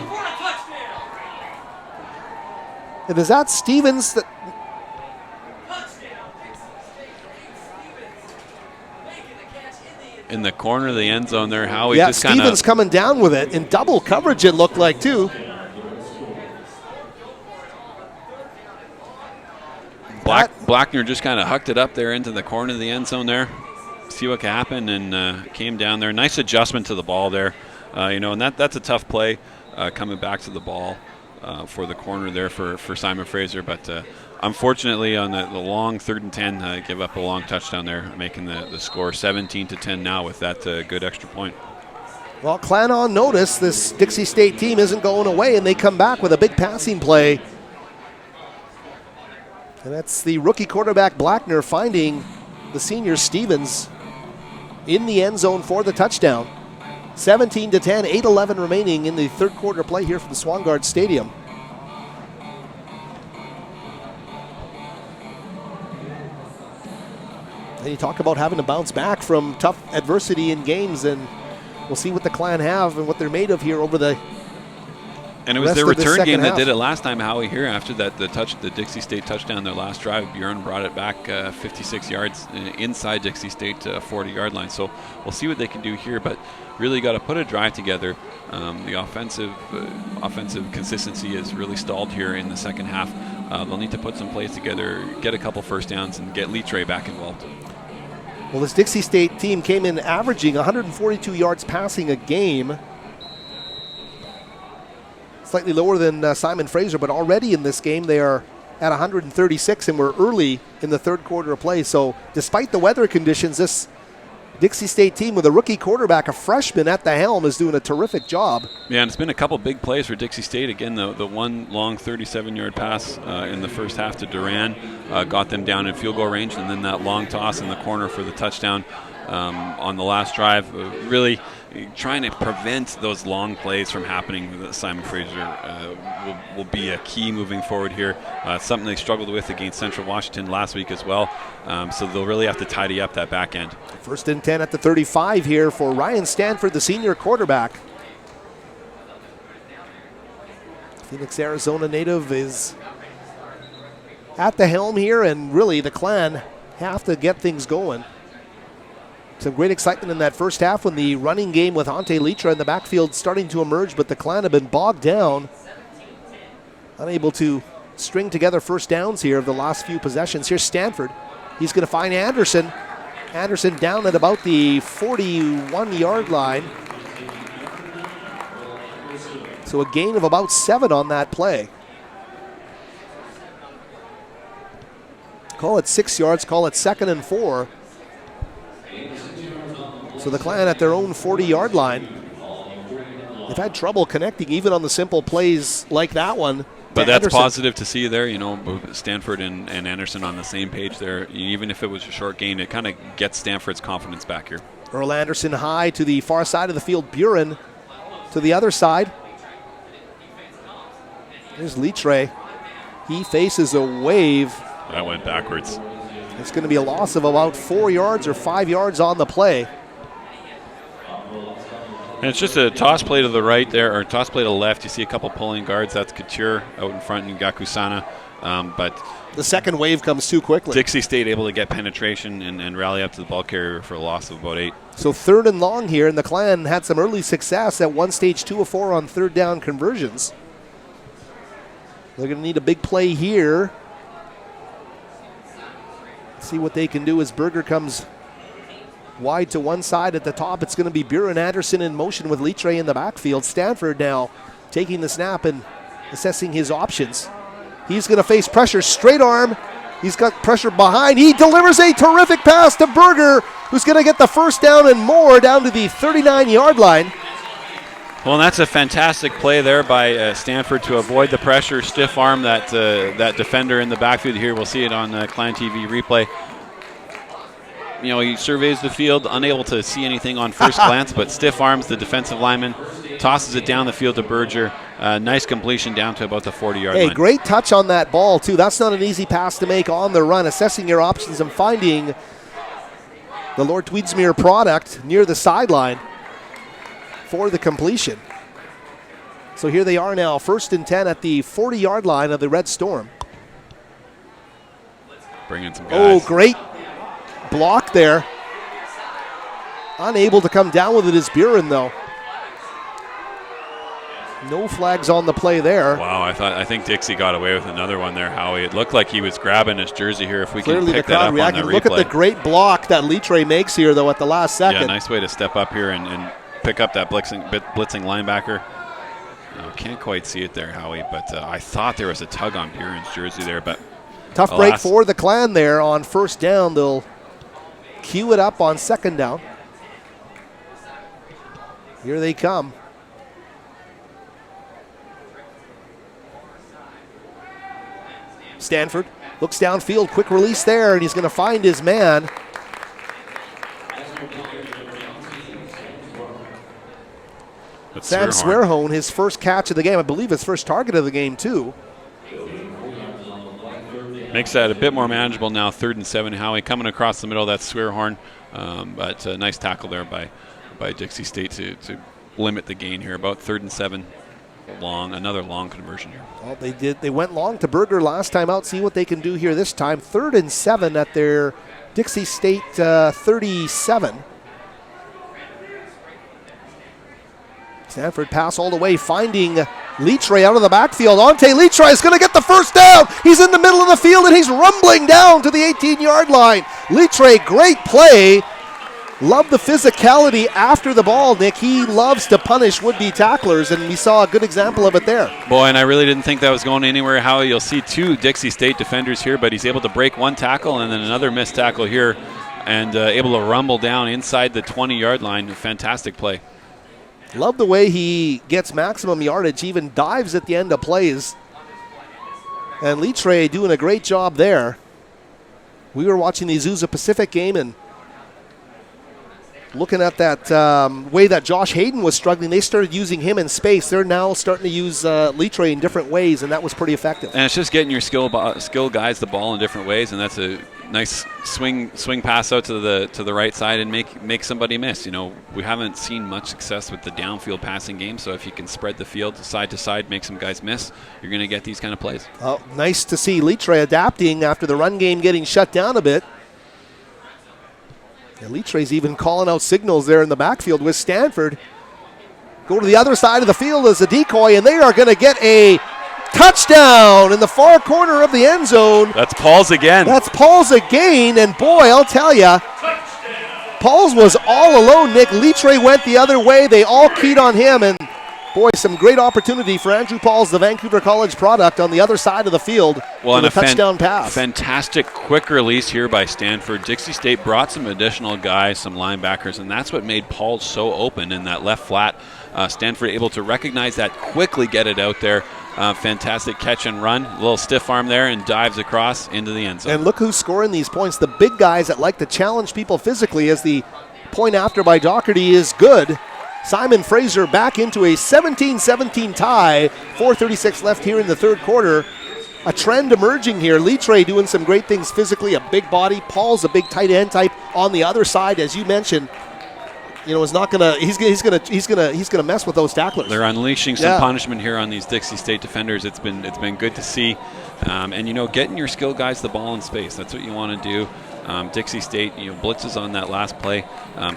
And is that Stevens? In the corner of the end zone there, Howie yeah, just kind of... Stevens coming down with it. In double coverage, it looked like, too. Blackner just kind of hucked it up there into the corner of the end zone there. See what can happen, and came down there. Nice adjustment to the ball there. And that's a tough play coming back to the ball for the corner there for Simon Fraser. But unfortunately, on the long 3rd and 10, give up a long touchdown there, making the score 17-10 now with that good extra point. Well, Clan on notice, this Dixie State team isn't going away, and they come back with a big passing play. And that's the rookie quarterback Blackner finding the senior Stevens in the end zone for the touchdown. 17-10, 8:11 remaining in the third quarter play here from the Swangard Stadium. And you talk about having to bounce back from tough adversity in games, and we'll see what the Clan have and what they're made of here over the And it was their return game that did it last time, Howie, here after that the Dixie State touchdown, their last drive. Bjorn brought it back 56 yards inside Dixie State 40-yard line. So we'll see what they can do here, but really got to put a drive together. The offensive consistency is really stalled here in the second half. They'll need to put some plays together, get a couple first downs, and get Leatre back involved. Well, this Dixie State team came in averaging 142 yards passing a game. Slightly lower than Simon Fraser, but already in this game they are at 136, and we're early in the third quarter of play. So despite the weather conditions, this Dixie State team with a rookie quarterback, a freshman at the helm, is doing a terrific job. Yeah, and it's been a couple big plays for Dixie State. Again, the one long 37-yard pass in the first half to Duran got them down in field goal range, and then that long toss in the corner for the touchdown on the last drive. Really trying to prevent those long plays from happening. Simon Fraser will be a key moving forward here. Something they struggled with against Central Washington last week as well. So they'll really have to tidy up that back end. 1st and 10 at the 35 here for Ryan Stanford, the senior quarterback. Phoenix, Arizona native is at the helm here, and really the Clan have to get things going. Some great excitement in that first half when the running game with Ante Leitra in the backfield starting to emerge, but the Clan have been bogged down, unable to string together first downs here of the last few possessions. Here's Stanford. He's going to find Anderson. Anderson down at about the 41-yard line. So a gain of about 7 on that play. Call it 6 yards, call it 2nd and 4. So the Clan at their own 40-yard line. They've had trouble connecting even on the simple plays like that one. But that's Anderson. positive to see there, Stanford and Anderson on the same page there. Even if it was a short gain, it kind of gets Stanford's confidence back here. Earl Anderson high to the far side of the field. Buren to the other side. Here's Leatre. He faces a wave. That went backwards. It's going to be a loss of about 4 yards or 5 yards on the play. And it's just a toss play to the right there, or toss play to the left. You see a couple pulling guards. That's Couture out in front and Gakusana. But the second wave comes too quickly. Dixie State able to get penetration and rally up to the ball carrier for a loss of about 8. So 3rd and long here, and the Clan had some early success at one stage 2 of 4 on 3rd down conversions. They're going to need a big play here. See what they can do as Berger comes wide to one side at the top. It's going to be Buren Anderson in motion with Litre in the backfield. Stanford now taking the snap and assessing his options. He's going to face pressure, straight arm. He's got pressure behind. He delivers a terrific pass to Berger, who's going to get the first down and more down to the 39-yard line. Well, and that's a fantastic play there by Stanford to avoid the pressure, stiff arm that defender in the backfield here. We'll see it on Clan TV replay. You know, he surveys the field, unable to see anything on first glance, but stiff arms the defensive lineman, tosses it down the field to Berger. Nice completion down to about the 40-yard line. Hey, great touch on that ball, too. That's not an easy pass to make on the run. Assessing your options and finding the Lord Tweedsmuir product near the sideline for the completion. So here they are now, 1st and 10 at the 40-yard line of the Red Storm. Bring in some guys. Oh, great block there. Unable to come down with it is Buren, though. No flags on the play there. Wow, I think Dixie got away with another one there, Howie. It looked like he was grabbing his jersey here. If we Clearly can pick the that crowd up on reacted. the replay. Look at the great block that Litre makes here, though, at the last second. Yeah, nice way to step up here and pick up that blitzing linebacker. Can't quite see it there, Howie, but I thought there was a tug on Buren's jersey there. But tough break for the Clan there on 1st down. They'll cue it up on 2nd down. Here they come. Stanford looks downfield, quick release there, and he's going to find his man. Sam Swearhone, his first catch of the game, I believe his first target of the game too. Makes that a bit more manageable now, 3rd and 7. Howie coming across the middle, that's Swearhorn. But a nice tackle there by Dixie State to limit the gain here. About 3rd and 7, another long conversion here. Well, they went long to Berger last time out. See what they can do here this time. 3rd and 7 at their Dixie State 37. Stanford pass all the way, finding Litre out of the backfield. Ante Litre is going to get the first down. He's in the middle of the field, and he's rumbling down to the 18-yard line. Litre, great play. Love the physicality after the ball, Nick. He loves to punish would-be tacklers, and we saw a good example of it there. Boy, and I really didn't think that was going anywhere. Howie, you'll see 2 Dixie State defenders here, but he's able to break one tackle and then another missed tackle here, and able to rumble down inside the 20-yard line. Fantastic play. Love the way he gets maximum yardage, even dives at the end of plays. And Litre doing a great job there. We were watching the Azusa Pacific game and looking at that way that Josh Hayden was struggling. They started using him in space. They're now starting to use Litre in different ways, and that was pretty effective. And it's just getting your skill guys the ball in different ways, and that's a nice swing pass out to the right side and make somebody miss. You know, we haven't seen much success with the downfield passing game, so if you can spread the field side to side, make some guys miss, you're going to get these kind of plays. Oh, nice to see Litre adapting after the run game getting shut down a bit. And Litre's even calling out signals there in the backfield with Stanford. Go to the other side of the field as a decoy, and they are going to get a touchdown in the far corner of the end zone. That's Paul's again. That's Paul's again, and boy, I'll tell you, Paul's was all alone, Nick. Litre went the other way. They all keyed on him, and boy, some great opportunity for Andrew Pauls, the Vancouver College product, on the other side of the field for a touchdown pass. Fantastic quick release here by Stanford. Dixie State brought some additional guys, some linebackers, and that's what made Pauls so open in that left flat. Stanford able to recognize that, quickly get it out there. Fantastic catch and run. A little stiff arm there and dives across into the end zone. And look who's scoring these points. The big guys that like to challenge people physically, as the point after by Doherty is good. Simon Fraser back into a 17-17 tie. 4:36 left here in the third quarter. a trend emerging here. Litre doing some great things physically, a big body. Paul's a big tight end type on the other side, as you mentioned. Is not gonna. He's gonna mess with those tacklers. They're unleashing some punishment here on these Dixie State defenders. It's been good to see, and getting your skill guys the ball in space. That's what you want to do. Dixie State, blitzes on that last play.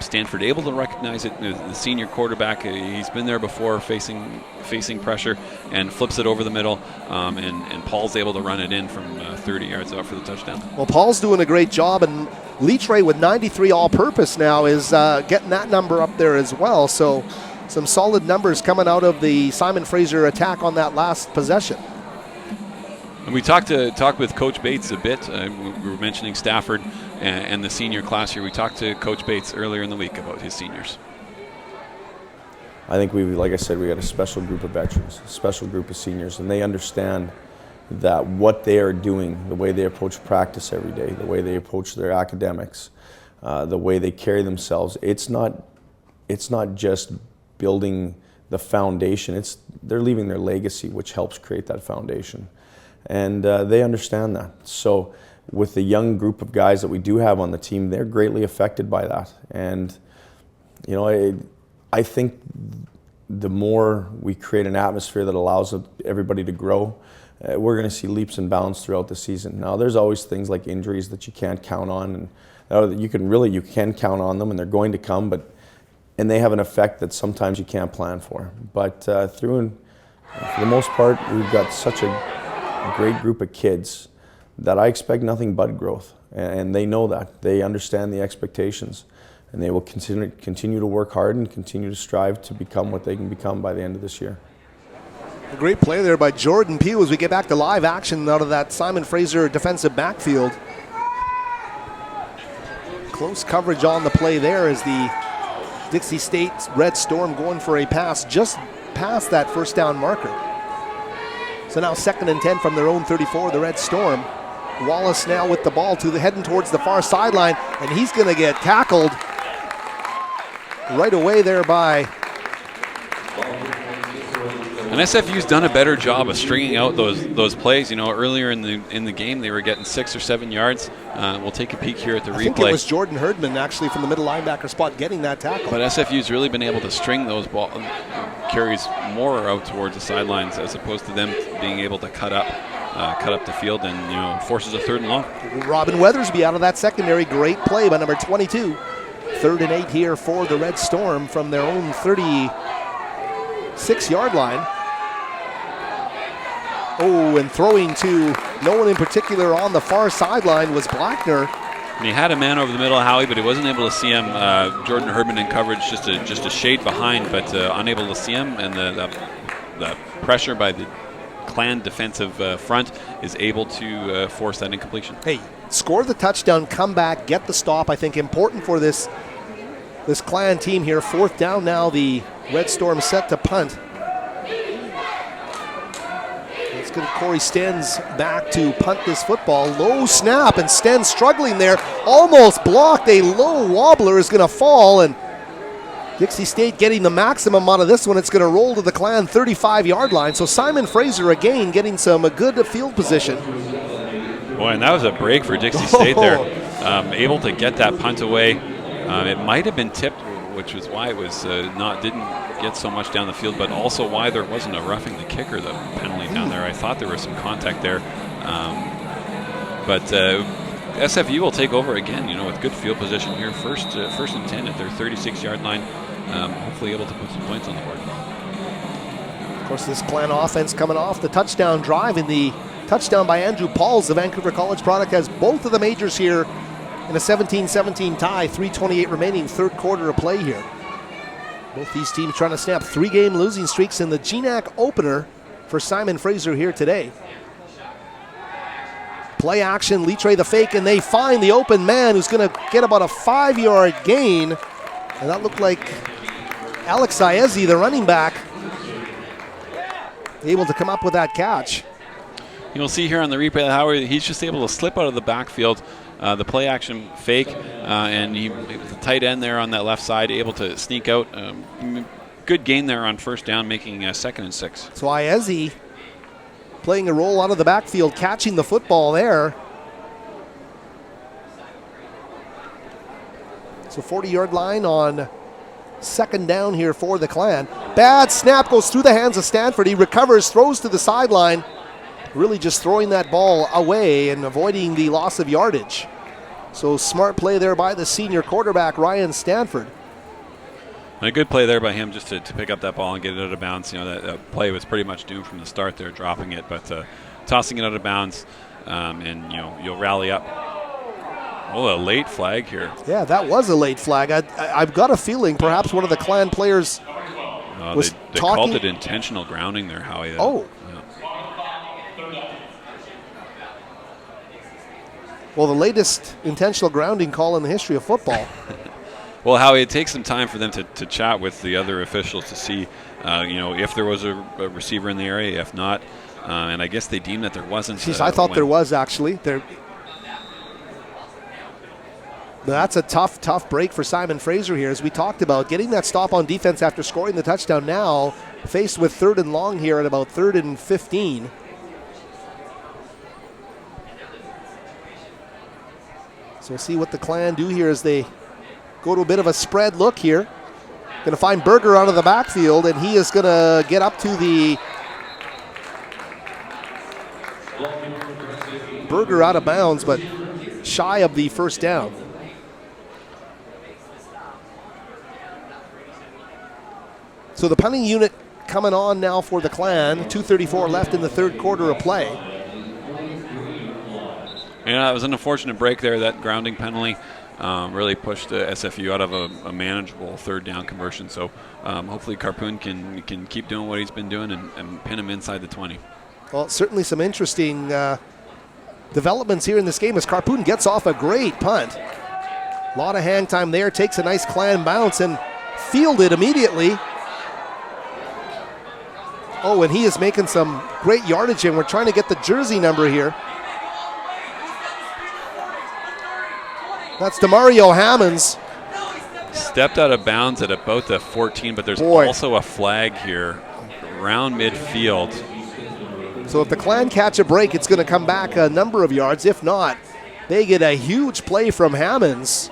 Stanford able to recognize it. The senior quarterback, he's been there before, facing pressure, and flips it over the middle. And Paul's able to run it in from 30 yards out for the touchdown. Well, Paul's doing a great job, and Litre with 93 all-purpose now is getting that number up there as well. So some solid numbers coming out of the Simon Fraser attack on that last possession. And we talked with Coach Bates a bit. We were mentioning Stafford and the senior class here. We talked to Coach Bates earlier in the week about his seniors. I think like I said, we got a special group of veterans, a special group of seniors, and they understand that what they are doing, the way they approach practice every day, the way they approach their academics, the way they carry themselves, it's not just building the foundation. They're leaving their legacy, which helps create that foundation. And they understand that. So with the young group of guys that we do have on the team, they're greatly affected by that. And, I think the more we create an atmosphere that allows everybody to grow, we're going to see leaps and bounds throughout the season. Now, there's always things like injuries that you can't count on, and you can count on them, and they're going to come, and they have an effect that sometimes you can't plan for. But for the most part, we've got such a great group of kids that I expect nothing but growth, and they know that. They understand the expectations, and they will continue to work hard and continue to strive to become what they can become by the end of this year. A great play there by Jordan Pugh as we get back to live action out of that Simon Fraser defensive backfield. Close coverage on the play there as the Dixie State Red Storm going for a pass just past that first down marker. So now 2nd and 10 from their own 34, the Red Storm. Wallace now with the ball heading towards the far sideline, and he's going to get tackled right away there by... And SFU's done a better job of stringing out those plays. Earlier in the game, they were getting 6 or 7 yards. We'll take a peek here at the replay. I think it was Jordan Herdman actually from the middle linebacker spot getting that tackle. But SFU's really been able to string those carries more out towards the sidelines as opposed to them being able to cut up the field and forces a 3rd and long. Robin Weathersby out of that secondary. Great play by number 22. 3rd and 8 here for the Red Storm from their own 36-yard line. Oh, and throwing to no one in particular on the far sideline was Blackner. And he had a man over the middle of Howie, but he wasn't able to see him. Jordan Herdman in coverage, just a shade behind, but unable to see him. And the pressure by the Clan defensive front is able to force that incompletion. Hey, score the touchdown, come back, get the stop. I think important for this Clan team here. 4th down now. The Red Storm set to punt. Corey Stenz back to punt this football. Low snap, and Stenz struggling there. Almost blocked. A low wobbler is going to fall, and Dixie State getting the maximum out of this one. It's going to roll to the Clan 35-yard line. So Simon Fraser again getting some good field position. Boy, and that was a break for Dixie State there. Able to get that punt away. It might have been tipped, which was why it was didn't get so much down the field, but also why there wasn't a roughing the kicker, the penalty down there. I thought there was some contact there. But SFU will take over again, with good field position here. First and 10 at their 36-yard line. Hopefully able to put some points on the board. Of course, this Clan offense coming off the touchdown drive, and the touchdown by Andrew Pauls, the Vancouver College product, has both of the majors here in a 17-17 tie. 3:28 remaining, 3rd quarter of play here. Both these teams trying to snap 3-game losing streaks in the GNAC opener for Simon Fraser here today. Play action, Litre the fake, and they find the open man who's going to get about a 5-yard gain. And that looked like Alex Iezzi, the running back, able to come up with that catch. You'll see here on the replay how he's just able to slip out of the backfield. The play action fake, and he was the tight end there on that left side, able to sneak out. Good gain there on 1st down, making 2nd and 6. So Iezzi playing a role out of the backfield, catching the football there. So 40-yard line on second down here for the Clan. Bad snap goes through the hands of Stanford. He recovers, throws to the sideline. Really just throwing that ball away and avoiding the loss of yardage. So smart play there by the senior quarterback, Ryan Stanford. A good play there by him just to pick up that ball and get it out of bounds. You know, that play was pretty much doomed from the start there, dropping it, but tossing it out of bounds, and, you know, you'll rally up. Oh, a late flag here. Yeah, that was a late flag. I've got a feeling perhaps one of the Clan players was they called it intentional grounding there, Howie. Oh. Well, the latest intentional grounding call in the history of football. Well, Howie, it takes some time for them to chat with the other officials to see, you know, if there was a receiver in the area, if not. And I guess they deemed that there wasn't. Jeez, I thought there was actually. That's a tough break for Simon Fraser here, as we talked about. Getting that stop on defense after scoring the touchdown now, faced with 3rd and long here at about 3rd and 15. So we'll see what the Clan do here as they go to a bit of a spread look here. Going to find Berger out of the backfield, and he is going to get up to the Berger out of bounds, but shy of the first down. So the punting unit coming on now for the Clan. 2:34 left in the third quarter of play. Yeah, it was an unfortunate break there. That grounding penalty really pushed SFU out of a manageable third down conversion. So hopefully Carpoon can keep doing what he's been doing and pin him inside the 20. Well, certainly some interesting developments here in this game as Carpoon gets off a great punt. A lot of hang time there, takes a nice Clan bounce and fielded immediately. Oh, and he is making some great yardage, and we're trying to get the jersey number here. That's DeMario Hammonds. Stepped out of bounds at about the 14, but there's also a flag here around midfield. So if the Clan catch a break, it's going to come back a number of yards. If not, they get a huge play from Hammonds.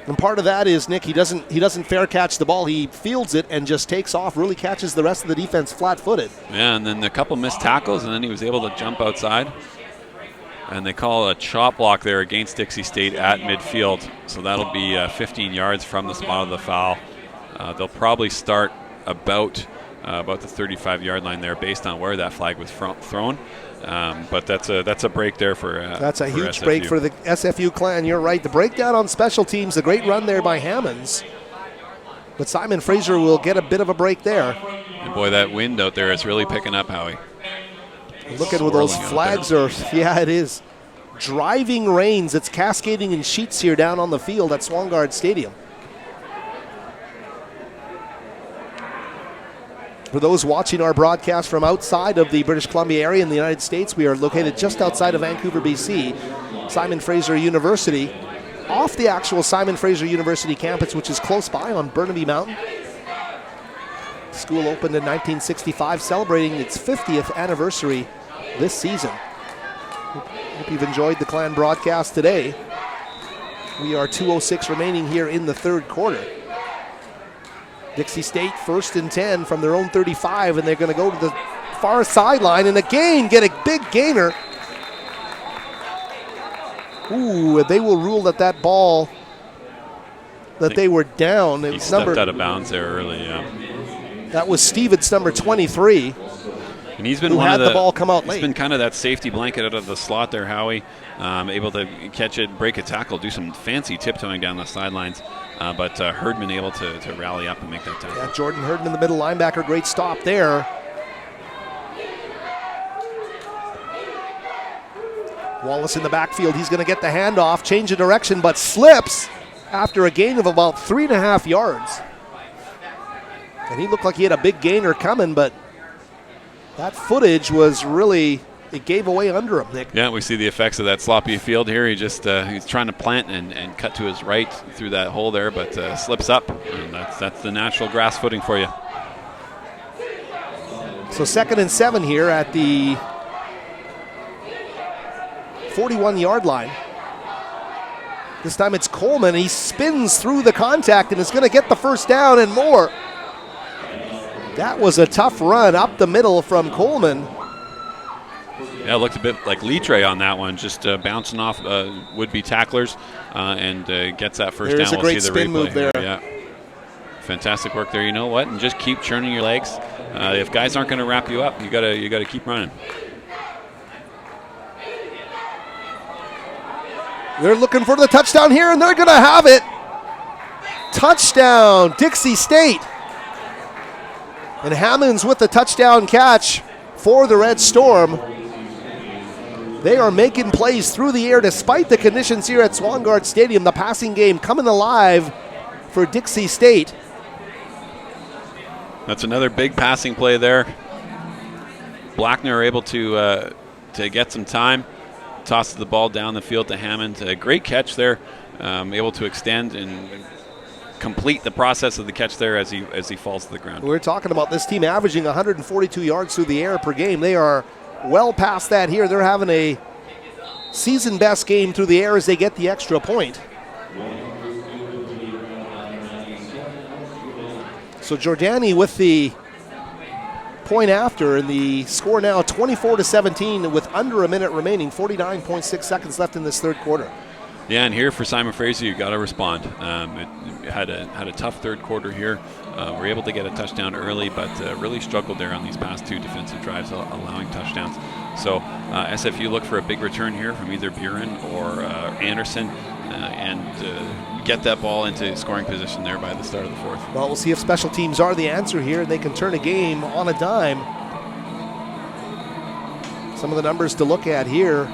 And part of that is, Nick, he doesn't fair catch the ball. He fields it and just takes off, really catches the rest of the defense flat-footed. Yeah, and then a couple missed tackles, and then he was able to jump outside. And they call a chop block there against Dixie State at midfield. So that'll be 15 yards from the spot of the foul. They'll probably start about the 35-yard line there based on where that flag was thrown. But that's a break there for that's a huge SFU. break for the SFU Clan. You're right. The breakdown on special teams, the great run there by Hammonds. But Simon Fraser will get a bit of a break there. And boy, that wind out there is really picking up, Howie. Look at where those flags are. Yeah, it is. Driving rains. It's cascading in sheets here down on the field at Swangard Stadium. For those watching our broadcast from outside of the British Columbia area in the United States, we are located just outside of Vancouver, BC, Simon Fraser University, off the actual Simon Fraser University campus, which is close by on Burnaby Mountain. School opened in 1965, celebrating its 50th anniversary this season. Hope you've enjoyed the Clan broadcast today. We are 2:06 remaining here in the third quarter. Dixie State 1st and 10 from their own 35, and they're going to go to the far sideline and again get a big gainer. Ooh, they will rule that ball, that they were down. He stepped out of bounds there early, yeah. That was Stevens, number 23. And he's been who had the ball come out late. He's been kind of that safety blanket out of the slot there, Howie. Able to catch it, break a tackle, do some fancy tiptoeing down the sidelines. But Herdman able to rally up and make that tackle. Yeah, Jordan Herdman, the middle linebacker, great stop there. Wallace in the backfield, he's going to get the handoff, change of direction, but slips after a gain of about 3.5 yards. And he looked like he had a big gainer coming, but that footage was really, it gave away under him, Nick. Yeah, we see the effects of that sloppy field here. He just he's trying to plant and cut to his right through that hole there, but slips up, and that's the natural grass footing for you. So 2nd and 7 here at the 41-yard line. This time it's Coleman. He spins through the contact and is going to get the first down and more. That was a tough run up the middle from Coleman. Yeah, it looked a bit like Litre on that one, just bouncing off would-be tacklers and gets that first down. There's a great see the spin replay move there. Yeah, fantastic work there. You know what? And just keep churning your legs. If guys aren't going to wrap you up, you gotta keep running. They're looking for the touchdown here, and they're going to have it. Touchdown, Dixie State. And Hammonds with the touchdown catch for the Red Storm. They are making plays through the air despite the conditions here at Swangard Stadium. The passing game coming alive for Dixie State. That's another big passing play there. Blackner able to get some time. Tosses the ball down the field to Hammond. A great catch there. Able to extend and complete the process of the catch there as he falls to the ground. We're talking about this team averaging 142 yards through the air per game. They are well past that here. They're having a season best game through the air as they get the extra point. So Giordani with the point after, and the score now 24-17 with under a minute remaining, 49.6 seconds left in this third quarter. Yeah, and here for Simon Fraser, you got to respond. It had a tough third quarter here. We're able to get a touchdown early, but really struggled there on these past two defensive drives, allowing touchdowns. So SFU look for a big return here from either Buren or Anderson, and get that ball into scoring position there by the start of the fourth. Well, we'll see if special teams are the answer here, and they can turn a game on a dime. Some of the numbers to look at here.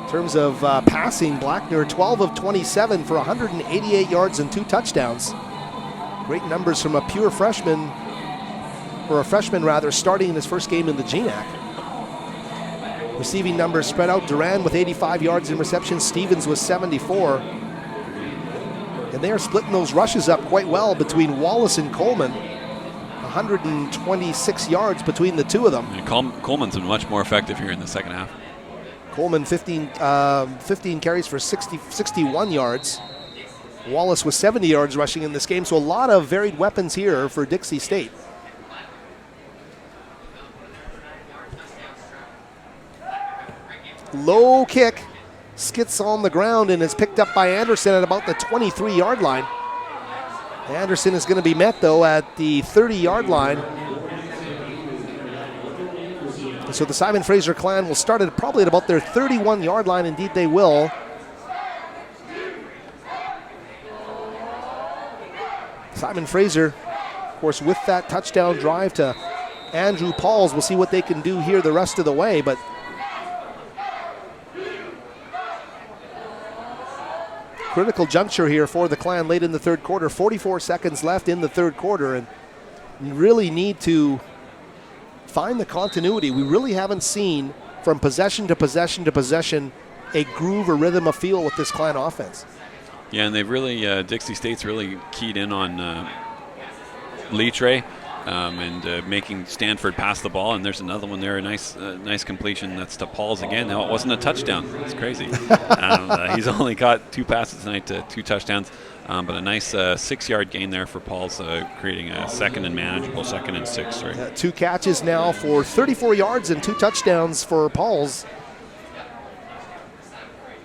In terms of passing, Blackner 12 of 27 for 188 yards and 2 touchdowns. Great numbers from a pure freshman, or a freshman rather, starting in his first game in the GNAC. Receiving numbers spread out. Duran with 85 yards in reception. Stevens with 74. And they are splitting those rushes up quite well between Wallace and Coleman. 126 yards between the two of them. And Coleman's been much more effective here in the second half. Coleman 15 carries for 61 yards. Wallace with 70 yards rushing in this game. So a lot of varied weapons here for Dixie State. Low kick. Skits on the ground and is picked up by Anderson at about the 23-yard line. Anderson is going to be met, though, at the 30-yard line. So the Simon Fraser clan will start at probably at about their 31-yard line. Indeed, they will. Simon Fraser, of course, with that touchdown drive to Andrew Pauls. We'll see what they can do here the rest of the way, but critical juncture here for the Clan late in the third quarter. 44 seconds left in the third quarter, and really need to find the continuity. We really haven't seen from possession to possession to possession a groove or rhythm of feel with this Clan offense. Yeah, and they've really, Dixie State's really keyed in on Litre and making Stanford pass the ball. And there's another one there, a nice completion. That's to Pauls again. Now, it wasn't a touchdown. It's crazy. He's only got 2 passes tonight to 2 touchdowns. But a nice 6-yard gain there for Pauls, creating a second and manageable 2nd and 6. Right? 2 catches now for 34 yards and 2 touchdowns for Pauls.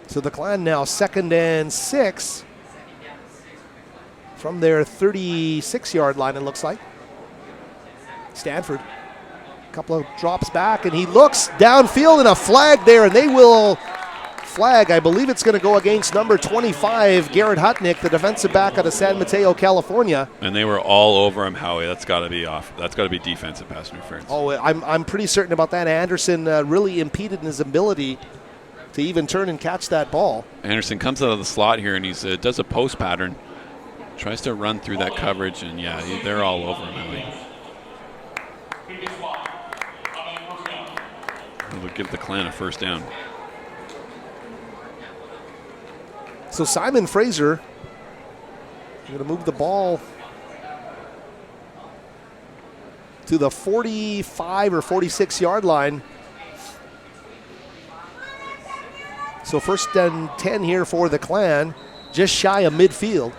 So the Clan now 2nd and 6 from their 36-yard line, it looks like. Stanford, a couple of drops back, and he looks downfield, and a flag there, and they will flag. I believe it's going to go against number 25, Garrett Hutnick, the defensive back out of San Mateo, California. And they were all over him, Howie. That's got to be off. That's got to be defensive pass interference. Oh, I'm pretty certain about that. Anderson really impeded in his ability to even turn and catch that ball. Anderson comes out of the slot here, and he does a post pattern, tries to run through that coverage, and yeah, they're all over him, Howie. It'll give the Clan a first down. So Simon Fraser going to move the ball to the 45 or 46 yard line. So first and 10 here for the Clan, just shy of midfield.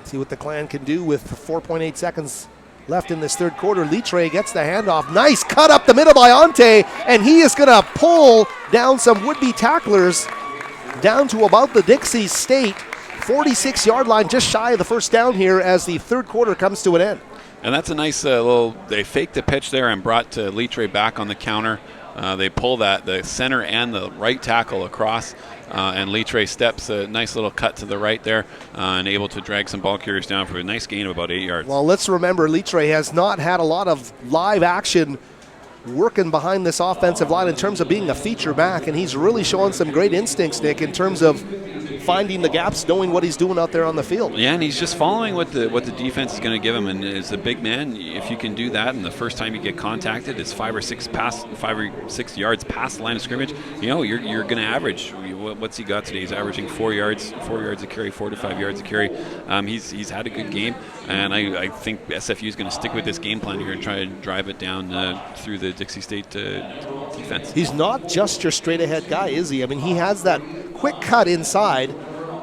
See what the Clan can do with 4.8 seconds left in this third quarter. Litre gets the handoff. Nice cut up the middle by Ante, and he is going to pull down some would-be tacklers down to about the Dixie State 46-yard line, just shy of the first down here as the third quarter comes to an end. And that's a nice they faked the pitch there and brought Litre back on the counter. They pull the center and the right tackle across, and Litre steps a nice little cut to the right there and able to drag some ball carriers down for a nice gain of about 8 yards. Well, let's remember Litre has not had a lot of live action working behind this offensive line in terms of being a feature back, and he's really showing some great instincts, Nick, in terms of finding the gaps, knowing what he's doing out there on the field. Yeah, and he's just following what the defense is going to give him. And as a big man, if you can do that, and the first time you get contacted is 5 or 6 yards past the line of scrimmage, you're going to average. What's he got today? He's averaging 4 yards a carry, 4 to 5 yards a carry. He's had a good game, and I think SFU is going to stick with this game plan here and try to drive it down through the Dixie State defense. He's not just your straight ahead guy, is he? I mean, he has that quick cut inside,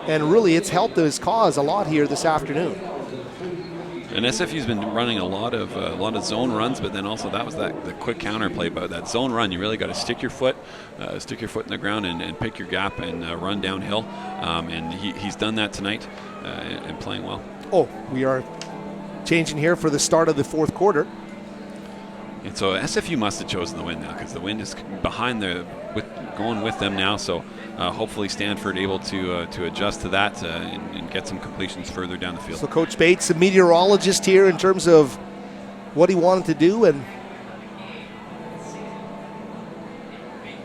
and really it's helped his cause a lot here this afternoon. And SFU's been running a lot of zone runs, but then also that was the quick counter play. But that zone run, you really got to stick your foot in the ground and pick your gap and run downhill. And he's done that tonight and playing well. Oh, we are changing here for the start of the fourth quarter. And so SFU must have chosen the wind now, because the wind is behind going with them now. So hopefully Stanford able to adjust to that and get some completions further down the field. So Coach Bates, a meteorologist here in terms of what he wanted to do, and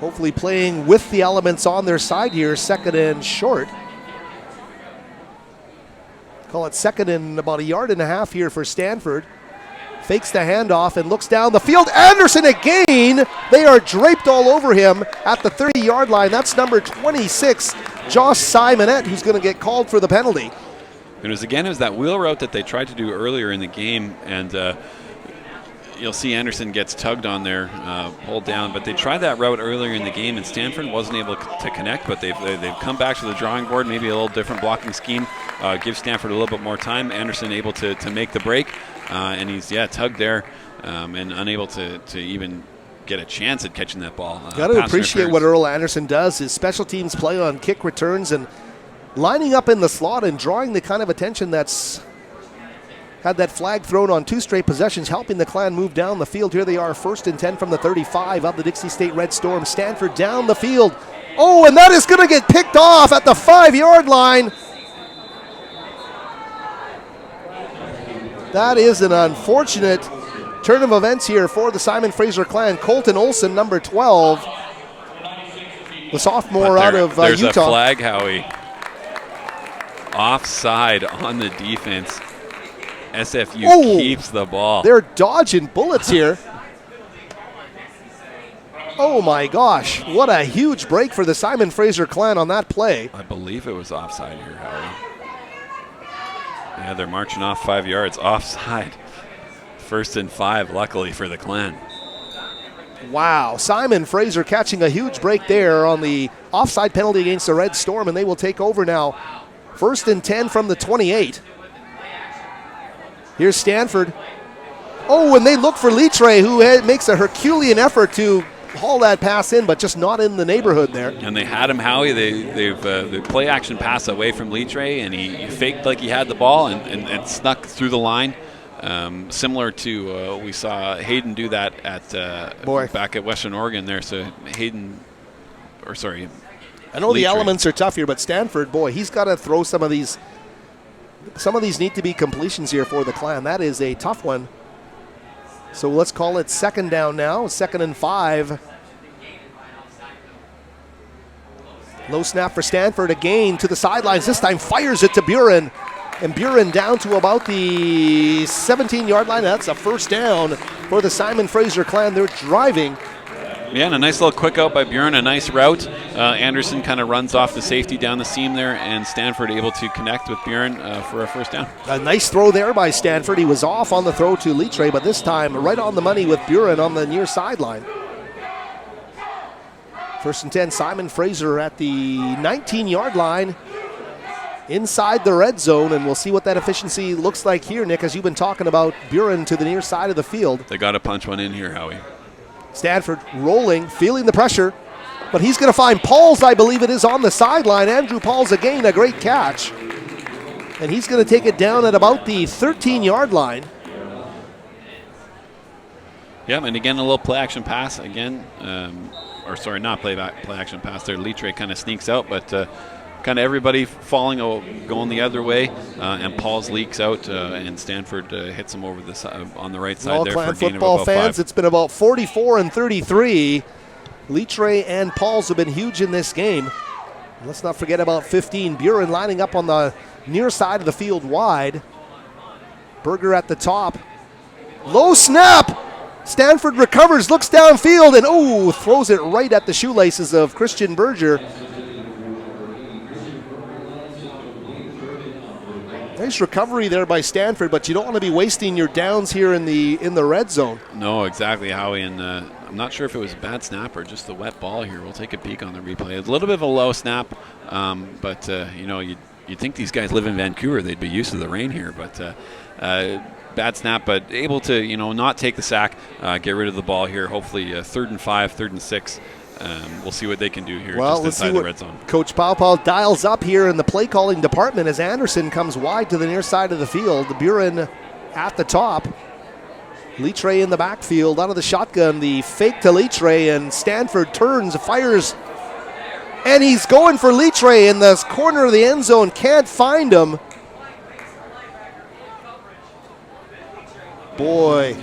hopefully playing with the elements on their side here. Second and short. Call it second and about 1.5 yards here for Stanford. Fakes the handoff and looks down the field. Anderson again. They are draped all over him at the 30-yard line. That's number 26, Josh Simonette, who's going to get called for the penalty. It was that wheel route that they tried to do earlier in the game, and you'll see Anderson gets tugged on there, pulled down. But they tried that route earlier in the game, and Stanford wasn't able to connect. But they've come back to the drawing board, maybe a little different blocking scheme, give Stanford a little bit more time. Anderson able to make the break. And he's tugged there and unable to even get a chance at catching that ball. Got to appreciate what Earl Anderson does. His special teams play on kick returns and lining up in the slot and drawing the kind of attention that's had that flag thrown on 2 straight possessions, helping the Clan move down the field. Here they are, 1st and 10 from the 35 of the Dixie State Red Storm. Stanford down the field. Oh, and that is going to get picked off at the 5-yard line. That is an unfortunate turn of events here for the Simon Fraser Clan. Colton Olson, number 12, the sophomore out of Utah. There's a flag, Howie. Offside on the defense. SFU keeps the ball. They're dodging bullets here. Oh my gosh, what a huge break for the Simon Fraser Clan on that play. I believe it was offside here, Howie. Yeah, they're marching off 5 yards. Offside. 1st and 5, luckily for the Clan. Wow, Simon Fraser catching a huge break there on the offside penalty against the Red Storm, and they will take over now. 1st and 10 from the 28. Here's Stanford. Oh, and they look for Litre, who makes a Herculean effort to haul that pass in, but just not in the neighborhood there. And they had him, Howie. They play action pass away from Litre, and he faked like he had the ball and snuck through the line. Similar to we saw Hayden do that back at Western Oregon there. So I know Litre. The elements are tough here, but Stanford, boy, he's got to throw some of these. Some of these need to be completions here for the Clan. That is a tough one. So let's call it second down now, 2nd and 5. Low snap for Stanford, again to the sidelines. This time fires it to Buren. And Buren down to about the 17-yard line. That's a first down for the Simon Fraser Clan. They're driving Yeah, and a nice little quick out by Buren, a nice route. Anderson kind of runs off the safety down the seam there, and Stanford able to connect with Buren for a first down. A nice throw there by Stanford. He was off on the throw to Litre, but this time right on the money with Buren on the near sideline. 1st and 10, Simon Fraser at the 19-yard line inside the red zone, and we'll see what that efficiency looks like here, Nick, as you've been talking about Buren to the near side of the field. They got to punch one in here, Howie. Stanford rolling, feeling the pressure, but he's going to find Pauls, I believe it is, on the sideline. Andrew Pauls again, a great catch. And he's going to take it down at about the 13-yard line. Yeah, and again, a little play-action pass again. Not play-action pass there. Litre kind of sneaks out, but kind of everybody going the other way, and Pauls leaks out, and Stanford hits him over the side, on the right side there for a gain of football about fans, 5. It's been about 44-33. Litre and Pauls have been huge in this game. Let's not forget about 15. Buren lining up on the near side of the field wide. Berger at the top. Low snap. Stanford recovers, looks downfield, and throws it right at the shoelaces of Christian Berger. Nice recovery there by Stanford, but you don't want to be wasting your downs here in the red zone. No, exactly, Howie, and I'm not sure if it was a bad snap or just the wet ball here. We'll take a peek on the replay. It's a little bit of a low snap, but you'd think these guys live in Vancouver. They'd be used to the rain here, but bad snap, but able to not take the sack, get rid of the ball here. Hopefully 3rd and 5, 3rd and 6. We'll see what they can do here just inside the red zone. Coach Pau dials up here in the play calling department as Anderson comes wide to the near side of the field. Buren at the top. Litre in the backfield out of the shotgun. The fake to Litre, and Stanford turns, fires, and he's going for Litre in the corner of the end zone. Can't find him. Boy,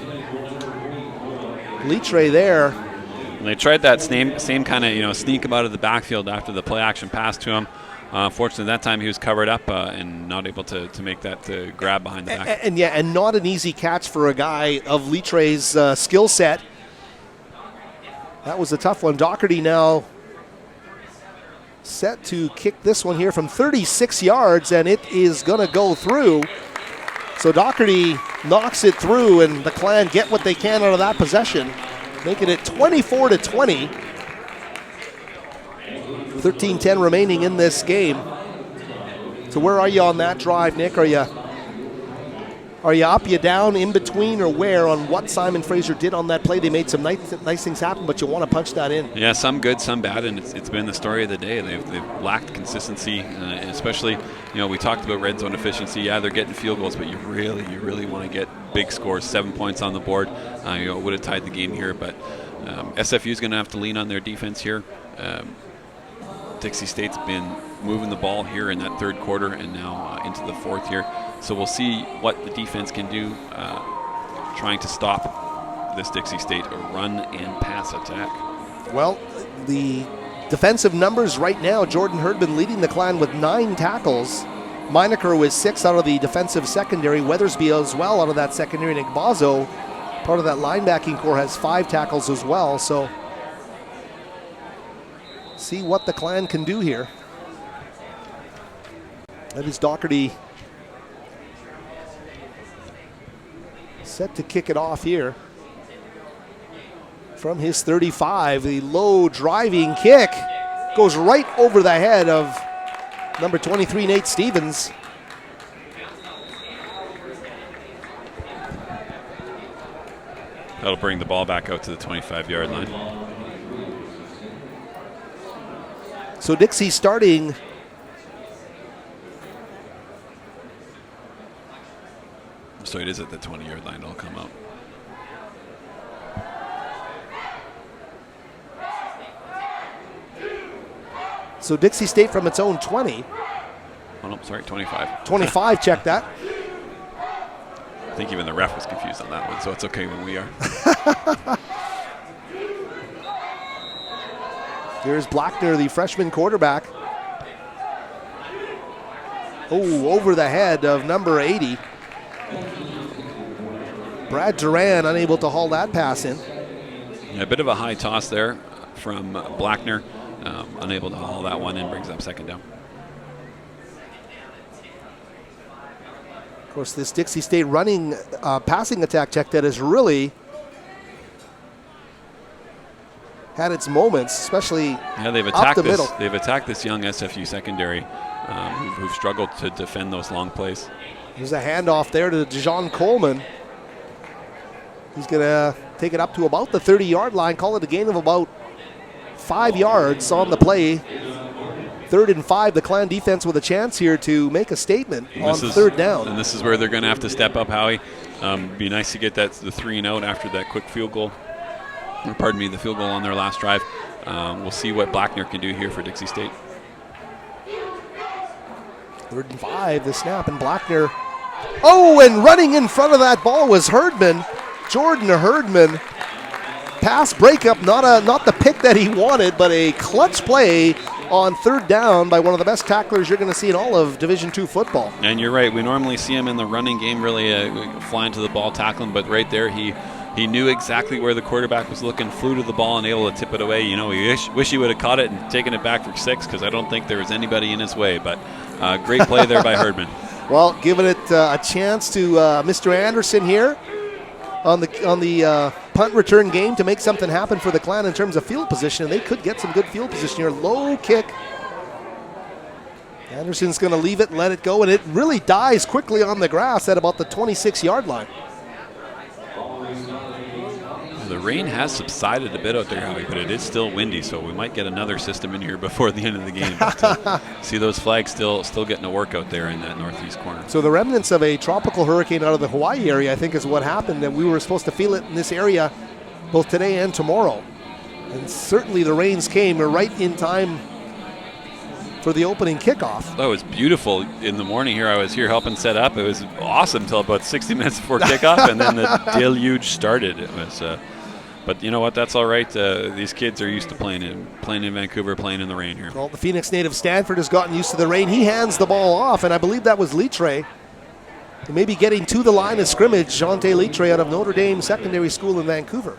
Litre there. And they tried that same kind of sneak him out of the backfield after the play action pass to him. Unfortunately, that time he was covered up and not able to make that grab behind the back. And not an easy catch for a guy of Litre's skill set. That was a tough one. Doherty now set to kick this one here from 36 yards, and it is going to go through. So Doherty knocks it through, and the Clan get what they can out of that possession, making it 24-20. 13-10 remaining in this game. So where are you on that drive, Nick? Are you up, you down, in between, or where on what Simon Fraser did on that play? They made some nice things happen, but you want to punch that in. Yeah, some good, some bad, and it's been the story of the day. They've lacked consistency, especially, we talked about red zone efficiency. Yeah, they're getting field goals, but you really want to get big scores, 7 points on the board. Would have tied the game here, but SFU is going to have to lean on their defense here. Dixie State's been moving the ball here in that third quarter and now into the fourth here. So we'll see what the defense can do trying to stop this Dixie State run and pass attack. Well, the defensive numbers right now, Jordan Herdman leading the Clan with 9 tackles. Meinecker with 6 out of the defensive secondary. Weathersby as well out of that secondary. Nick Bazo, part of that linebacking core, has 5 tackles as well. So see what the Clan can do here. That is Doherty set to kick it off here from his 35. The low driving kick goes right over the head of number 23, Nate Stevens. That'll bring the ball back out to the 25-yard line. So Dixie starting so it is at the 20-yard line. It'll come out. So Dixie State from its own 20. Oh no, sorry, 25. 25, check that. I think even the ref was confused on that one, so it's okay when we are. Here's Blackner, the freshman quarterback. Over the head of number 80. Brad Duran unable to haul that pass in. A bit of a high toss there from Blackner. Unable to haul that one in, brings up second down. Of course, this Dixie State running passing attack check that has really had its moments, especially they've up the attacked middle. They've attacked this young SFU secondary, who've struggled to defend those long plays. There's a handoff there to Dijon Coleman. He's going to take it up to about the 30-yard line, call it a gain of about 5 yards on the play. 3rd and 5, the Clan defense with a chance here to make a statement on 3rd down. And this is where they're going to have to step up, Howie. Be nice to get the 3-and-out after that quick field goal. Or pardon me, the field goal on their last drive. We'll see what Blackner can do here for Dixie State. 3rd and 5, the snap, and Blackner. Oh, and running in front of that ball was Herdman. Jordan Herdman. Pass breakup, not the pick that he wanted, but a clutch play on 3rd down by one of the best tacklers you're going to see in all of Division II football. And you're right, we normally see him in the running game really flying to the ball, tackling, but right there he knew exactly where the quarterback was looking, flew to the ball and able to tip it away. You know, he wish he would have caught it and taken it back for 6 because I don't think there was anybody in his way, but great play there by Herdman. Well, giving it a chance to Mr. Anderson here on the punt return game to make something happen for the Clan in terms of field position, and they could get some good field position here. Low kick. Anderson's going to leave it and let it go, and it really dies quickly on the grass at about the 26-yard line. The rain has subsided a bit out there, Howie, but it is still windy, so we might get another system in here before the end of the game. But, see those flags still getting a workout there in that northeast corner. So the remnants of a tropical hurricane out of the Hawaii area, I think, is what happened, and we were supposed to feel it in this area both today and tomorrow. And certainly the rains came right in time for the opening kickoff. That was beautiful in the morning here. I was here helping set up. It was awesome until about 60 minutes before kickoff, and then the deluge started. It was, but you know what? That's all right. These kids are used to playing in Vancouver, playing in the rain here. Well, the Phoenix native Stanford has gotten used to the rain. He hands the ball off, and I believe that was Litre. Maybe getting to the line of scrimmage, Jonte Litre out of Notre Dame Secondary School in Vancouver.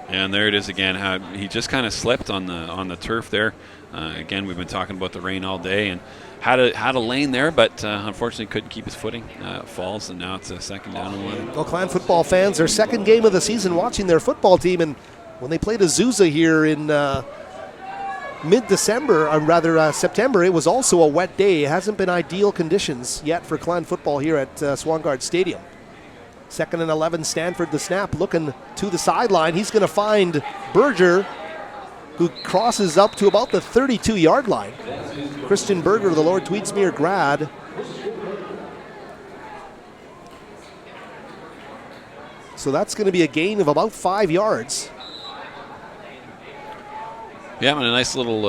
And there it is again. How he just kind of slipped on the turf there. Again, we've been talking about the rain all day and had a lane there, but unfortunately couldn't keep his footing. Falls, and now it's a 2nd down and 11. Well, Clan football fans, their second game of the season watching their football team, and when they played Azusa here in mid-December, or rather September, it was also a wet day. It hasn't been ideal conditions yet for Clan football here at Swangard Stadium. 2nd and 11, Stanford the snap, looking to the sideline. He's going to find Berger, who crosses up to about the 32-yard line. Christian Berger, the Lord Tweedsmuir grad. So that's going to be a gain of about 5 yards. Yeah, and a nice little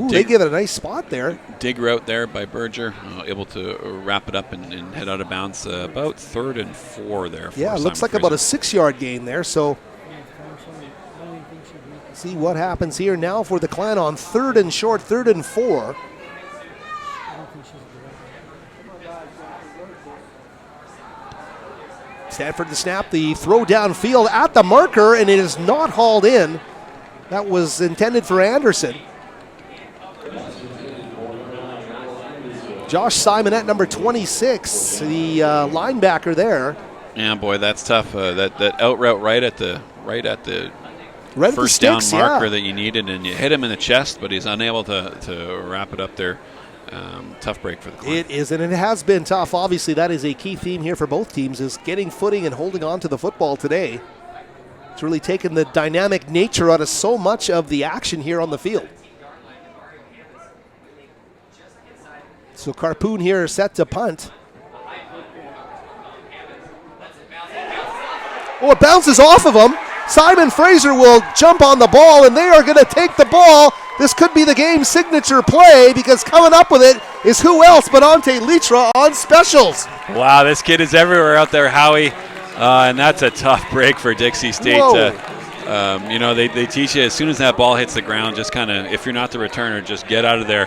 they give it a nice spot there. Dig route there by Berger, able to wrap it up and head out of bounds. About 3rd and 4 there. Yeah, it looks like about a 6-yard gain there. So see what happens here now for the Clan on 3rd and short, 3rd and 4. Stanford the snap, the throw downfield at the marker, and it is not hauled in. That was intended for Anderson. Josh Simon at number 26, the linebacker there. Yeah, boy, that's tough. That out route right at the first down sticks, marker that you needed, and you hit him in the chest, but he's unable to wrap it up there. Tough break for the Clan. It is, and it has been tough. Obviously, that is a key theme here for both teams, is getting footing and holding on to the football today. It's really taken the dynamic nature out of so much of the action here on the field. So Carpoon here set to punt. Oh, it bounces off of him. Simon Fraser will jump on the ball, and they are going to take the ball. This could be the game's signature play, because coming up with it is who else but Ante Litra on specials. Wow, this kid is everywhere out there, Howie. And that's a tough break for Dixie State. You know, they teach you as soon as that ball hits the ground, just kind of, if you're not the returner, just get out of there.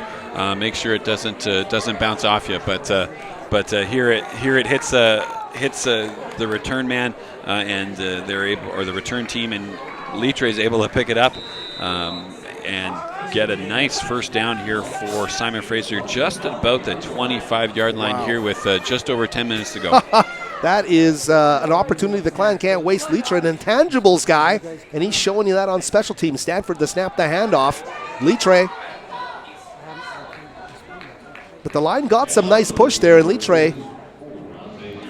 Make sure it doesn't bounce off you. But here it hits the return man, and they're able, or the return team, and Litre is able to pick it up and get a nice first down here for Simon Fraser, just about the 25-yard line here with just over 10 minutes to go. That is an opportunity the Clan can't waste. Litre, an intangibles guy, and he's showing you that on special teams. Stanford to snap the handoff. Litre. But the line got some nice push there, and Litre,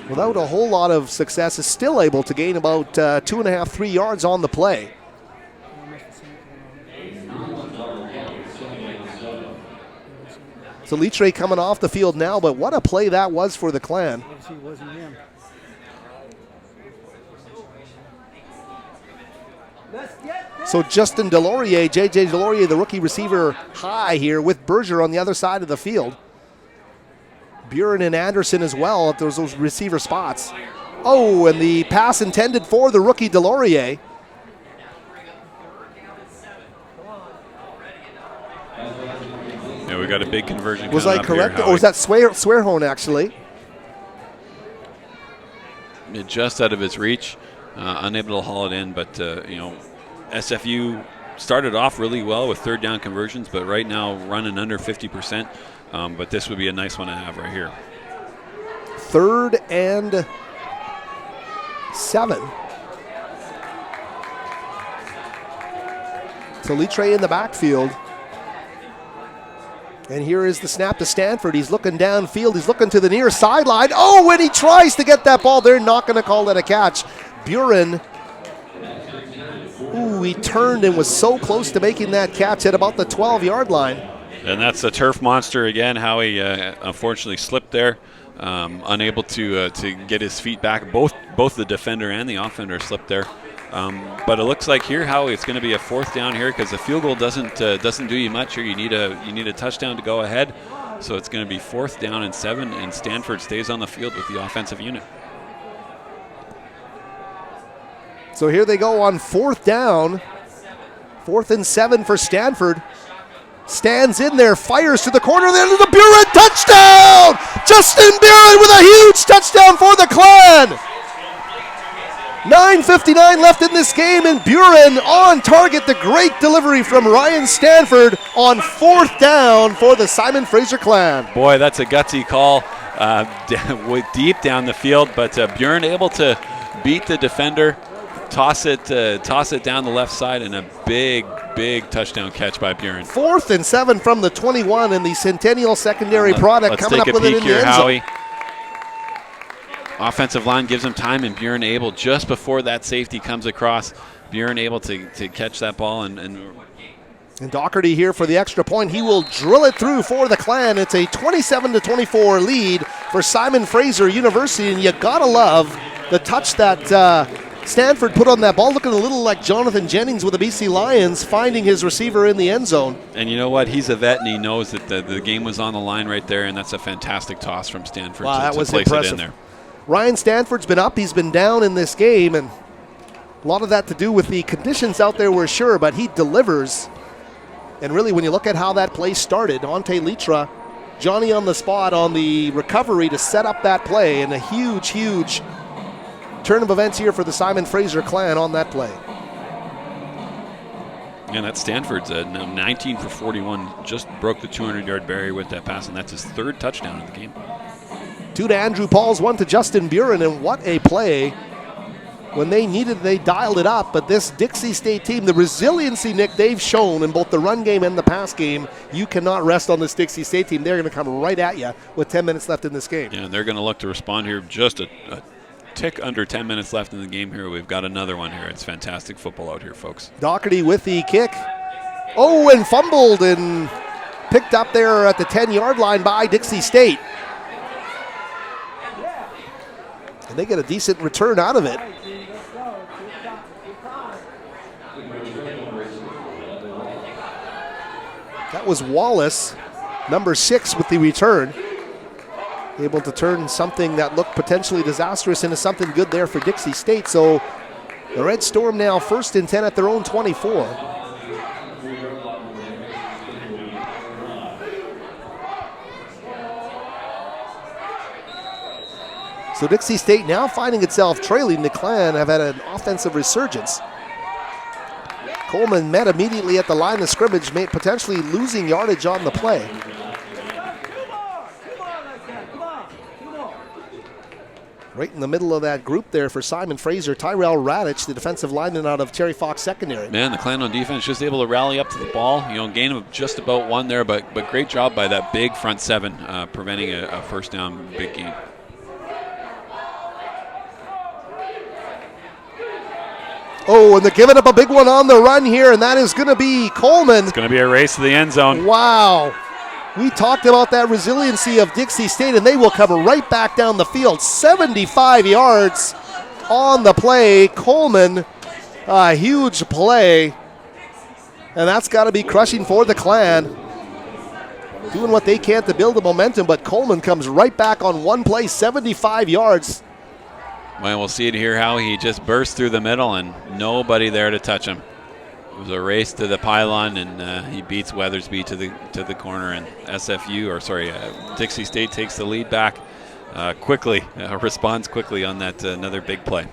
without a whole lot of success, is still able to gain about 2.5, 3 yards on the play. So Litre coming off the field now, but what a play that was for the Clan. So Justin Delorier, J.J. Delorier, the rookie receiver, high here with Berger on the other side of the field. Buren and Anderson as well at those receiver spots. Oh, and the pass intended for the rookie Delorier. Yeah, we got a big conversion. Was I correct? Or was that Swearhone actually? Just out of his reach, unable to haul it in, but SFU started off really well with third down conversions, but right now running under 50%. But this would be a nice one to have right here. 3rd and 7. So Litre in the backfield. And here is the snap to Stanford. He's looking downfield. He's looking to the near sideline. Oh, and he tries to get that ball. They're not going to call that a catch. Buren. Ooh, he turned and was so close to making that catch at about the 12-yard line. And that's the turf monster again. Howie unfortunately slipped there, unable to get his feet back. Both the defender and the offender slipped there. But it looks like here, Howie, it's going to be a 4th down here because the field goal doesn't do you much here. You need a touchdown to go ahead. So it's going to be 4th down and 7, and Stanford stays on the field with the offensive unit. So here they go on 4th down. 4th and 7 for Stanford. Stands in there, fires to the corner, then to the Buren, touchdown! Justin Buren with a huge touchdown for the Clan! 9:59 left in this game, and Buren on target. The great delivery from Ryan Stanford on 4th down for the Simon Fraser Clan. Boy, that's a gutsy call deep down the field, but Buren able to beat the defender, toss it down the left side, and a big touchdown catch by Buren. 4th and 7 from the 21, and the Centennial secondary product coming up with it in the end zone. Howie. Offensive line gives him time, and Buren able, just before that safety comes across, Buren able to catch that ball. And Doherty here for the extra point. He will drill it through for the Clan. It's a 27-24 lead for Simon Fraser University, and you gotta love the touch that Stanford put on that ball, looking a little like Jonathan Jennings with the BC Lions, finding his receiver in the end zone. And you know what? He's a vet, and he knows that the game was on the line right there, and that's a fantastic toss from Stanford that was place impressive. it in there. Ryan Stanford's been up. He's been down in this game, and a lot of that to do with the conditions out there, we're sure, but he delivers. And really, when you look at how that play started, Ante Litre, Johnny on the spot on the recovery to set up that play, and a huge turn of events here for the Simon Fraser Clan on that play. And that's Stanford's 19 for 41, just broke the 200-yard barrier with that pass, and that's his 3rd touchdown of the game. 2 to Andrew Pauls, 1 to Justin Buren, and what a play. When they needed it, they dialed it up, but this Dixie State team, the resiliency, Nick, they've shown in both the run game and the pass game, you cannot rest on this Dixie State team. They're going to come right at you with 10 minutes left in this game. Yeah, and they're going to look to respond here. Just a tick under 10 minutes left in the game here. We've got another one here. It's fantastic football out here, folks. Doherty with the kick. Oh, and fumbled and picked up there at the 10-yard line by Dixie State. And they get a decent return out of it. That was Wallace, number 6, with the return. Able to turn something that looked potentially disastrous into something good there for Dixie State. So the Red Storm now 1st and 10 at their own 24. So Dixie State now finding itself trailing. The Clan have had an offensive resurgence. Coleman met immediately at the line of scrimmage, potentially losing yardage on the play. Right in the middle of that group there for Simon Fraser, Tyrell Radich, the defensive lineman out of Terry Fox Secondary. Man, the Clan on defense just able to rally up to the ball. Gain of just about one there, but great job by that big front seven, preventing a first down big gain. Oh, and they're giving up a big one on the run here, and that is going to be Coleman. It's going to be a race to the end zone. Wow. We talked about that resiliency of Dixie State, and they will come right back down the field. 75 yards on the play. Coleman, a huge play. And that's got to be crushing for the Clan. Doing what they can to build the momentum, but Coleman comes right back on one play, 75 yards. Well, we'll see it here how he just burst through the middle and nobody there to touch him. It was a race to the pylon, and he beats Weathersby to the corner, and Dixie State takes the lead back quickly, responds quickly on that another big play.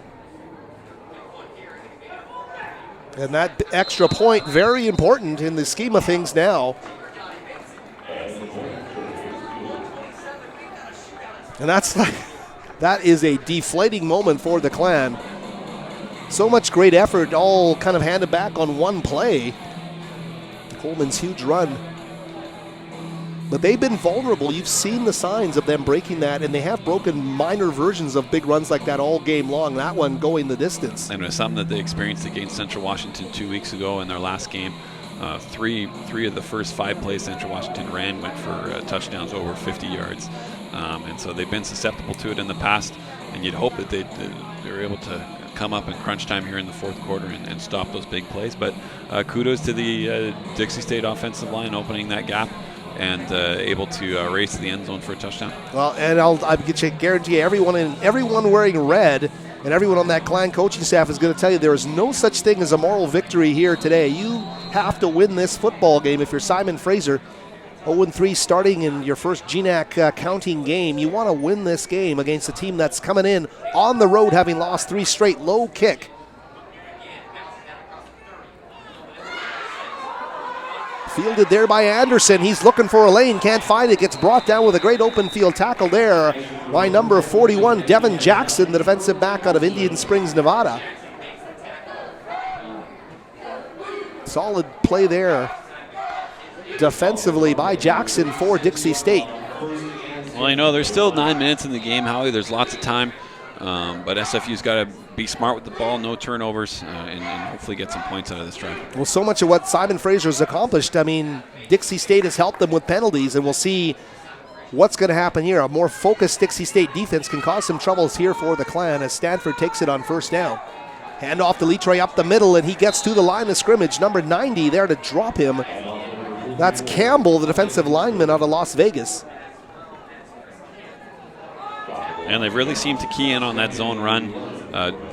And that extra point, very important in the scheme of things now. And that is a deflating moment for the Clan. So much great effort, all kind of handed back on one play. Coleman's huge run. But they've been vulnerable. You've seen the signs of them breaking that, and they have broken minor versions of big runs like that all game long, that one going the distance. And it was something that they experienced against Central Washington 2 weeks ago in their last game. Three of the first 5 plays Central Washington ran went for touchdowns over 50 yards. And so they've been susceptible to it in the past, and you'd hope that they were able to come up in crunch time here in the fourth quarter and stop those big plays. But kudos to the Dixie State offensive line opening that gap and able to race to the end zone for a touchdown. Well, and I guarantee you everyone wearing red and everyone on that Clan coaching staff is going to tell you there is no such thing as a moral victory here today. You have to win this football game. If you're Simon Fraser, 0-3 starting in your first GNAC counting game, you want to win this game against a team that's coming in on the road having lost 3 straight. Low kick. Fielded there by Anderson. He's looking for a lane, can't find it. Gets brought down with a great open field tackle there by number 41, Devin Jackson, the defensive back out of Indian Springs, Nevada. Solid play there defensively by Jackson for Dixie State. Well, there's still 9 minutes in the game, Howie. There's lots of time, but SFU's got to be smart with the ball, no turnovers, and hopefully get some points out of this drive. Well, so much of what Simon Fraser's accomplished, Dixie State has helped them with penalties, and we'll see what's going to happen here. A more focused Dixie State defense can cause some troubles here for the Clan as Stanford takes it on first down. Hand off to Letroy up the middle, and he gets to the line of scrimmage. Number 90 there to drop him. That's Campbell, the defensive lineman out of Las Vegas. And they've really seemed to key in on that zone run.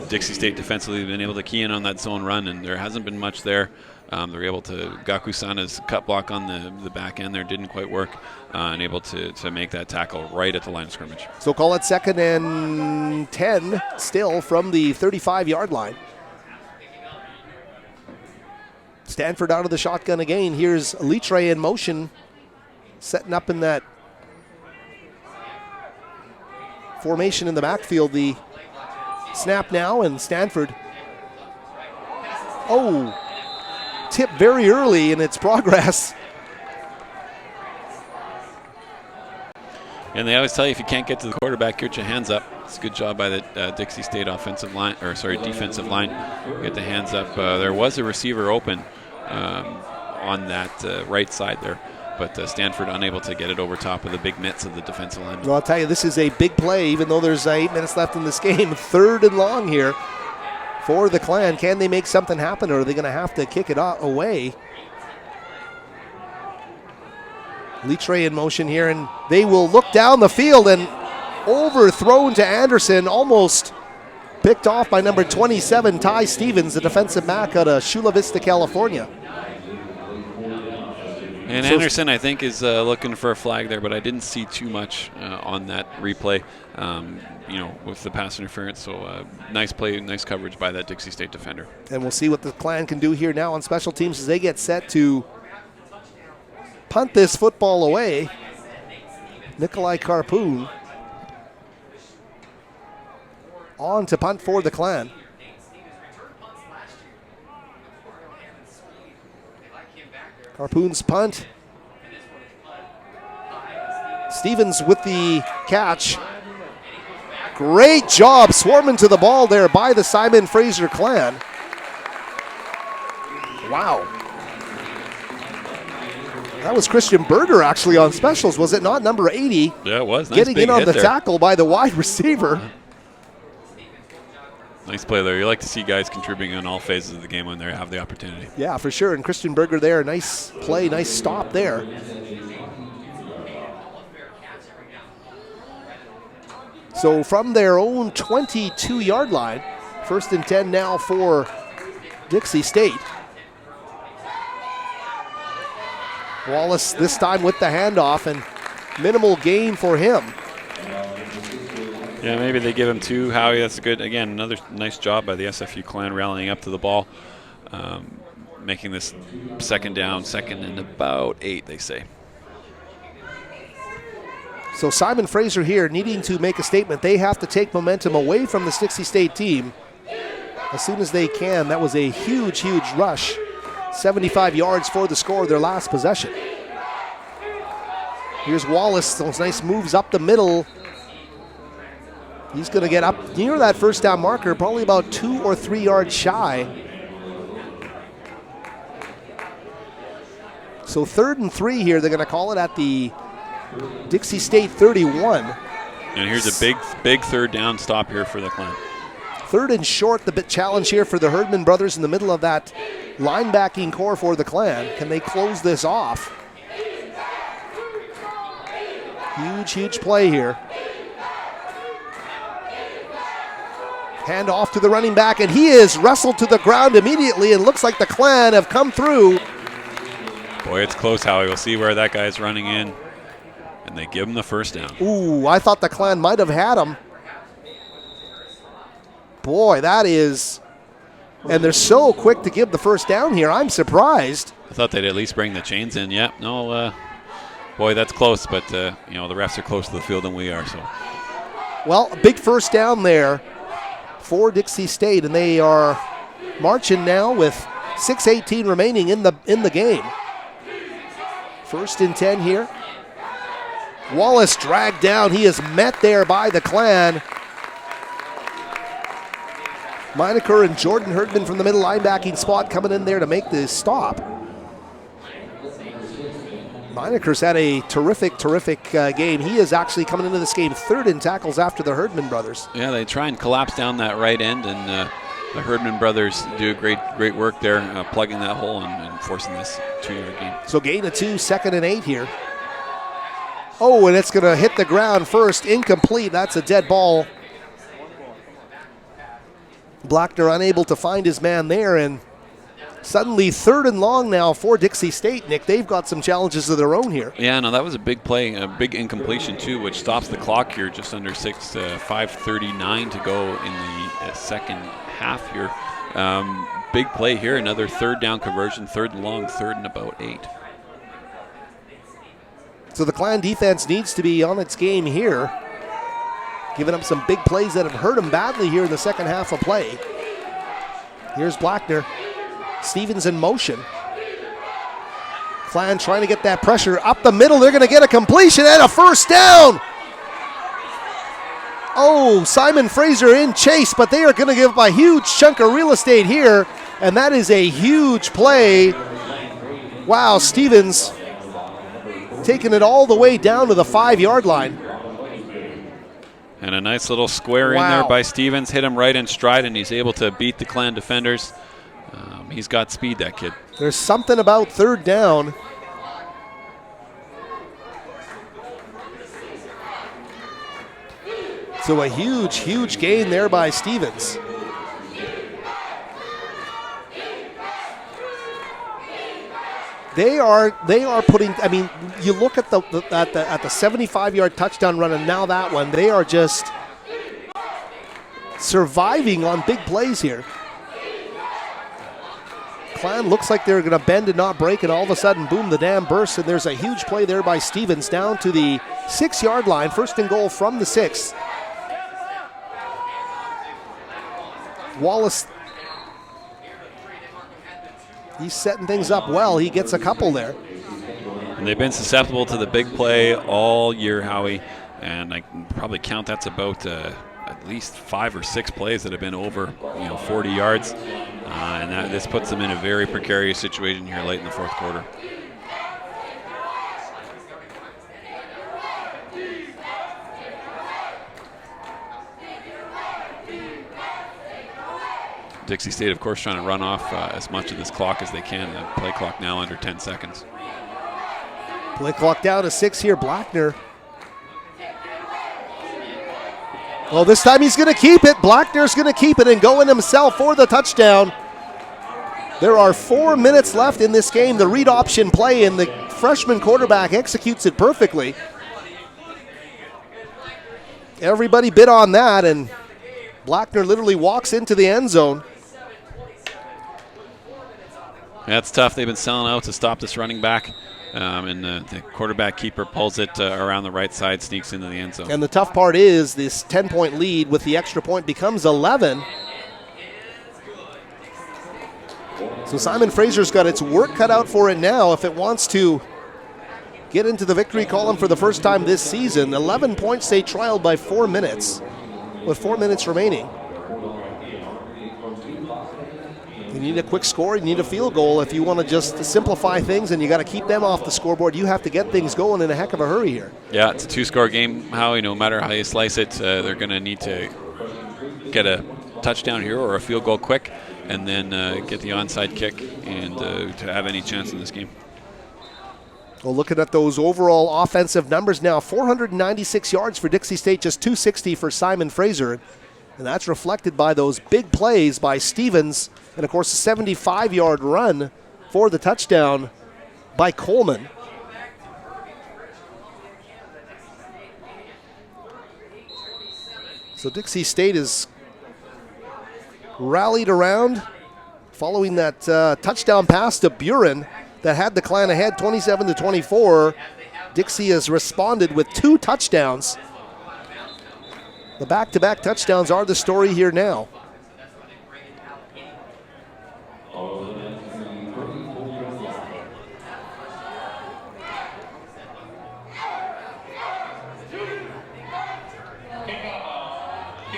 Dixie State defensively have been able to key in on that zone run, and there hasn't been much there. They're able to, Gakusana's cut block on the back end there didn't quite work, and able to make that tackle right at the line of scrimmage. So call it 2nd and 10 still from the 35-yard line. Stanford out of the shotgun again. Here's Letroy in motion, setting up in that formation in the backfield. The snap now, and Stanford, tip very early in its progress. And they always tell you if you can't get to the quarterback, get your hands up. It's a good job by the Dixie State defensive line. Get the hands up. There was a receiver open on that right side there, but Stanford unable to get it over top of the big mitts of the defensive line. Well, I'll tell you, this is a big play, even though there's 8 minutes left in this game. 3rd and long here for the Clan. Can they make something happen, or are they going to have to kick it away? Letroy in motion here, and they will look down the field, and overthrown to Anderson, almost picked off by number 27, Ty Stevens, the defensive back out of Chula Vista, California. And Anderson, I think, is looking for a flag there, but I didn't see too much on that replay, with the pass interference. So nice play, nice coverage by that Dixie State defender. And we'll see what the Clan can do here now on special teams as they get set to punt this football away. Nikolai Karpoon on to punt for the Clan. Harpoon's punt. Stevens with the catch. Great job swarming to the ball there by the Simon Fraser Clan. Wow. That was Christian Berger actually on specials, was it not? Number 80. Yeah, it was. Nice getting in on the there. tackle by the wide receiver. Nice play there. You like to see guys contributing in all phases of the game when they have the opportunity. Yeah, for sure. And Christian Berger there, nice play, nice stop there. So from their own 22-yard line, 1st and 10 now for Dixie State. Wallace this time with the handoff, and minimal gain for him. Yeah, maybe they give him 2. Howie, that's good. Again, another nice job by the SFU Clan rallying up to the ball, making this second down, 2nd and about 8, they say. So Simon Fraser here needing to make a statement. They have to take momentum away from the Dixie State team as soon as they can. That was a huge, huge rush. 75 yards for the score of their last possession. Here's Wallace. Those nice moves up the middle. He's going to get up near that first down marker, probably about 2 or 3 yards shy. So 3rd and 3 here. They're going to call it at the Dixie State 31. And here's a big third down stop here for the Clan. 3rd and short, the bit challenge here for the Herdman brothers in the middle of that linebacking core for the Clan. Can they close this off? Huge, huge play here. Hand off to the running back, and he is wrestled to the ground immediately, and looks like the Clan have come through. Boy, it's close, Howie. We'll see where that guy's running in, and they give him the first down. Ooh, I thought the Clan might have had him. Boy, that is, and they're so quick to give the first down here. I'm surprised. I thought they'd at least bring the chains in. Yeah, no, boy, that's close, but the refs are closer to the field than we are. So, well, a big first down there for Dixie State, and they are marching now with 6:18 remaining in the game. 1st and 10 here. Wallace dragged down. He is met there by the Clan. Meinecker and Jordan Herdman from the middle linebacking spot coming in there to make this stop. Meinecker's had a terrific game. He is actually coming into this game 3rd in tackles after the Herdman brothers. Yeah, they try and collapse down that right end, and the Herdman brothers do great work there, plugging that hole and forcing this 2-yard gain. So gain of 2, 2nd and 8 here. Oh, and it's going to hit the ground first. Incomplete. That's a dead ball. Blackner unable to find his man there, and suddenly 3rd and long now for Dixie State. Nick, they've got some challenges of their own here. Yeah, no, that was a big play, a big incompletion too, which stops the clock here just under 5:39 to go in the second half here. Big play here, another 3rd down conversion, 3rd and long, 3rd and about 8. So the Clan defense needs to be on its game here, giving up some big plays that have hurt them badly here in the second half of play. Here's Blackner. Stevens in motion. Clan trying to get that pressure up the middle. They're going to get a completion and a first down. Oh, Simon Fraser in chase, but they are going to give up a huge chunk of real estate here, and that is a huge play. Wow, Stevens taking it all the way down to the 5-yard line. And a nice little square in there by Stevens. Hit him right in stride, and he's able to beat the Clan defenders. He's got speed, that kid. There's something about 3rd down. So a huge, huge gain there by Stevens. They are putting. I mean, you look at the 75-yard touchdown run, and now that one. They are just surviving on big plays here. Clan looks like they're going to bend and not break, and all of a sudden, boom, the dam bursts, and there's a huge play there by Stevens down to the 6-yard line. First and goal from the 6. Wallace, he's setting things up well. He gets a couple there. And they've been susceptible to the big play all year, Howie, and I can probably count that's about at least 5 or 6 plays that have been over 40 yards. And this puts them in a very precarious situation here late in the fourth quarter. Dixie State, of course, trying to run off as much of this clock as they can. The play clock now under 10 seconds. Play clock down to 6 here. Blackner. Oh, this time he's going to keep it. Blackner's going to keep it and go in himself for the touchdown. There are 4 minutes left in this game. The read option play, and the freshman quarterback executes it perfectly. Everybody bid on that, and Blackner literally walks into the end zone. That's tough. They've been selling out to stop this running back. And the quarterback keeper pulls it around the right side, sneaks into the end zone. And the tough part is this 10-point lead with the extra point becomes 11. So Simon Fraser's got its work cut out for it now if it wants to get into the victory column for the first time this season. 11 points, they trailed by 4 minutes with 4 minutes remaining. You need a quick score, you need a field goal if you want to just simplify things, and you got to keep them off the scoreboard. You have to get things going in a heck of a hurry here. Yeah, it's a 2-score game, Howie. No matter how you slice it, they're going to need to get a touchdown here or a field goal quick, and then get the onside kick and to have any chance in this game. Well, looking at those overall offensive numbers now, 496 yards for Dixie State, just 260 for Simon Fraser. And that's reflected by those big plays by Stevens, and of course a 75-yard run for the touchdown by Coleman. So Dixie State is rallied around following that touchdown pass to Buren that had the Clan ahead 27-24. Dixie has responded with 2 touchdowns. The back-to-back touchdowns are the story here now.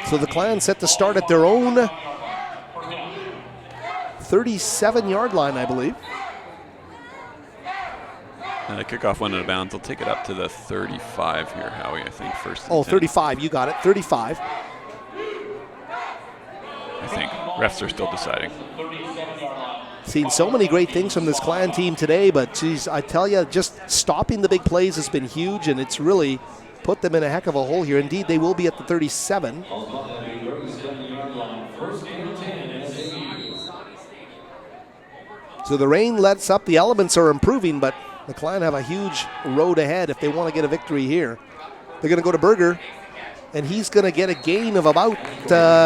So the Clan set to start at their own 37-yard line, I believe. The kickoff went out of bounds. They'll take it up to the 35 here, Howie, I think, first. Oh, 35. You got it. 35. I think. Refs are still deciding. Seen so many great things from this Clan team today, but geez, I tell you, just stopping the big plays has been huge, and it's really put them in a heck of a hole here. Indeed, they will be at the 37. So the rain lets up. The elements are improving, but the Clan have a huge road ahead if they want to get a victory here. They're going to go to Berger, and he's going to get a gain of about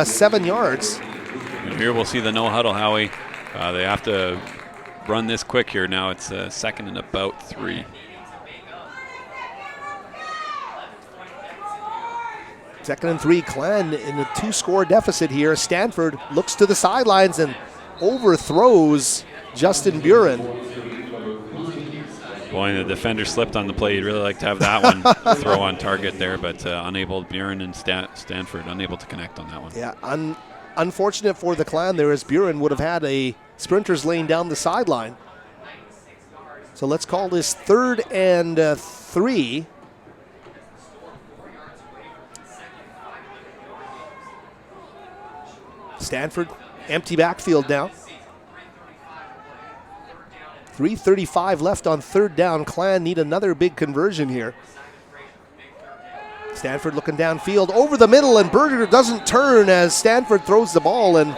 7 yards. And here we'll see the no huddle, Howie. They have to run this quick here now. It's second and about 3. Second and 3, Clan in a 2-score deficit here. Stanford looks to the sidelines and overthrows Justin Buren. Boy, the defender slipped on the play. You'd really like to have that one throw on target there, but unable. Buren and Stanford unable to connect on that one. Yeah, unfortunate for the Clan there, as Buren would have had a sprinter's lane down the sideline. So let's call this 3rd and 3. Stanford, empty backfield now. 3:35 left on 3rd down. Clan need another big conversion here. Stanford looking downfield over the middle, and Berger doesn't turn as Stanford throws the ball, and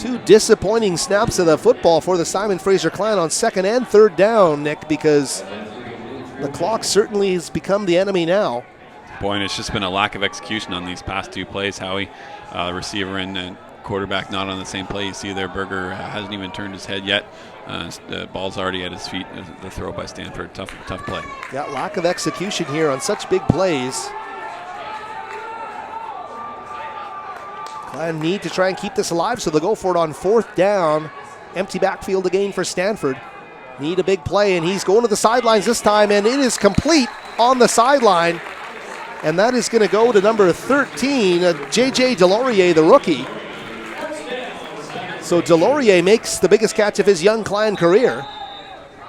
Two disappointing snaps of the football for the Simon Fraser Clan on 2nd and 3rd down, Nick, because the clock certainly has become the enemy now. Boy, and it's just been a lack of execution on these past 2 plays, Howie. Receiver and quarterback not on the same play. You see there, Berger hasn't even turned his head yet. The ball's already at his feet. The throw by Stanford, tough play. Yeah, lack of execution here on such big plays. Clan need to try and keep this alive, so they'll go for it on 4th down. Empty backfield again for Stanford. Need a big play, and he's going to the sidelines this time, and it is complete on the sideline. And that is going to go to number 13, J.J. Delorier, the rookie. So Delorier makes the biggest catch of his young Clan career.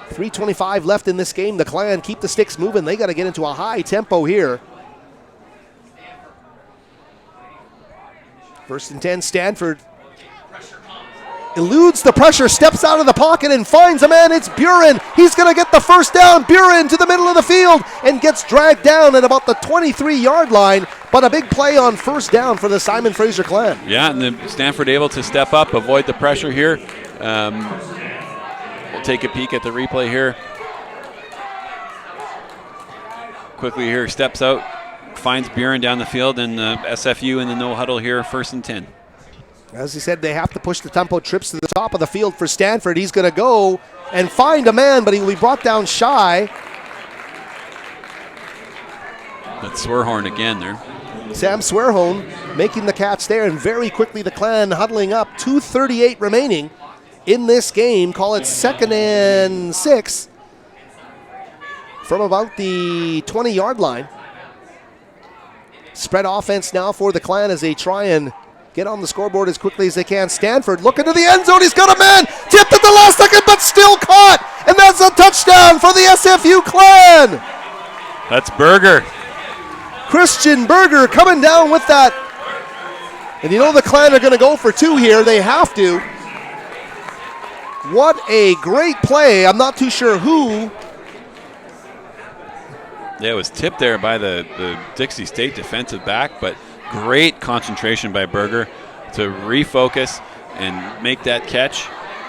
3:25 left in this game. The Clan keep the sticks moving. They got to get into a high tempo here. 1st and 10, Stanford eludes the pressure, steps out of the pocket and finds a man. It's Buren. He's going to get the 1st down. Buren to the middle of the field and gets dragged down at about the 23-yard line. But a big play on 1st down for the Simon Fraser Clan. Yeah, and then Stanford able to step up, avoid the pressure here. We'll take a peek at the replay here. Quickly here, steps out, finds Buren down the field, and SFU in the no huddle here, 1st and 10. As he said, they have to push the tempo, trips to the top of the field for Stanford. He's going to go and find a man, but he will be brought down shy. That's Swerhorn again there. Sam Swerhorn making the catch there, and very quickly the Clan huddling up. 2:38 remaining in this game. Call it 2nd and 6 from about the 20-yard line. Spread offense now for the Clan as they try and get on the scoreboard as quickly as they can. Stanford looking to the end zone. He's got a man. Tipped at the last second, but still caught. And that's a touchdown for the SFU Clan. That's Berger. Christian Berger coming down with that. And you know the Clan are going to go for 2 here. They have to. What a great play. I'm not too sure who. Yeah, it was tipped there by the Dixie State defensive back, but great concentration by Berger to refocus and make that catch.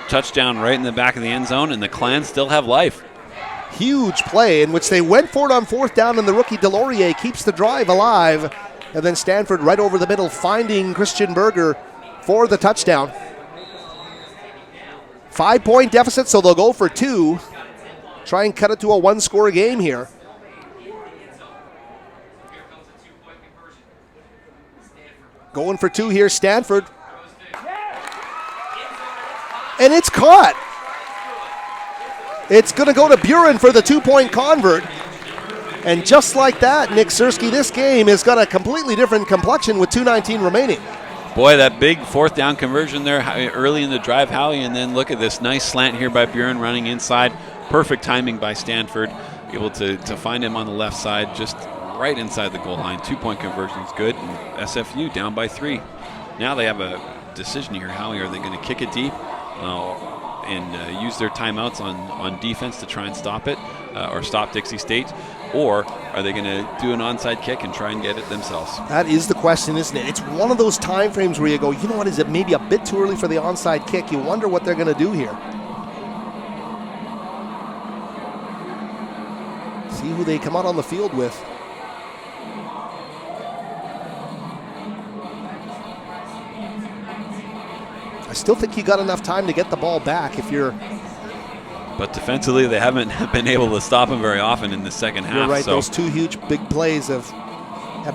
Touchdown right in the back of the end zone, and the Clan still have life. Huge play in which they went for it on 4th down, and the rookie Delorier keeps the drive alive. And then Stanford right over the middle, finding Christian Berger for the touchdown. 5-point deficit, so they'll go for 2. Try and cut it to a 1-score game here. Going for 2 here, Stanford. And it's caught. It's going to go to Buren for the 2-point convert. And just like that, Nick Sersky, this game has got a completely different complexion with 2:19 remaining. Boy, that big 4th down conversion there early in the drive, Howie, and then look at this nice slant here by Buren running inside. Perfect timing by Stanford, able to find him on the left side, just right inside the goal line. 2-point conversion is good, and SFU down by 3. Now they have a decision here, Howie. Are they going to kick it deep and use their timeouts on defense to try and stop it or stop Dixie State? Or are they going to do an onside kick and try and get it themselves? That is the question, isn't it? It's one of those time frames where you go, you know what, is it maybe a bit too early for the onside kick? You wonder what they're going to do here. See who they come out on the field with. I still think you got enough time to get the ball back if you're... But defensively, they haven't been able to stop him very often in the second half. You're right, so those 2 huge big plays have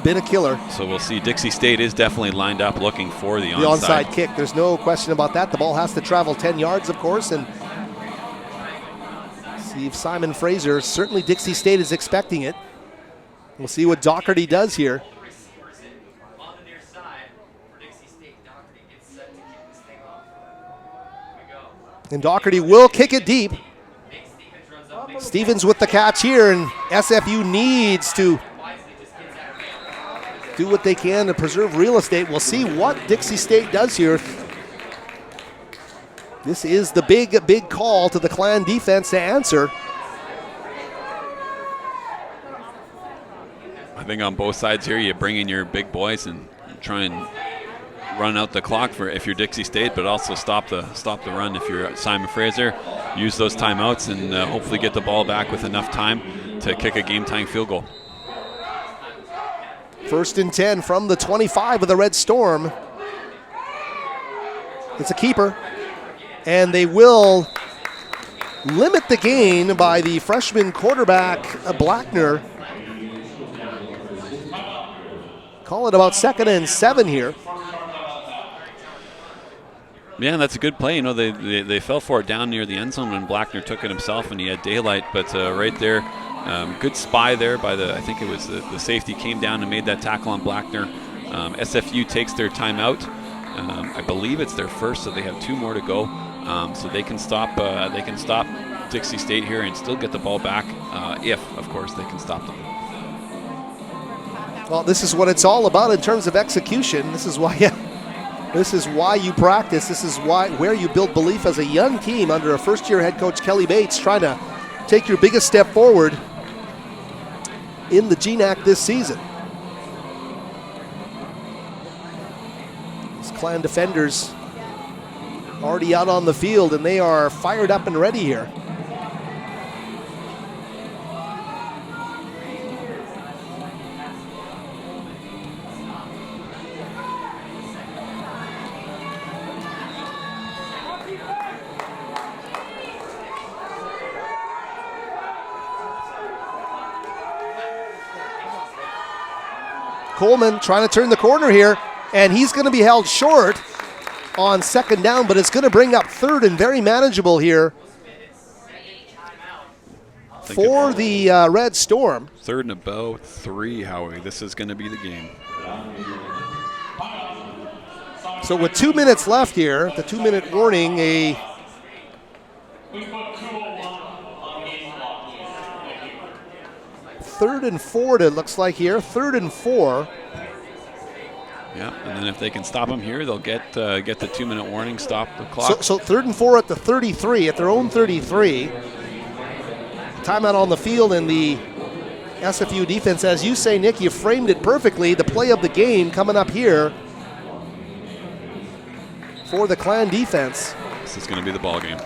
been a killer. So we'll see. Dixie State is definitely lined up looking for the onside kick. There's no question about that. The ball has to travel 10 yards, of course, and see if Simon Fraser, certainly Dixie State is expecting it. We'll see what Doherty does here. And Doherty will kick it deep. Stevens with the catch here, and SFU needs to do what they can to preserve real estate. We'll see what Dixie State does here. This is the big call to the Clan defense to answer. I think on both sides here, you bring in your big boys and try and run out the clock for if you're Dixie State, but also stop the run if you're Simon Fraser. Use those timeouts and hopefully get the ball back with enough time to kick a game-tying field goal. 1st and 10 from the 25 of the Red Storm. It's a keeper, and they will limit the gain by the freshman quarterback, Blackner. Call it about 2nd and 7 here. Yeah, that's a good play. You know, they fell for it down near the end zone when Blackner took it himself and he had daylight, but right there, good spy there by I think it was the safety came down and made that tackle on Blackner. SFU takes their timeout. I believe it's their first, so they have 2 more to go. So they can stop Dixie State here and still get the ball back if, of course, they can stop them. Well, this is what it's all about in terms of execution. This is why you practice. This is where you build belief as a young team under a first-year head coach, Kelly Bates, trying to take your biggest step forward in the GNAC this season. These Clan defenders already out on the field, and they are fired up and ready here. Coleman trying to turn the corner here, and he's going to be held short on 2nd down, but it's going to bring up 3rd and very manageable here for the Red Storm. 3rd and about 3, Howie. This is going to be the game. So with 2 minutes left here, the 2-minute warning, a third and 4 it looks like here. 3rd and 4. Yeah, and then if they can stop them here, they'll get the 2-minute warning, stop the clock. So 3rd and 4 at the 33, at their own 33. Timeout on the field, and the SFU defense, as you say, Nick, you framed it perfectly. The play of the game coming up here for the Clan defense. This is going to be the ball game.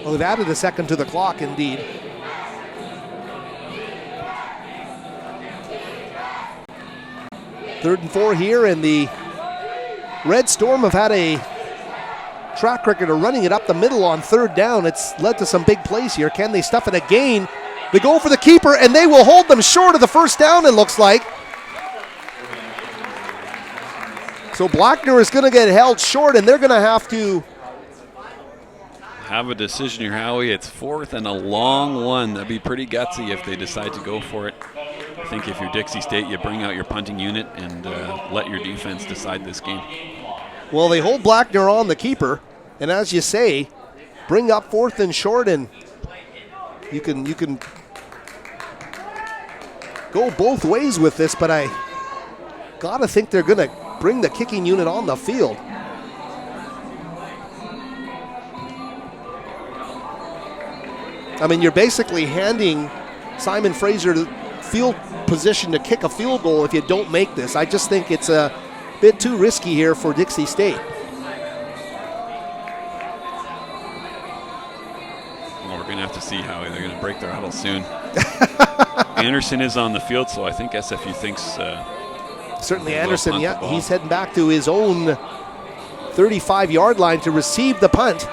Well, they've added a second to the clock, indeed. Third and 4 here, and the Red Storm have had a track record of running it up the middle on 3rd down. It's led to some big plays here. Can they stuff it again? They go for the keeper, and they will hold them short of the 1st down, it looks like. So Blackner is going to get held short, and they're going to have to have a decision here, Howie. It's 4th and a long one. That'd be pretty gutsy if they decide to go for it. I think if you're Dixie State, you bring out your punting unit and let your defense decide this game. Well, they hold Blackner on the keeper, and as you say, bring up 4th and short, and you can go both ways with this, but I gotta think they're gonna bring the kicking unit on the field. I mean, you're basically handing Simon Fraser the field position to kick a field goal if you don't make this. I just think it's a bit too risky here for Dixie State. Well, we're going to have to see how they're going to break their huddle soon. Anderson is on the field, so I think SFU thinks... certainly Anderson, yeah, he's heading back to his own 35-yard line to receive the punt.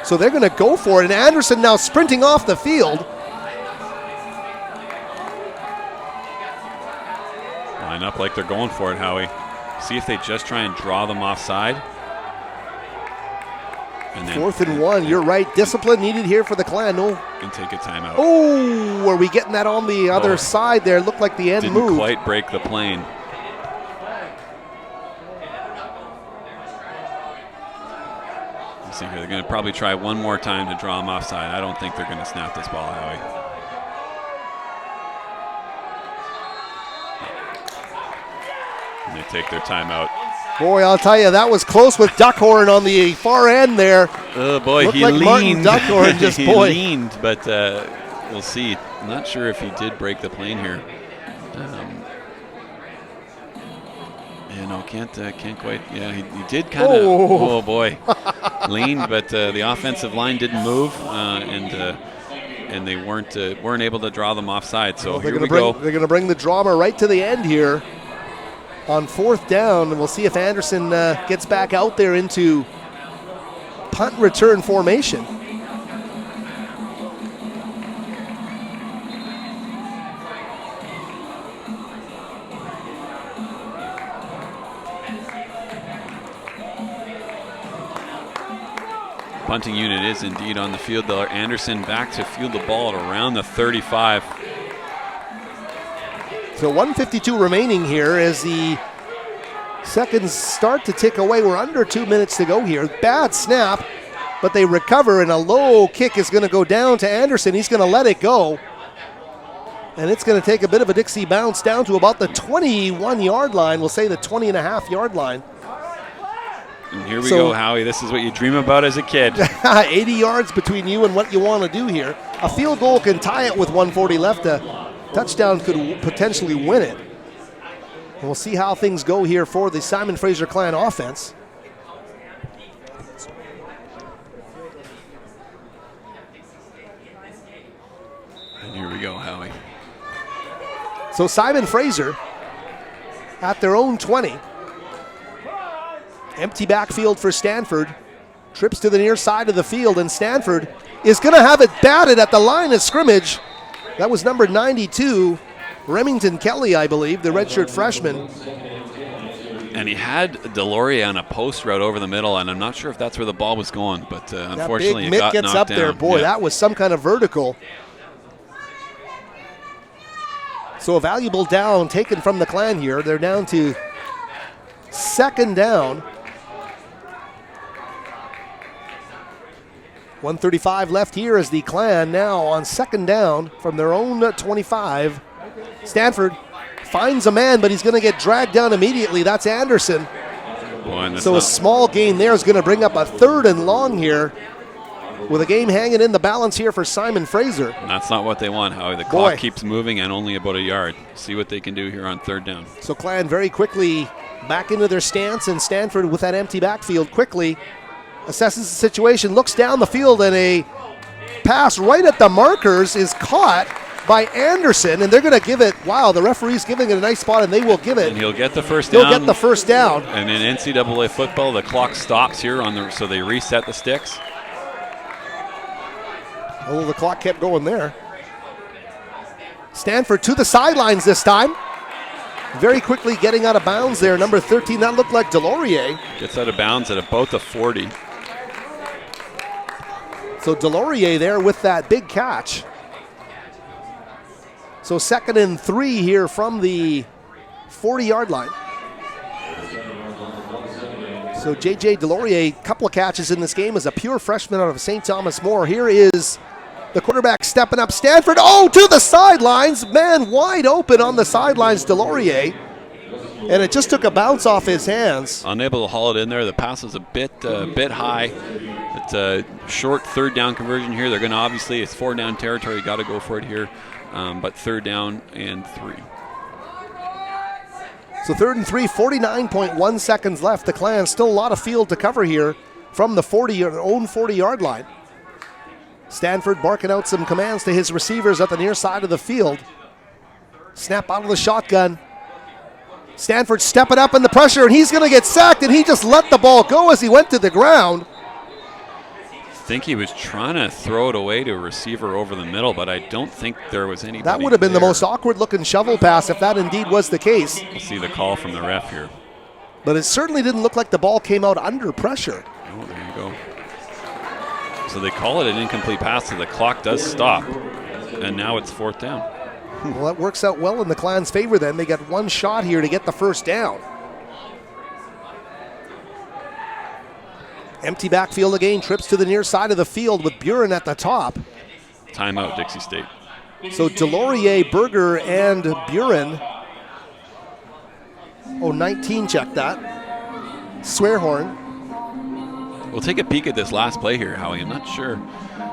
So they're going to go for it, and Anderson now sprinting off the field. Line up like they're going for it, Howie. See if they just try and draw them offside. And then 4th and 1, you're right. Discipline needed here for the Clan. No. And take a timeout. Oh, are we getting that on the other side there? Looked like the end didn't moved. Didn't quite break the plane. See here, they're going to probably try one more time to draw them offside. I don't think they're going to snap this ball, Howie. And they take their timeout. Boy, I'll tell you, that was close with Duckhorn on the far end there. Oh, boy, Looked he like Martin leaned. Duckhorn just, he boy. leaned, but we'll see. I'm not sure if he did break the plane here. Can't quite. Yeah, he did kind of. Oh boy, leaned, but the offensive line didn't move, and they weren't able to draw them offside. So here we go. They're going to bring the drama right to the end here on 4th down, and we'll see if Anderson gets back out there into punt return formation. Punting unit is indeed on the field. Anderson back to field the ball at around the 35. So 1:52 remaining here as the seconds start to tick away. We're under 2 minutes to go here. Bad snap, but they recover, and a low kick is going to go down to Anderson. He's going to let it go, and it's going to take a bit of a Dixie bounce down to about the 21-yard line. We'll say the 20.5-yard line. And here we go, Howie. This is what you dream about as a kid. 80 yards between you and what you want to do here. A field goal can tie it with 1:40 left. A touchdown could potentially win it. And we'll see how things go here for the Simon Fraser Clan offense. And here we go, Howie. So Simon Fraser at their own 20. Empty backfield for Stanford. Trips to the near side of the field, and Stanford is going to have it batted at the line of scrimmage. That was number 92, Remington Kelly, I believe, the redshirt freshman. And he had Delorier on a post route over the middle, and I'm not sure if that's where the ball was going, but unfortunately big it got mitt gets knocked up there. down. Boy, Yeah. that was some kind of vertical. So a valuable down taken from the Clan here. They're down to 2nd down. 1:35 left here as the Clan now on 2nd down from their own 25. Stanford finds a man, but he's going to get dragged down immediately. That's Anderson. Boy, So a small gain there is going to bring up a 3rd and long here, with a game hanging in the balance here for Simon Fraser. That's not what they want, Howie. The clock keeps moving and only about a yard. See what they can do here on 3rd down. So Clan very quickly back into their stance, and Stanford with that empty backfield quickly assesses the situation, looks down the field, and a pass right at the markers is caught by Anderson, and they're going to give it, wow, the referee's giving it a nice spot, and they will give it. And he'll get the first down. He'll get the first down. And in NCAA football, the clock stops here, so they reset the sticks. Although the clock kept going there. Stanford to the sidelines this time. Very quickly getting out of bounds there. Number 13, that looked like Delorier. Gets out of bounds at about the 40. So Delorier there with that big catch. So 2nd and 3 here from the 40-yard line. So J.J. Delorier, couple of catches in this game as a pure freshman out of St. Thomas More. Here is the quarterback stepping up. Stanford, to the sidelines. Man wide open on the sidelines, Delorier. And it just took a bounce off his hands. Unable to haul it in there. The pass was a bit high. It's a short 3rd down conversion here. They're going to obviously, it's 4 down territory. Got to go for it here. But 3rd down and 3. So 3rd and 3, 49.1 seconds left. The Clan still a lot of field to cover here from the 40-yard line. Stanford barking out some commands to his receivers at the near side of the field. Snap out of the shotgun. Stanford stepping up in the pressure, and he's going to get sacked, and he just let the ball go as he went to the ground. I think he was trying to throw it away to a receiver over the middle, but I don't think there was anybody. That would have been there. the most awkward-looking shovel pass if that indeed was the case. We'll see the call from the ref here. But it certainly didn't look like the ball came out under pressure. Oh, there you go. So they call it an incomplete pass, so the clock does stop, and now it's 4th down. Well, that works out well in the Clan's favor then. They got one shot here to get the first down. Empty backfield again, trips to the near side of the field with Buren at the top. Timeout, Dixie State. So Delorier, Berger, and Buren 19 checked that. Swearhorn. We'll take a peek at this last play here, Howie. I'm not sure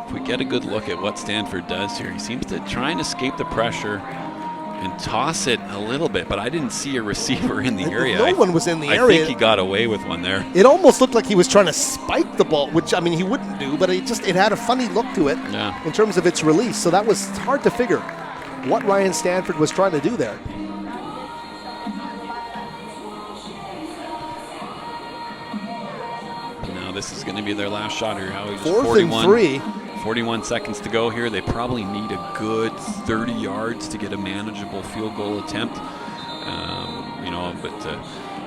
if we get a good look at what Stanford does here. He seems to try and escape the pressure and toss it a little bit, but I didn't see a receiver in the area. No one was in the area. I think he got away with one there. It almost looked like he was trying to spike the ball, which, I mean, he wouldn't do, but it had a funny look to it in terms of its release. So that was hard to figure what Ryan Stanford was trying to do there. Now this is going to be their last shot here, Howie. 4th and 3. 41 seconds to go here. They probably need a good 30 yards to get a manageable field goal attempt. But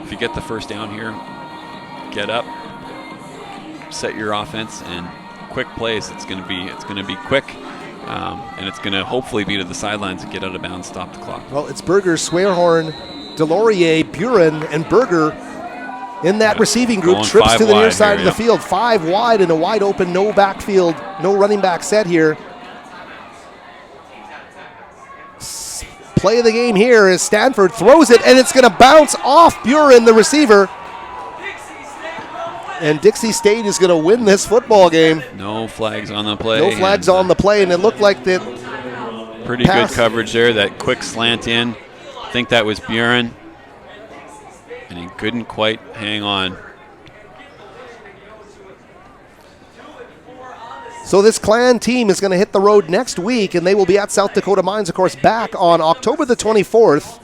if you get the first down here, get up, set your offense, and quick plays. It's going to be quick, and it's going to hopefully be to the sidelines and get out of bounds, stop the clock. Well, it's Berger, Swearhorn, Delorier, Buren, and Berger in that receiving group. Trips to the near side of the field. 5 wide in a wide open, no backfield, no running back set here. Play of the game here as Stanford throws it, and it's going to bounce off Buren, the receiver. And Dixie State is going to win this football game. No flags on the play. No flags on the play, and it looked like that. Pretty good coverage there. That quick slant in. I think that was Buren. And he couldn't quite hang on. So this Clan team is going to hit the road next week, and they will be at South Dakota Mines, of course, back on October the 24th.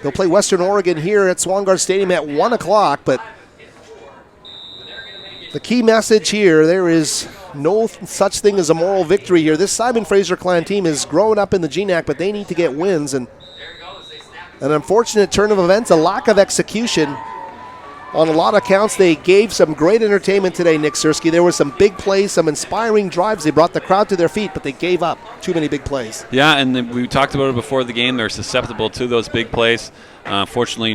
They'll play Western Oregon here at Swangard Stadium at 1 o'clock, but the key message here, there is no such thing as a moral victory here. This Simon Fraser Clan team is growing up in the GNAC, but they need to get wins, and an unfortunate turn of events, a lack of execution. On a lot of counts, they gave some great entertainment today, Nick Sersky. There were some big plays, some inspiring drives. They brought the crowd to their feet, but they gave up too many big plays. Yeah, and we talked about it before the game. They're susceptible to those big plays. Fortunately,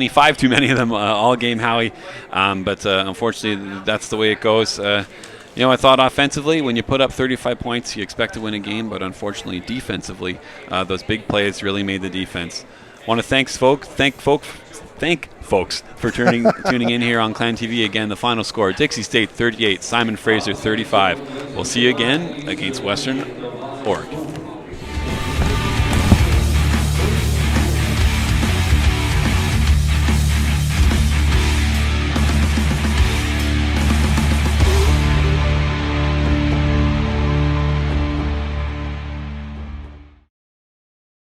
five too many of them all game, Howie. But unfortunately, that's the way it goes. I thought offensively, when you put up 35 points, you expect to win a game. But unfortunately, defensively, those big plays really made the defense. Want to thank folks for tuning in here on Clan TV. Again, the final score, Dixie State 38, Simon Fraser 35. We'll see you again against Western Oregon.